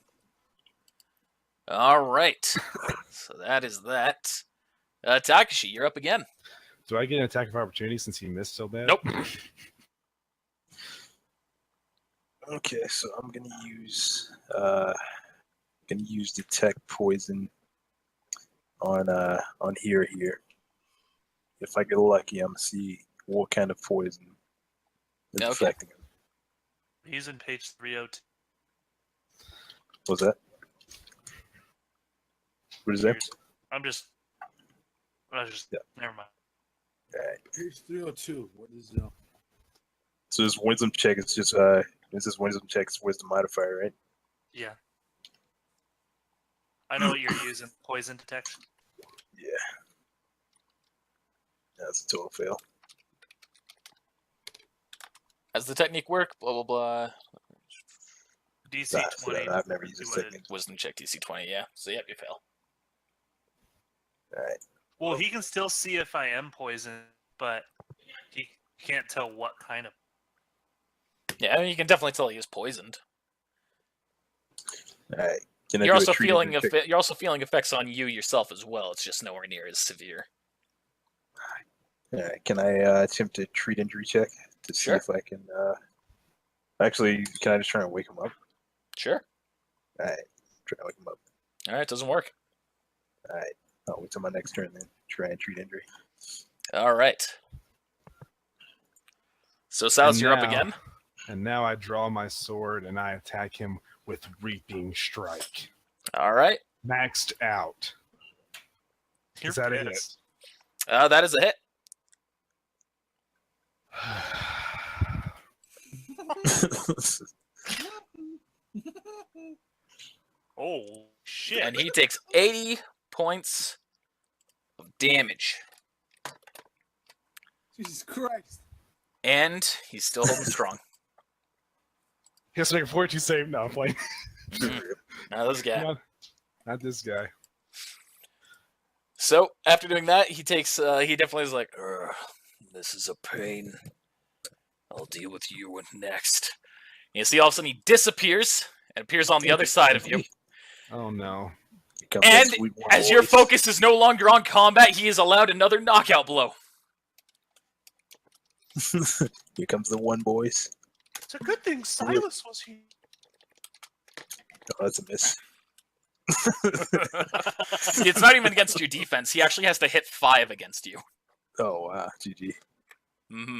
Speaker 1: All right. So that is that. Takashi, you're up again.
Speaker 4: Do I get an attack of opportunity since he missed so bad?
Speaker 1: Nope.
Speaker 5: Okay, so I'm gonna use detect poison on here. If I get lucky, I'm gonna see what kind of poison is
Speaker 1: Okay.
Speaker 5: affecting him.
Speaker 3: He's in page 302.
Speaker 5: What's that? What is that?
Speaker 3: I was just
Speaker 5: Yeah.
Speaker 3: never mind.
Speaker 5: Alright.
Speaker 2: Here's 302. What is
Speaker 5: So this wisdom check is just this is wisdom check is wisdom modifier, right?
Speaker 3: Yeah. I know what you're using. Poison detection.
Speaker 5: Yeah. That's a total fail.
Speaker 1: How's the technique work? Blah, blah, blah.
Speaker 3: DC 20.
Speaker 5: I've never used
Speaker 3: see
Speaker 5: this
Speaker 3: what it-
Speaker 5: technique.
Speaker 1: Wisdom check DC 20, yeah. So, yep, you fail.
Speaker 5: Alright.
Speaker 3: Well, he can still see if I am poisoned, but he can't tell what kind of.
Speaker 1: Yeah, I mean, you can definitely tell he is poisoned.
Speaker 5: Alright. Can I
Speaker 1: You're
Speaker 5: do a
Speaker 1: also
Speaker 5: treat
Speaker 1: feeling
Speaker 5: injury check?
Speaker 1: you're also feeling effects on you yourself as well. It's just nowhere near as severe.
Speaker 5: Alright. Can I attempt a treat injury check to see
Speaker 1: Sure.
Speaker 5: if I can actually can I just try and wake him up?
Speaker 1: Sure.
Speaker 5: Alright. Try and wake him up.
Speaker 1: All right, doesn't work.
Speaker 5: Alright. I'll wait till my next turn then. Try and treat injury.
Speaker 1: All right. So, Silas, you're up
Speaker 4: now-
Speaker 1: again.
Speaker 4: And now I draw my sword and I attack him with Reaping Strike.
Speaker 1: All right.
Speaker 4: Maxed out.
Speaker 3: You're
Speaker 4: Is that a hit?
Speaker 3: pissed.
Speaker 1: That is a hit.
Speaker 3: Oh shit!
Speaker 1: And he takes 80 points of damage.
Speaker 2: Jesus Christ.
Speaker 1: And he's still holding strong.
Speaker 4: He has to make a fortitude save. No, I'm playing.
Speaker 1: Now this guy.
Speaker 4: Come on. Not this guy.
Speaker 1: So after doing that, he takes. He definitely is like, "Ugh, this is a pain. I'll deal with you next." And you see, all of a sudden, he disappears and appears on the other side of you.
Speaker 4: Oh no.
Speaker 5: Here comes that
Speaker 1: And
Speaker 5: sweet one
Speaker 1: as your
Speaker 5: voice.
Speaker 1: focus is no longer on combat, he is allowed another knockout blow.
Speaker 5: Here comes the one boys.
Speaker 3: It's a good thing Silas was here.
Speaker 5: Oh, that's a miss.
Speaker 1: It's not even against your defense. He actually has to hit 5 against you.
Speaker 5: Oh wow, GG.
Speaker 1: Mm-hmm.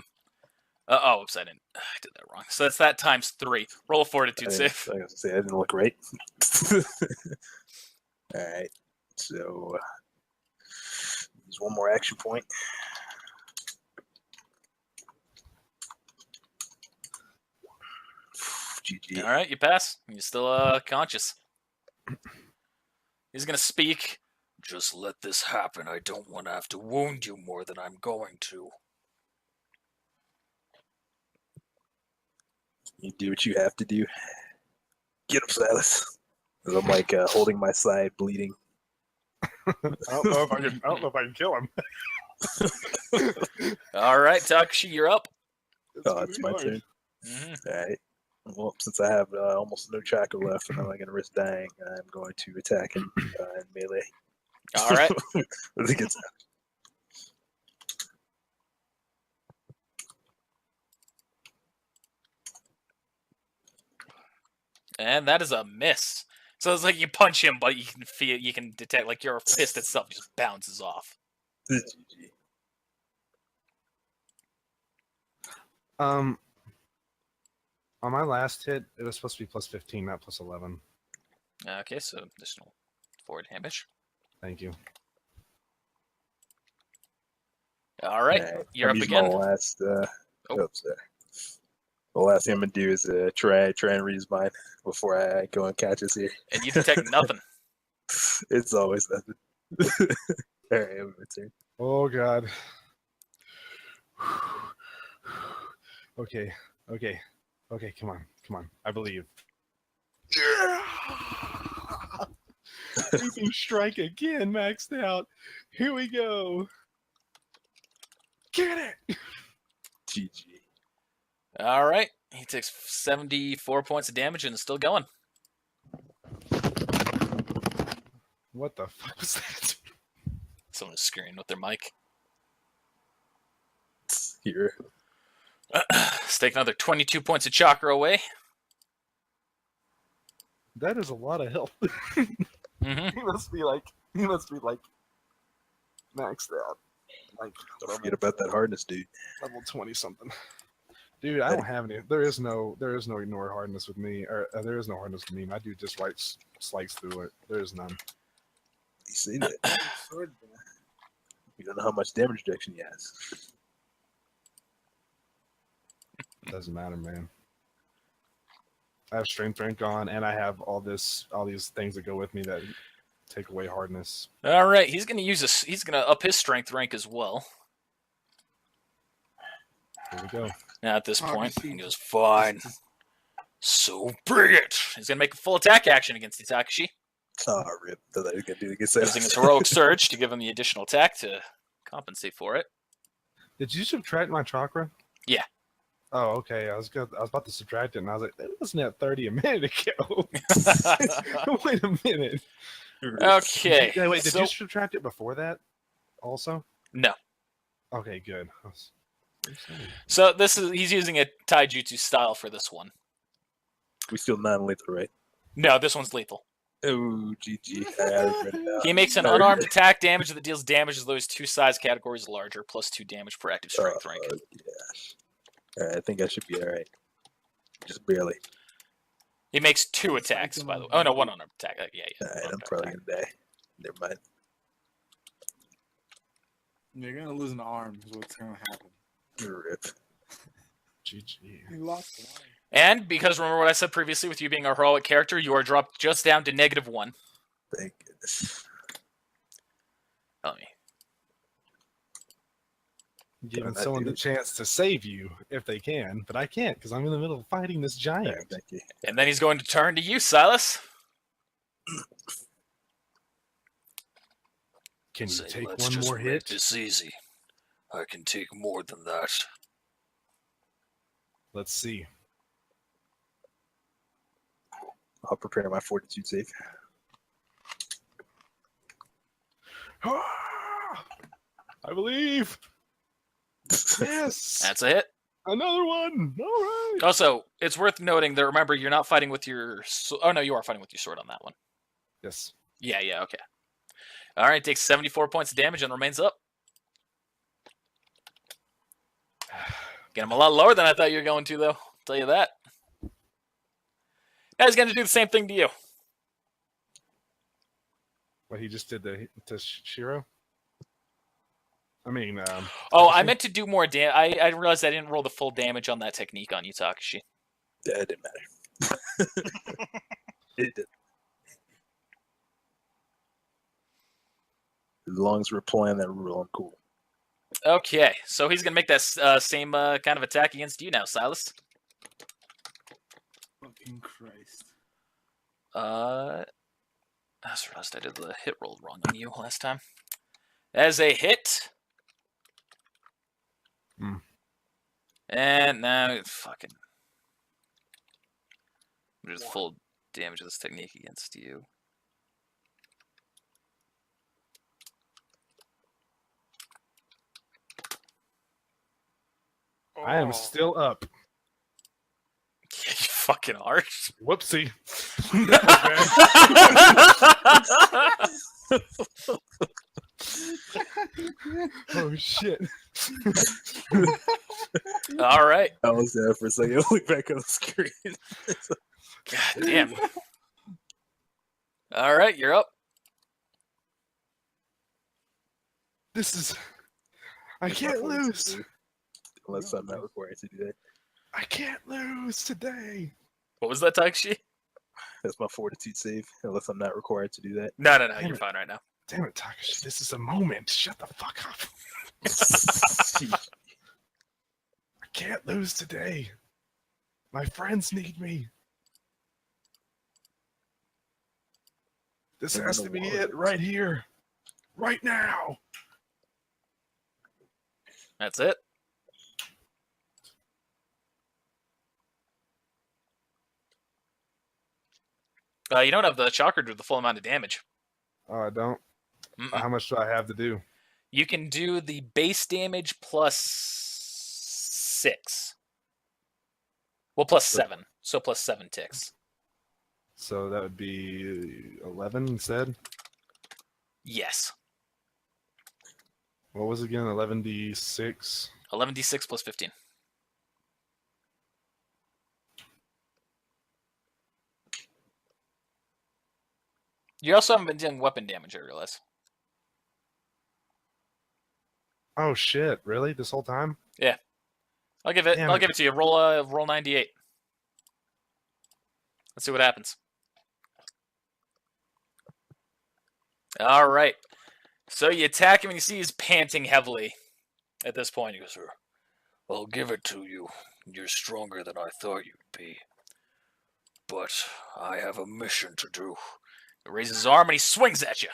Speaker 1: Oh, oops, I did that wrong. So that's that times 3. Roll a fortitude
Speaker 5: I
Speaker 1: save.
Speaker 5: was gonna say I didn't look right. All right, so there's one more action point. GG.
Speaker 1: All right, you pass. You're still conscious. He's gonna speak. Just let this happen. I don't want to have to wound you more than I'm going to.
Speaker 5: You do what you have to do. Get him, Silas. 'Cause I'm like holding my side, bleeding.
Speaker 4: I don't know if I can kill him.
Speaker 1: All right, Takashi, you're up.
Speaker 5: Oh, it's my turn.
Speaker 1: Mm-hmm.
Speaker 5: All right. Well, since I have almost no chakra left and I'm not going to risk dying, I'm going to attack him in melee.
Speaker 1: All right.
Speaker 5: I think it's
Speaker 1: And that is a miss. So it's like you punch him, but you can feel, you can detect, like your fist itself just bounces off.
Speaker 5: GG.
Speaker 4: On my last hit, it was supposed to be plus 15, not plus 11.
Speaker 1: Okay, so additional 4 damage.
Speaker 4: Thank you.
Speaker 1: All right,
Speaker 5: Alright,
Speaker 1: you're
Speaker 5: I'm
Speaker 1: up
Speaker 5: using
Speaker 1: again.
Speaker 5: My last,
Speaker 1: Oh.
Speaker 5: oops, sorry. The last thing I'm gonna do is try and read his mind before I go and catch us here.
Speaker 1: And you detect nothing.
Speaker 5: It's always nothing. Alright, I'm my turn.
Speaker 4: Oh god. Okay, okay, okay. Come on. I believe. Leaping strike again, maxed out. Here we go. Get it.
Speaker 5: GG.
Speaker 1: All right, he takes 74 points of damage and is still going.
Speaker 4: What the fuck was that?
Speaker 1: Someone's screaming with their mic.
Speaker 5: Here.
Speaker 1: Let's take another 22 points of chakra away.
Speaker 4: That is a lot of health.
Speaker 1: Mm-hmm.
Speaker 4: He must be like maxed out. Like
Speaker 5: Don't forget about that hardness, dude.
Speaker 4: level 20 something. Dude, I don't have any. There is no ignore hardness with me, or there is no hardness with me. My dude just slice through it. There is none.
Speaker 5: You see that? You don't know how much damage reduction he has.
Speaker 4: Doesn't matter, man. I have strength rank on, and I have all these things that go with me that take away hardness.
Speaker 1: All right, he's gonna use this. He's gonna up his strength rank as well.
Speaker 4: Here we go.
Speaker 1: Now at this point, he goes, "Fine, so bring it." He's gonna make a full attack action against Itakeshi,
Speaker 5: Oh, rip. Thought I was gonna do it against
Speaker 1: using his heroic surge to give him the additional attack to compensate for it.
Speaker 4: Did you subtract my chakra?
Speaker 1: Yeah.
Speaker 4: Oh, okay. I was about to subtract it, and I was like, that wasn't at 30 a minute ago. Wait a minute.
Speaker 1: Okay.
Speaker 4: Yeah, wait, did
Speaker 1: so-
Speaker 4: you subtract it before that? Also?
Speaker 1: No.
Speaker 4: Okay, good.
Speaker 1: So he's using a taijutsu style for this one.
Speaker 5: We still non-lethal, right?
Speaker 1: No, this one's lethal.
Speaker 5: Oh, GG. I read it out.
Speaker 1: He makes an unarmed attack damage that deals damage as though he's 2 size categories larger, plus 2 damage per active strength rank.
Speaker 5: Yeah. Alright, I think I should be alright. Just barely.
Speaker 1: He makes 2 attacks, by the way. Oh no, 1 unarmed attack. Yeah.
Speaker 5: Alright, I'm
Speaker 1: unarmed
Speaker 5: probably
Speaker 1: attack.
Speaker 5: gonna die. Never mind.
Speaker 2: You're gonna lose an arm. Is what's gonna happen.
Speaker 5: Rip.
Speaker 4: GG.
Speaker 2: You lost an arm.
Speaker 1: And because remember what I said previously with you being a heroic character, you are dropped just down to -1.
Speaker 5: Thank goodness.
Speaker 1: Let me.
Speaker 4: Giving
Speaker 5: Don't I
Speaker 4: someone
Speaker 5: do
Speaker 4: the
Speaker 5: it?
Speaker 4: chance to save you if they can, but I can't because I'm in the middle of fighting this giant.
Speaker 5: Alright, thank you.
Speaker 1: And then he's going to turn to you, Silas.
Speaker 4: Can you
Speaker 1: Say,
Speaker 4: take
Speaker 1: "Let's
Speaker 4: one
Speaker 1: just
Speaker 4: more
Speaker 1: make
Speaker 4: hit?
Speaker 1: This easy. I can take more than that.
Speaker 4: Let's see.
Speaker 5: I'll prepare my fortitude save.
Speaker 4: I believe. Yes.
Speaker 1: That's a hit.
Speaker 4: Another one. All right.
Speaker 1: Also, it's worth noting that remember you're not fighting with your. Oh no, you are fighting with your sword on that one.
Speaker 4: Yes.
Speaker 1: Yeah. Okay. All right, takes 74 points of damage and remains up. Get him a lot lower than I thought you were going to, though. I'll tell you that. Now he's going to do the same thing to you.
Speaker 4: What he just did to Shiro? I mean,
Speaker 1: Oh,
Speaker 4: Takashi?
Speaker 1: I meant to do more damage. I realized I didn't roll the full damage on that technique on you, Takashi.
Speaker 5: Yeah, it didn't matter. It did. As long as we're playing that rule, I'm cool.
Speaker 1: Okay, so he's going to make that same kind of attack against you now, Silas.
Speaker 2: Fucking Christ.
Speaker 1: I just realized I did the hit roll wrong on you last time. As a hit.
Speaker 4: Hmm.
Speaker 1: And now fucking there's full damage of this technique against you.
Speaker 4: I am still up.
Speaker 1: Yeah, you fucking harsh.
Speaker 4: Whoopsie. Oh shit.
Speaker 1: All right.
Speaker 5: I was there for a second. Look back on the screen.
Speaker 1: God damn. All right, you're up.
Speaker 4: This is. I
Speaker 5: That's my
Speaker 4: can't
Speaker 5: fortitude
Speaker 4: lose.
Speaker 5: save. Unless I'm not required to do that.
Speaker 4: I can't lose today.
Speaker 1: What was that, Takashi?
Speaker 5: That's my fortitude save. Unless I'm not required to do that.
Speaker 1: No,
Speaker 4: Damn
Speaker 1: you're
Speaker 4: it.
Speaker 1: fine right now.
Speaker 4: Damn it, Takashi. This is a moment. Shut the fuck up. I can't lose today. My friends need me. This
Speaker 5: I'm
Speaker 4: has
Speaker 5: gonna
Speaker 4: to be
Speaker 5: walk.
Speaker 4: it right here. Right now.
Speaker 1: That's it. You don't have the chakra to do the full amount of damage.
Speaker 4: Oh, I don't.
Speaker 1: Mm-mm.
Speaker 4: How much do I have to do?
Speaker 1: You can do the base damage plus 6. Well, plus 7. So plus 7 ticks.
Speaker 4: So that would be 11 instead?
Speaker 1: Yes.
Speaker 4: What was it again? 11d6?
Speaker 1: 11d6 plus 15. You also haven't been doing weapon damage, I realize.
Speaker 4: Oh shit, really? This whole time?
Speaker 1: I'll give it.
Speaker 4: Damn
Speaker 1: I'll
Speaker 4: it.
Speaker 1: give it to you. Roll 98. Let's see what happens. All right. So you attack him, and you see he's panting heavily. At this point, he goes, "I'll give it to you. You're stronger than I thought you'd be. But I have a mission to do." He raises his arm and he swings at you.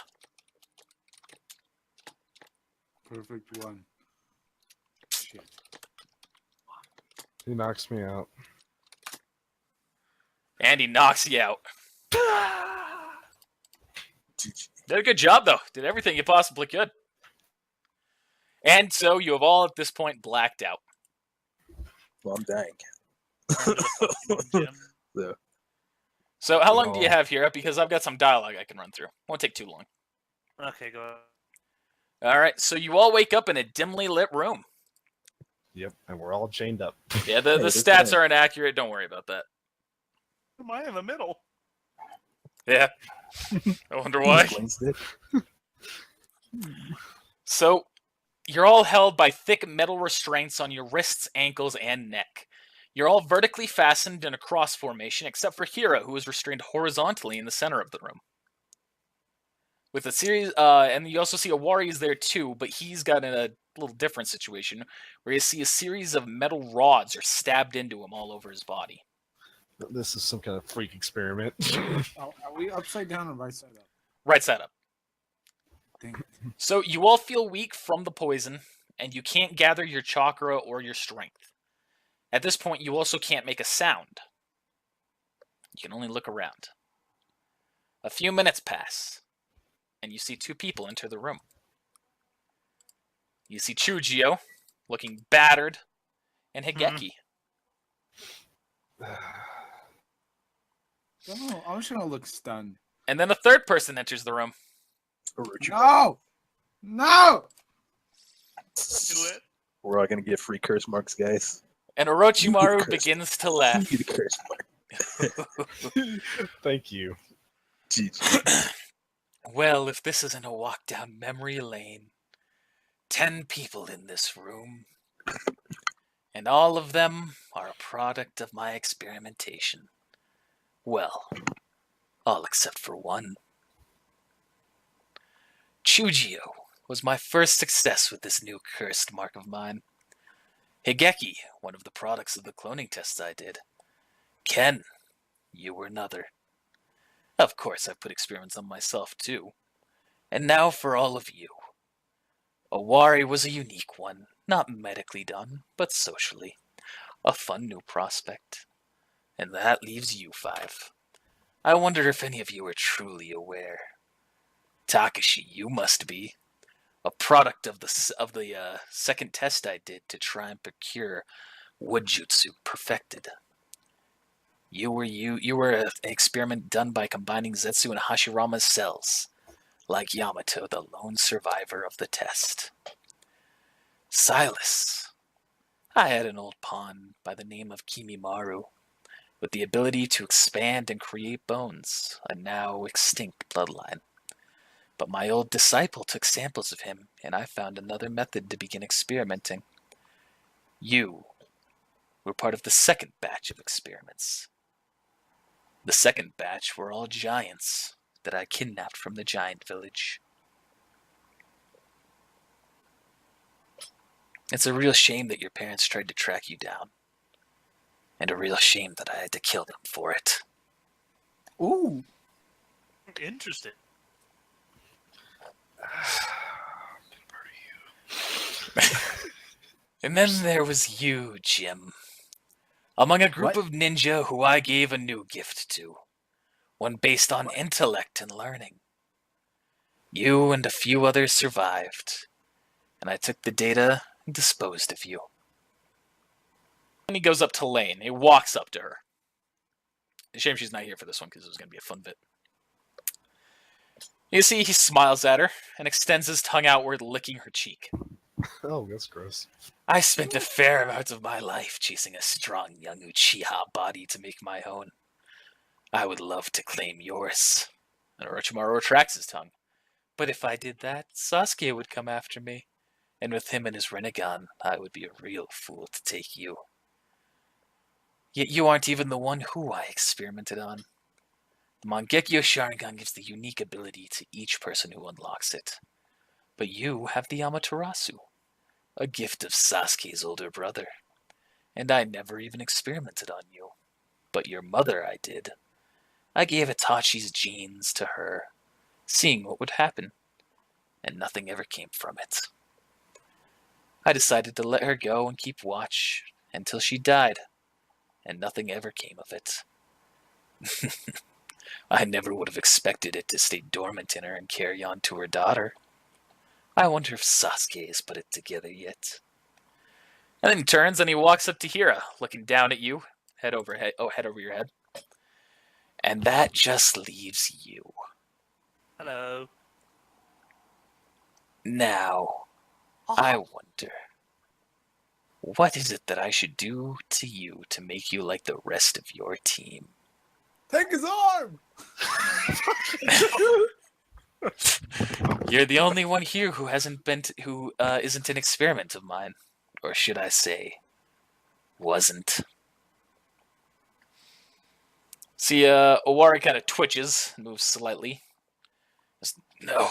Speaker 2: Perfect one. Shit.
Speaker 4: He knocks me out.
Speaker 1: And he knocks you out.
Speaker 5: GG.
Speaker 1: Did a good job, though. Did everything you possibly could. And so you have all at this point blacked out.
Speaker 5: Well, I'm dying.
Speaker 3: Turn to the Pokemon gym.
Speaker 1: So how long do you
Speaker 4: Oh.
Speaker 1: have here? Because I've got some dialogue I can run through. Won't take too long.
Speaker 3: Okay, go ahead.
Speaker 1: All right, so you all wake up in a dimly lit room.
Speaker 4: Yep, and we're all chained up.
Speaker 1: Yeah, the
Speaker 5: Hey, this
Speaker 1: stats
Speaker 5: guy-
Speaker 1: aren't accurate. Don't worry about that.
Speaker 3: Am I in the middle?
Speaker 1: Yeah. I wonder why.
Speaker 5: Explains it.
Speaker 1: So you're all held by thick metal restraints on your wrists, ankles, and neck. You're all vertically fastened in a cross formation, except for Hira, who is restrained horizontally in the center of the room. With a series, and you also see Owari is there too, but he's got in a little different situation where you see a series of metal rods are stabbed into him all over his body.
Speaker 4: This is some kind of freak experiment.
Speaker 2: Oh, are we upside down or right side up?
Speaker 1: Right side up.
Speaker 2: Dang it.
Speaker 1: So you all feel weak from the poison, and you can't gather your chakra or your strength. At this point, you also can't make a sound. You can only look around. A few minutes pass, and you see two people enter the room. You see Chujio, looking battered, and Higeki.
Speaker 2: Oh, I'm just gonna look stunned.
Speaker 1: And then a third person enters the room.
Speaker 5: Orochimaru.
Speaker 2: No!
Speaker 3: Do it.
Speaker 5: We're all gonna get free curse marks, guys.
Speaker 1: And Orochimaru
Speaker 5: Curse.
Speaker 1: begins to laugh.
Speaker 5: Give me the curse mark.
Speaker 4: Thank you.
Speaker 5: GG.
Speaker 1: Well, if this isn't a walk down memory lane, 10 people in this room, and all of them are a product of my experimentation. Well, all except for one. Chujio was my first success with this new cursed mark of mine. Higeki, one of the products of the cloning tests I did. Ken, you were another. Of course, I put experiments on myself too. And now for all of you. Owari was a unique one, not medically done, but socially. A fun new prospect. And that leaves you 5. I wonder if any of you are truly aware. Takashi, you must be. A product of the second test I did to try and procure Woodjutsu perfected. You were an experiment done by combining Zetsu and Hashirama's cells, like Yamato, the lone survivor of the test. Silas. I had an old pawn by the name of Kimimaru, with the ability to expand and create bones, a now extinct bloodline. But my old disciple took samples of him, and I found another method to begin experimenting. You were part of the second batch of experiments. The second batch were all giants that I kidnapped from the giant village. It's a real shame that your parents tried to track you down. And a real shame that I had to kill them for it.
Speaker 2: Ooh.
Speaker 3: Interesting.
Speaker 1: And then there was you, Jim. Among a group of ninja who I gave a new gift to. One based on intellect and learning. You and a few others survived. And I took the data and disposed of you. And he goes up to Lane. He walks up to her. It's a shame she's not here for this one because it was going to be a fun bit. You see, he smiles at her and extends his tongue outward, licking her cheek.
Speaker 4: Oh, that's gross.
Speaker 1: I spent a fair amount of my life chasing a strong young Uchiha body to make my own. I would love to claim yours. And Orochimaru retracts his tongue. But if I did that, Sasuke would come after me. And with him and his Rinnegan, I would be a real fool to take you. Yet you aren't even the one who I experimented on. The Mangekyo Sharingan gives the unique ability to each person who unlocks it. But you have the Amaterasu, a gift of Sasuke's older brother. And I never even experimented on you. But your mother I did. I gave Itachi's genes to her, seeing what would happen. And nothing ever came from it. I decided to let her go and keep watch until she died. And nothing ever came of it. I never would have expected it to stay dormant in her and carry on to her daughter. I wonder if Sasuke has put it together yet. And then he turns and he walks up to Hira, looking down at you, head over your head. And that just leaves you.
Speaker 3: Hello.
Speaker 1: Now, I wonder, what is it that I should do to you to make you like the rest of your team?
Speaker 2: Take his arm!
Speaker 1: You're the only one here who isn't an experiment of mine, or should I say, wasn't. See, Owari kind of twitches, moves slightly. No,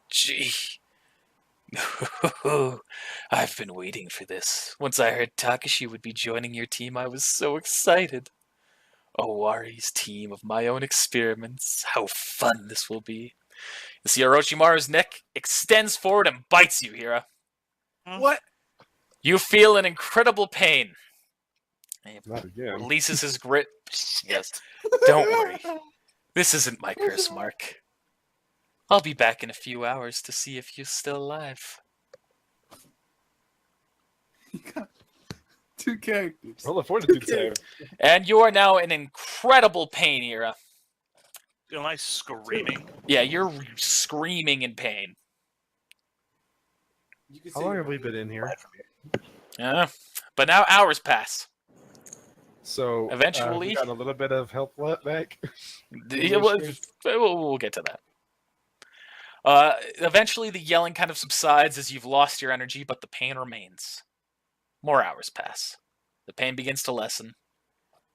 Speaker 1: gee. I've been waiting for this. Once I heard Takashi would be joining your team, I was so excited. Owari's team of my own experiments. How fun this will be. You see Orochimaru's neck extends forward and bites you, Hira.
Speaker 2: What?
Speaker 1: You feel an incredible pain. He
Speaker 4: Not again.
Speaker 1: releases his grip. Yes. Don't worry. This isn't my curse mark. I'll be back in a few hours to see if you're still alive.
Speaker 2: Two characters.
Speaker 4: Roll a fortitude save.
Speaker 1: And you are now in incredible pain, Hira.
Speaker 3: Am I screaming?
Speaker 1: Yeah, you're screaming in pain.
Speaker 4: How long have we been in here?
Speaker 1: But now hours pass.
Speaker 4: So
Speaker 1: Eventually-
Speaker 4: we got a little bit of help back.
Speaker 1: We'll get to that. Eventually, the yelling kind of subsides as you've lost your energy, but the pain remains. More hours pass. The pain begins to lessen.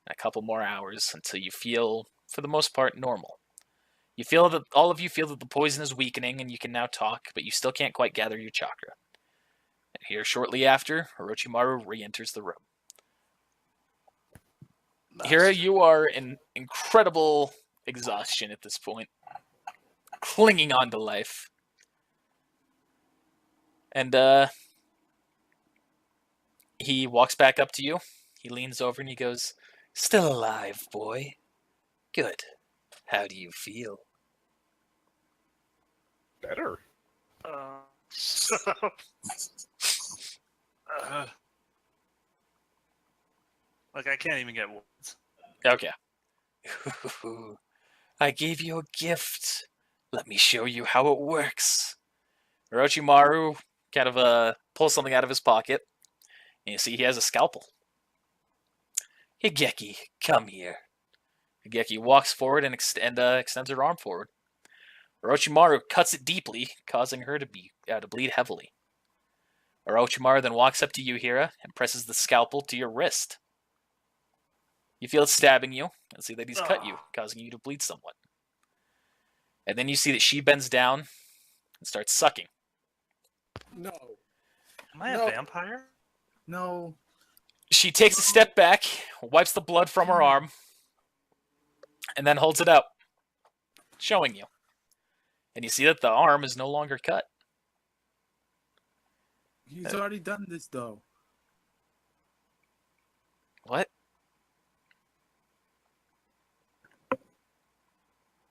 Speaker 1: A couple more hours until you feel, for the most part, normal. You feel that all of you feel that the poison is weakening, and you can now talk, but you still can't quite gather your chakra. And here, shortly after, Orochimaru re-enters the room. Hira, you are in incredible exhaustion at this point, clinging on to life. And he walks back up to you. He leans over and he goes, "Still alive, boy. Good. How do you feel?"
Speaker 4: Better.
Speaker 3: So, Like I can't even get words.
Speaker 1: Okay. I gave you a gift. Let me show you how it works. Orochimaru kind of pulls something out of his pocket, and you see he has a scalpel. Higeki, come here. Higeki walks forward and extends her arm forward. Orochimaru cuts it deeply, causing her to bleed heavily. Orochimaru then walks up to you, Hira, and presses the scalpel to your wrist. You feel it stabbing you, and see that he's cut you, causing you to bleed somewhat. And then you see that she bends down and starts sucking.
Speaker 2: No.
Speaker 3: Am I
Speaker 2: No.
Speaker 3: a vampire?
Speaker 2: No.
Speaker 1: She takes a step back, wipes the blood from her arm, and then holds it out, showing you. And you see that the arm is no longer cut.
Speaker 6: He's already done this though.
Speaker 1: What?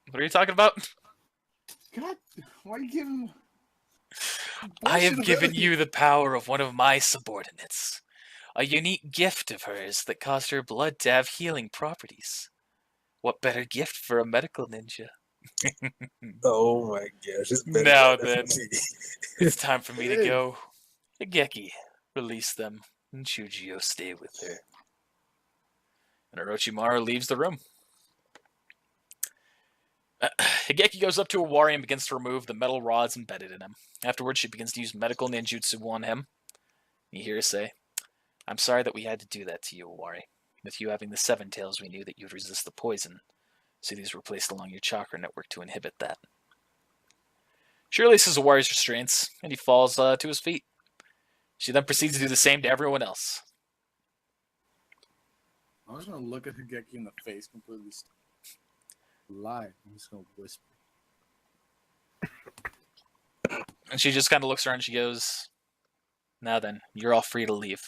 Speaker 1: What are you talking about?
Speaker 6: God, why are you giving?
Speaker 1: I have
Speaker 6: Bullshit
Speaker 1: given
Speaker 6: ability.
Speaker 1: you the power of one of my subordinates. A unique gift of hers that caused her blood to have healing properties. What better gift for a medical ninja?
Speaker 5: Oh my gosh, it's better
Speaker 1: Now
Speaker 5: than
Speaker 1: then.
Speaker 5: FMC.
Speaker 1: It's time for me to
Speaker 6: It is.
Speaker 1: go. Higeki, release them, and Chujio stay with her. And Orochimaru leaves the room. Higeki goes up to Owari and begins to remove the metal rods embedded in him. Afterwards, she begins to use medical ninjutsu on him. You hear her say, I'm sorry that we had to do that to you, Owari. With you having the seven tails, we knew that you'd resist the poison, so these were placed along your chakra network to inhibit that. She releases Owari's restraints, and he falls to his feet. She then proceeds to do the same to everyone else.
Speaker 6: I'm just gonna look at Higeki in the face, completely lie. I'm just gonna whisper.
Speaker 1: And she just kind of looks around and she goes, now then, you're all free to leave.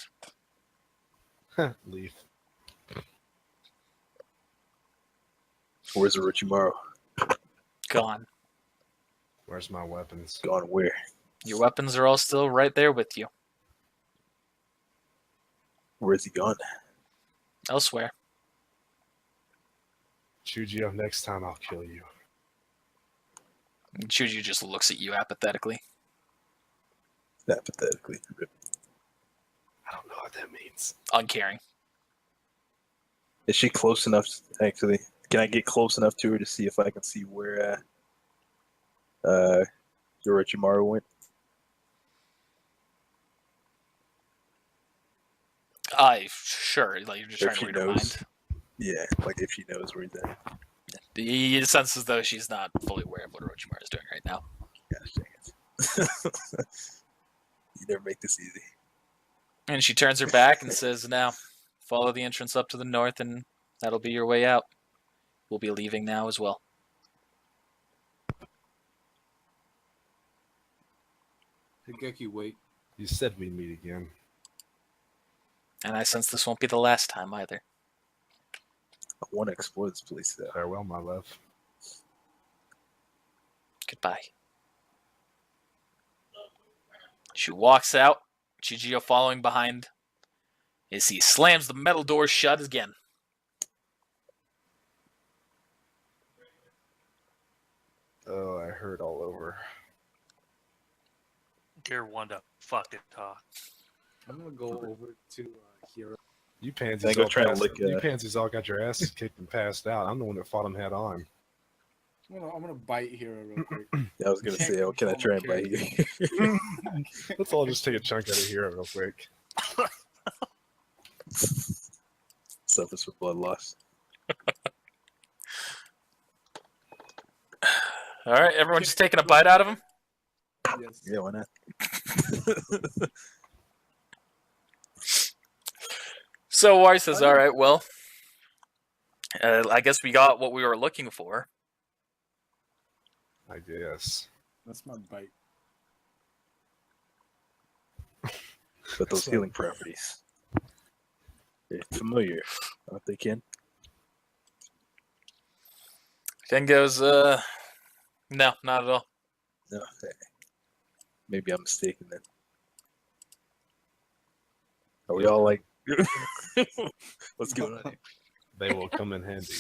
Speaker 4: Leave.
Speaker 5: Where's Orochimaru?
Speaker 1: Gone.
Speaker 4: Where's my weapons?
Speaker 5: Gone where?
Speaker 1: Your weapons are all still right there with you.
Speaker 5: Where's he gone?
Speaker 1: Elsewhere.
Speaker 4: Chujio, next time I'll kill you.
Speaker 1: And Chuju just looks at you apathetically.
Speaker 5: Pathetically.
Speaker 4: I don't know what that means.
Speaker 1: Uncaring.
Speaker 5: Is she close enough? Actually, can I get close enough to her to see if I can see where Orochimaru went?
Speaker 1: Sure. Like you're just
Speaker 5: If
Speaker 1: trying to
Speaker 5: she
Speaker 1: read her
Speaker 5: knows.
Speaker 1: mind.
Speaker 5: Yeah, like if she knows where he's at.
Speaker 1: You sense as though she's not fully aware of what Orochimaru is doing right now.
Speaker 5: Gosh dang it. You never make this easy.
Speaker 1: And she turns her back and says, now, follow the entrance up to the north and that'll be your way out. We'll be leaving now as well.
Speaker 6: Higeki, wait.
Speaker 4: You said we'd meet again.
Speaker 1: And I sense this won't be the last time either.
Speaker 5: I want to explore this place though.
Speaker 4: Farewell, my love.
Speaker 1: Goodbye. She walks out, Chujio following behind, as he slams the metal door shut again.
Speaker 4: Oh, I hurt all over.
Speaker 3: Gear one to fucking talk.
Speaker 6: I'm gonna go over to Hira.
Speaker 4: You pansies,
Speaker 5: Can I go
Speaker 4: all
Speaker 5: try to
Speaker 4: passed-
Speaker 5: lick,
Speaker 4: you pansies all got your asses kicked and passed out. I'm the one that fought him head on.
Speaker 2: I'm gonna bite Hira real quick.
Speaker 5: I was gonna say, oh, can I try and bite you?
Speaker 4: Let's all just take a chunk out of here real quick.
Speaker 5: Suffers from blood loss.
Speaker 1: All right, everyone just taking a bite out of him?
Speaker 2: Yes.
Speaker 5: Yeah, why not?
Speaker 1: So Owari says, all right, well, I guess we got what we were looking for.
Speaker 4: I guess.
Speaker 2: That's my bite.
Speaker 5: But those healing properties. They're familiar, aren't they, Ken?
Speaker 1: Ken goes, no, not at all.
Speaker 5: No. Okay. Maybe I'm mistaken then. Are we all like What's going on here?
Speaker 4: They will come in handy.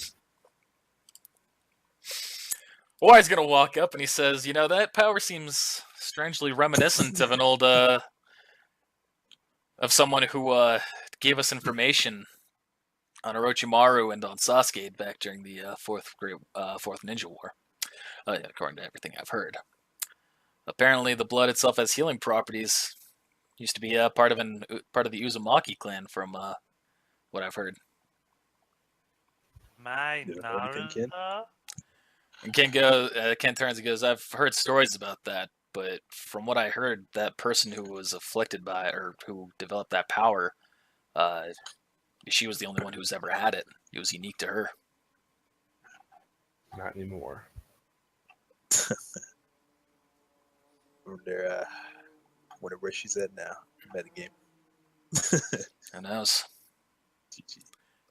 Speaker 1: Owari's gonna walk up and he says, "You know, that power seems strangely reminiscent of an old of someone who gave us information on Orochimaru and on Sasuke back during the fourth Ninja War, according to everything I've heard. Apparently, the blood itself has healing properties. Used to be part of the Uzumaki clan, from what I've heard."
Speaker 3: My
Speaker 5: You don't know anything, Ken?
Speaker 3: Naruto.
Speaker 1: And Ken turns and goes, "I've heard stories about that, but from what I heard, that person who was afflicted by or who developed that power, she was the only one who's ever had it. It was unique to her."
Speaker 4: Not anymore.
Speaker 5: Wonder where she's at now. Metagame.
Speaker 1: Who knows?
Speaker 5: GG.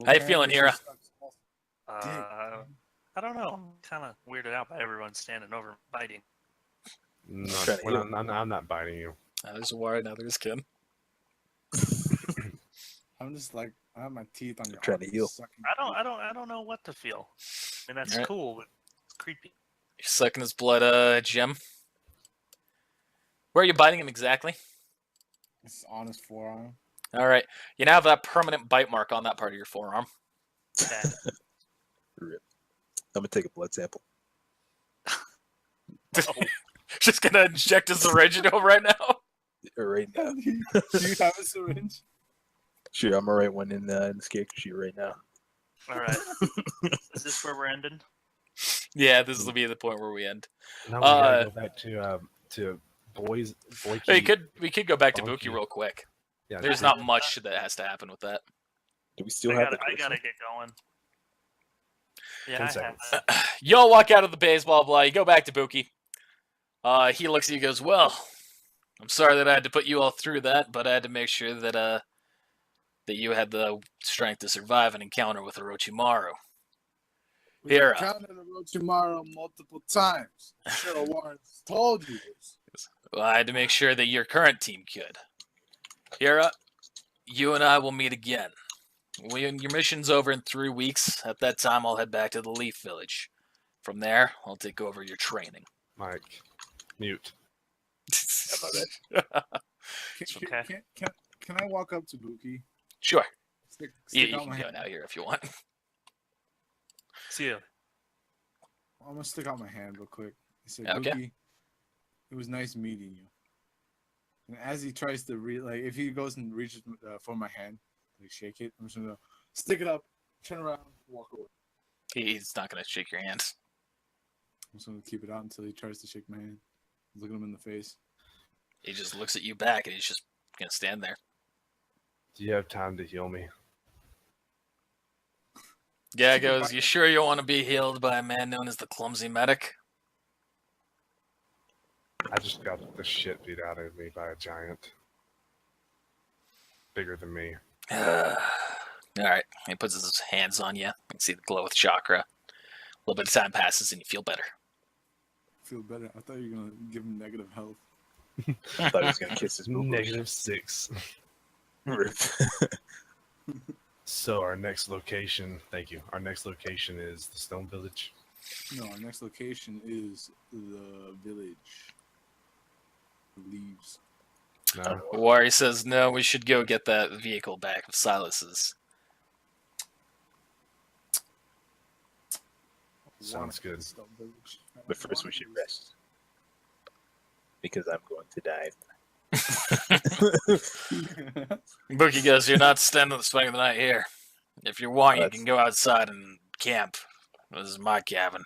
Speaker 1: How you feeling, Hira?
Speaker 3: I don't know. I'm kind of weirded out by everyone standing over and biting.
Speaker 4: Not, I'm not biting you.
Speaker 1: Now there's Owari, now there's Ken.
Speaker 6: I'm just like, I have my teeth on your
Speaker 5: trying to
Speaker 6: arm,
Speaker 5: heal.
Speaker 6: sucking
Speaker 3: I don't know what to feel. And that's
Speaker 1: Alright.
Speaker 3: cool, but it's creepy.
Speaker 1: You're sucking his blood, Jim. Where are you biting him exactly?
Speaker 6: It's on his forearm.
Speaker 1: All right. You now have that permanent bite mark on that part of your forearm.
Speaker 3: Bad.
Speaker 5: Rip. I'm gonna take a blood sample.
Speaker 1: Just gonna inject a syringe into him right now.
Speaker 5: Right now.
Speaker 6: Do you have a syringe?
Speaker 5: Sure, I'm gonna write one in the character sheet right now.
Speaker 3: All right. Is this where we're ending?
Speaker 1: Yeah, this will be the point where we end.
Speaker 4: Now we gotta go back to boys.
Speaker 1: We could go back to
Speaker 4: Bonky.
Speaker 1: Buki real quick.
Speaker 4: Yeah,
Speaker 1: There's not much that has to happen with that.
Speaker 5: Do we still
Speaker 3: I
Speaker 5: have
Speaker 3: gotta,
Speaker 5: the
Speaker 3: I gotta get going. Yeah,
Speaker 4: 10
Speaker 3: I have
Speaker 4: seconds.
Speaker 3: that.
Speaker 1: Y'all walk out of the base, blah blah. You go back to Buki. He looks at you, and goes, "Well, I'm sorry that I had to put you all through that, but I had to make sure that that you had the strength to survive an encounter with Orochimaru.
Speaker 6: We
Speaker 1: Hira.
Speaker 6: encountered Orochimaru multiple times. I'm sure Warren told you this.
Speaker 1: Well, I had to make sure that your current team could. Hira, you and I will meet again. When your mission's over in 3 weeks, at that time I'll head back to the Leaf Village. From there, I'll take over your training."
Speaker 4: Mike, mute.
Speaker 5: How about that?
Speaker 6: Can I walk up to Buki?
Speaker 1: Sure.
Speaker 6: Stick
Speaker 1: You
Speaker 6: out
Speaker 1: can
Speaker 6: my
Speaker 1: go
Speaker 6: hand.
Speaker 1: now here if you want.
Speaker 3: See you.
Speaker 6: I'm gonna stick out my hand real quick. I said,
Speaker 1: Okay.
Speaker 6: Buki, it was nice meeting you. And as he tries to if he goes and reaches for my hand, like shake it, I'm just gonna stick it up, turn around, walk away.
Speaker 1: He's not going to shake your hand.
Speaker 6: I'm just gonna keep it out until he tries to shake my hand. Look at him in the face.
Speaker 1: He just looks at you back and he's just going to stand there.
Speaker 4: Do you have time to heal me?
Speaker 1: Yeah, goes, "You sure you want to be healed by a man known as the Clumsy Medic?"
Speaker 4: I just got the shit beat out of me by a giant. Bigger than me.
Speaker 1: Alright. He puts his hands on you. You can see the glow with chakra. A little bit of time passes and you feel better.
Speaker 6: Feel better. I thought you were gonna give him negative health.
Speaker 5: I thought he was gonna kiss his boo.
Speaker 4: -6.
Speaker 5: Rip.
Speaker 4: So our next location, thank you. Our next location is the Stone Village.
Speaker 6: No, our next location is the village. The leaves.
Speaker 4: No,
Speaker 1: Owari says, "No, we should go get that vehicle back of Silas's."
Speaker 4: sounds good.
Speaker 5: But first we should rest. Because I'm going to die.
Speaker 1: Bookie goes, "You're not spending the night here. If you want, you
Speaker 5: That's-
Speaker 1: can go outside and camp. This is my cabin."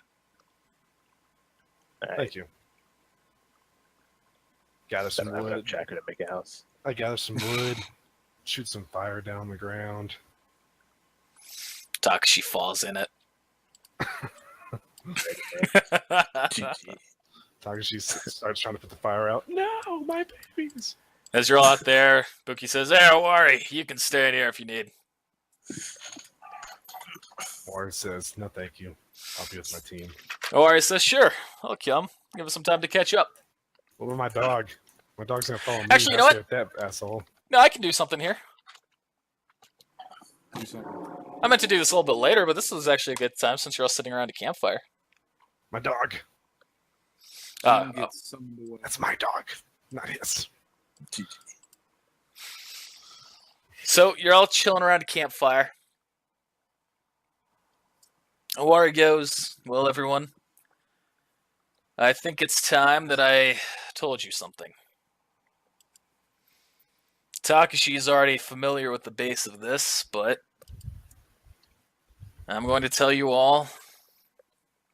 Speaker 5: Alright.
Speaker 4: Thank you. Gather
Speaker 5: I
Speaker 4: some
Speaker 5: don't have enough
Speaker 4: wood.
Speaker 5: chakra to make a house.
Speaker 4: I gather some wood. Shoot some fire down the ground.
Speaker 1: Takashi falls in it.
Speaker 5: GG.
Speaker 4: Takashi starts trying to put the fire out. No, my babies.
Speaker 1: As you're all out there, Bookie says, "Hey, Owari, you can stay in here if you need."
Speaker 4: Warren says, no, thank you. I'll be with my team.
Speaker 1: Owari says, "Sure, I'll come. Give us some time to catch up."
Speaker 4: What about my dog? My dog's gonna follow me.
Speaker 1: Actually, you know
Speaker 4: Have to with that asshole.
Speaker 1: No, I can do something here.
Speaker 6: something.
Speaker 1: I meant to do this a little bit later, but this is actually a good time since you're all sitting around a campfire.
Speaker 4: My dog.
Speaker 6: Jim gets summoned away.
Speaker 4: That's my dog, not his.
Speaker 1: So you're all chilling around a campfire. Owari goes, well, everyone, I think it's time that I told you something. Takashi is already familiar with the base of this, but I'm going to tell you all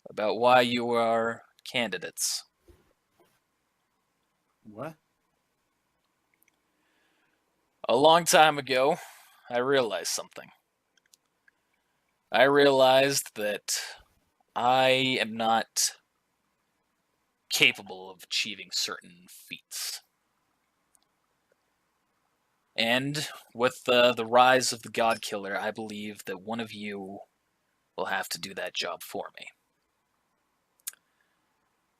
Speaker 1: about why you are candidates.
Speaker 6: What?
Speaker 1: A long time ago, I realized something. I realized that I am not capable of achieving certain feats. And with the rise of the God Killer, I believe that one of you will have to do that job for me.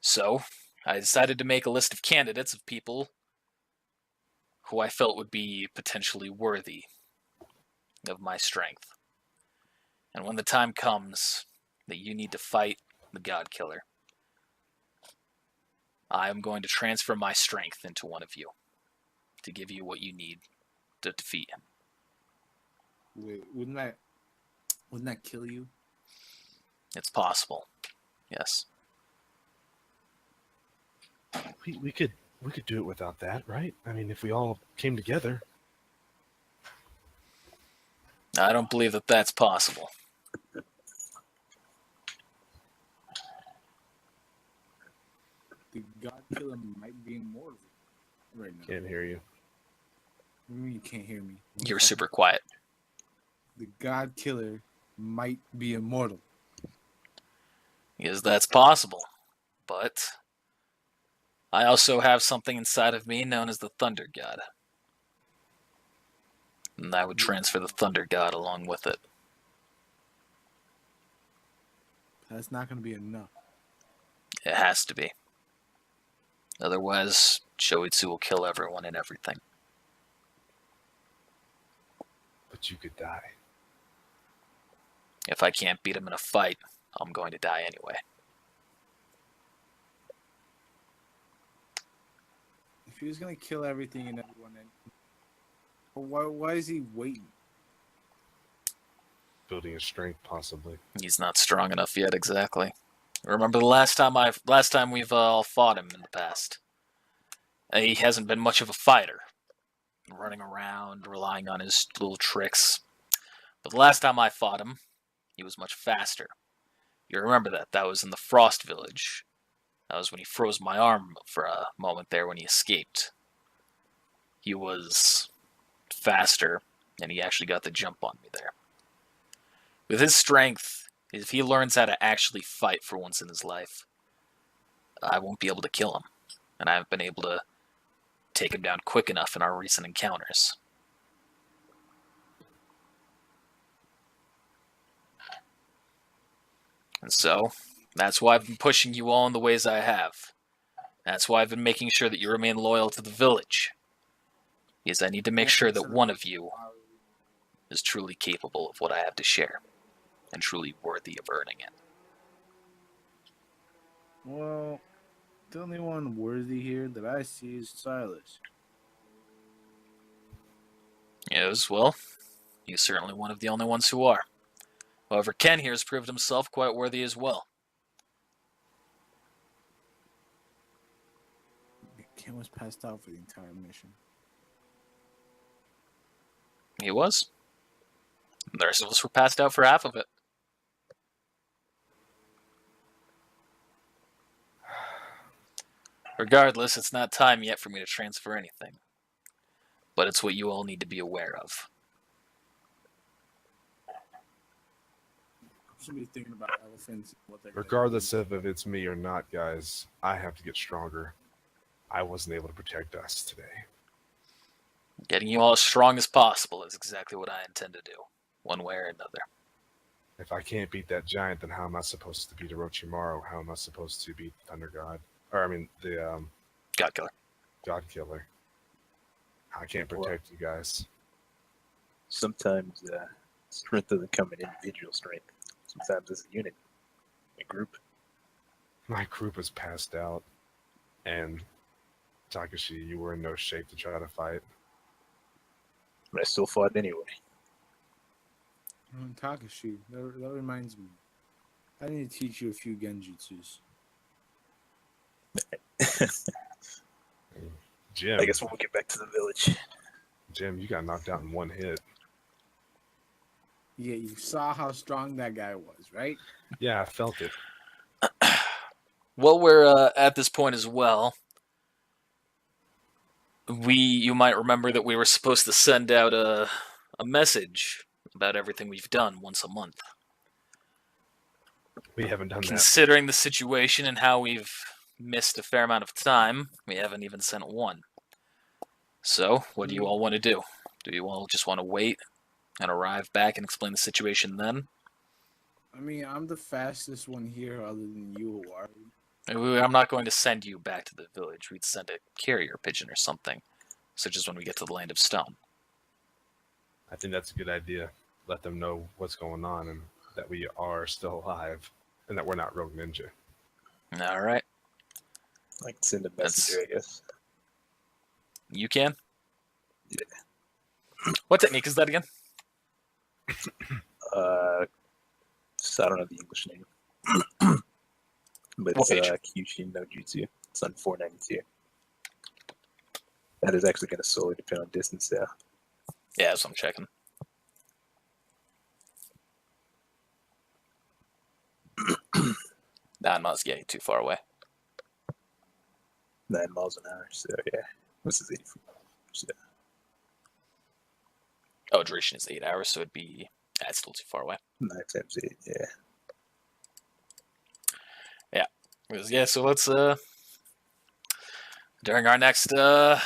Speaker 1: So, I decided to make a list of candidates of people who I felt would be potentially worthy of my strength. And when the time comes that you need to fight the God Killer, I am going to transfer my strength into one of you to give you what you need to defeat him.
Speaker 6: Wait, wouldn't that kill you?
Speaker 1: It's possible. Yes.
Speaker 4: We could do it without that, right? I mean, if we all came together.
Speaker 1: I don't believe that that's possible.
Speaker 6: The God Killer might be immortal right now.
Speaker 4: Can't hear you.
Speaker 6: What do you mean you can't hear me?
Speaker 1: You're super quiet.
Speaker 6: The God Killer might be immortal.
Speaker 1: Because that's possible. But I also have something inside of me known as the Thunder God. And I would transfer the Thunder God along with it.
Speaker 6: That's not going to be enough.
Speaker 1: It has to be. Otherwise, Shoitsu will kill everyone and everything.
Speaker 4: But you could die.
Speaker 1: If I can't beat him in a fight, I'm going to die anyway.
Speaker 6: If he was going to kill everything and everyone, why is he waiting?
Speaker 4: Building his strength, possibly.
Speaker 1: He's not strong enough yet, exactly. Remember the last time we've all fought him in the past. He hasn't been much of a fighter, running around, relying on his little tricks. But the last time I fought him, he was much faster. You remember that? That was in the Frost Village. That was when he froze my arm for a moment there when he escaped. He was faster, and he actually got the jump on me there. With his strength, if he learns how to actually fight for once in his life, I won't be able to kill him. And I haven't been able to take him down quick enough in our recent encounters. And so, that's why I've been pushing you all in the ways I have. That's why I've been making sure that you remain loyal to the village. Because I need to make sure that one of you is truly capable of what I have to share. And truly worthy of earning it.
Speaker 6: Well, the only one worthy here that I see is Silas.
Speaker 1: Yes, well, he's certainly one of the only ones who are. However, Ken here has proved himself quite worthy as well.
Speaker 6: Ken was passed out for the entire mission.
Speaker 1: He was. The rest of us were passed out for half of it. Regardless, it's not time yet for me to transfer anything. But it's what you all need to be aware of.
Speaker 6: Somebody's thinking about elephants. And what they're
Speaker 4: Regardless of if it's me or not, guys, I have to get stronger. I wasn't able to protect us today.
Speaker 1: Getting you all as strong as possible is exactly what I intend to do, one way or another.
Speaker 4: If I can't beat that giant, then how am I supposed to beat Orochimaru? How am I supposed to beat the Thunder God? Or, I mean, the
Speaker 1: God Killer.
Speaker 4: God Killer. I can't protect you guys.
Speaker 5: Sometimes Strength doesn't come in individual strength. Sometimes as a unit, a group.
Speaker 4: My group was passed out, and Takashi, you were in no shape to try to fight.
Speaker 5: But I still fought anyway.
Speaker 6: Takashi, that reminds me. I need to teach you a few genjutsus.
Speaker 4: Jim,
Speaker 5: I guess when we get back to the village.
Speaker 4: Jim, you got knocked out in one hit.
Speaker 6: Yeah, you saw how strong that guy was, right?
Speaker 4: Yeah, I felt it.
Speaker 1: Well, we're at this point as well. You might remember that we were supposed to send out a message about everything we've done once a month.
Speaker 4: We haven't done that.
Speaker 1: Considering the situation and how we've missed a fair amount of time, we haven't even sent one. So, what do you all want to do? Do you all just want to wait and arrive back and explain the situation then?
Speaker 6: I mean, I'm the fastest one here other than you, Owari.
Speaker 1: I'm not going to send you back to the village. We'd send a carrier pigeon or something, such as when we get to the Land of Stone.
Speaker 4: I think that's a good idea. Let them know what's going on and that we are still alive and that we're not Rogue Ninja.
Speaker 1: All right.
Speaker 5: Like send a messenger, I guess.
Speaker 1: You can?
Speaker 5: Yeah.
Speaker 1: What technique is that again?
Speaker 5: So I don't know the English name. But
Speaker 1: What
Speaker 5: it's
Speaker 1: page?
Speaker 5: Kyushin no Jutsu. It's on 492. That is actually going to solely depend on distance, yeah.
Speaker 1: Yeah, that's what I'm checking. Nah, I'm not getting too far away.
Speaker 5: 9 miles an hour, so yeah. This is 84. So,
Speaker 1: Oh, duration is 8 hours, so it'd be... That's still too far away.
Speaker 5: 9 times 8, yeah.
Speaker 1: Yeah, so let's, during our next, after,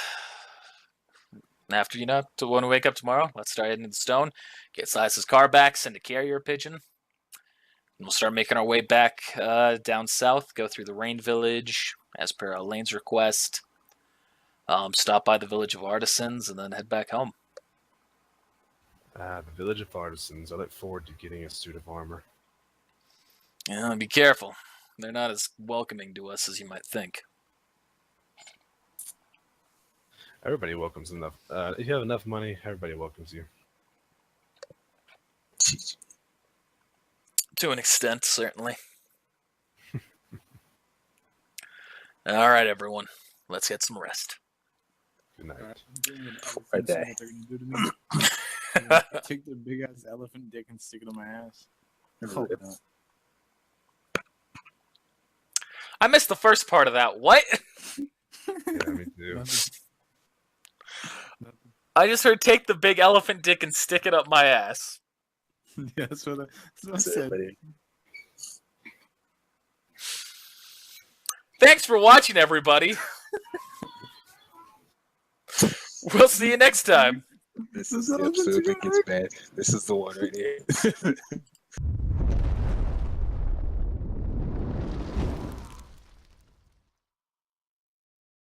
Speaker 1: to when we wake up tomorrow, let's start heading to the stone, get Silas's car back, send a carrier pigeon, and we'll start making our way back down south, go through the Rain Village, as per Lane's request, stop by the Village of Artisans, and then head back home.
Speaker 4: The Village of Artisans. I look forward to getting a suit of armor.
Speaker 1: Yeah, be careful. They're not as welcoming to us as you might think.
Speaker 4: Everybody welcomes enough. If you have enough money, everybody welcomes you.
Speaker 1: To an extent, certainly. All right, everyone. Let's get some rest.
Speaker 4: Good night.
Speaker 6: Alright, I'm doing an elephant,
Speaker 5: Right
Speaker 6: see
Speaker 5: there.
Speaker 6: what they're gonna do to me. Yeah, take the big ass elephant dick and stick it on my ass. Oh, no.
Speaker 1: I missed the first part of that. What?
Speaker 4: Yeah, me too.
Speaker 6: Nothing.
Speaker 1: I just heard take the big elephant dick and stick it up my ass.
Speaker 6: Yeah, that's what I
Speaker 5: So
Speaker 6: said.
Speaker 5: everybody,
Speaker 1: Thanks for watching, everybody. We'll see you next time.
Speaker 5: this is the episode that gets bad. This is the one right here.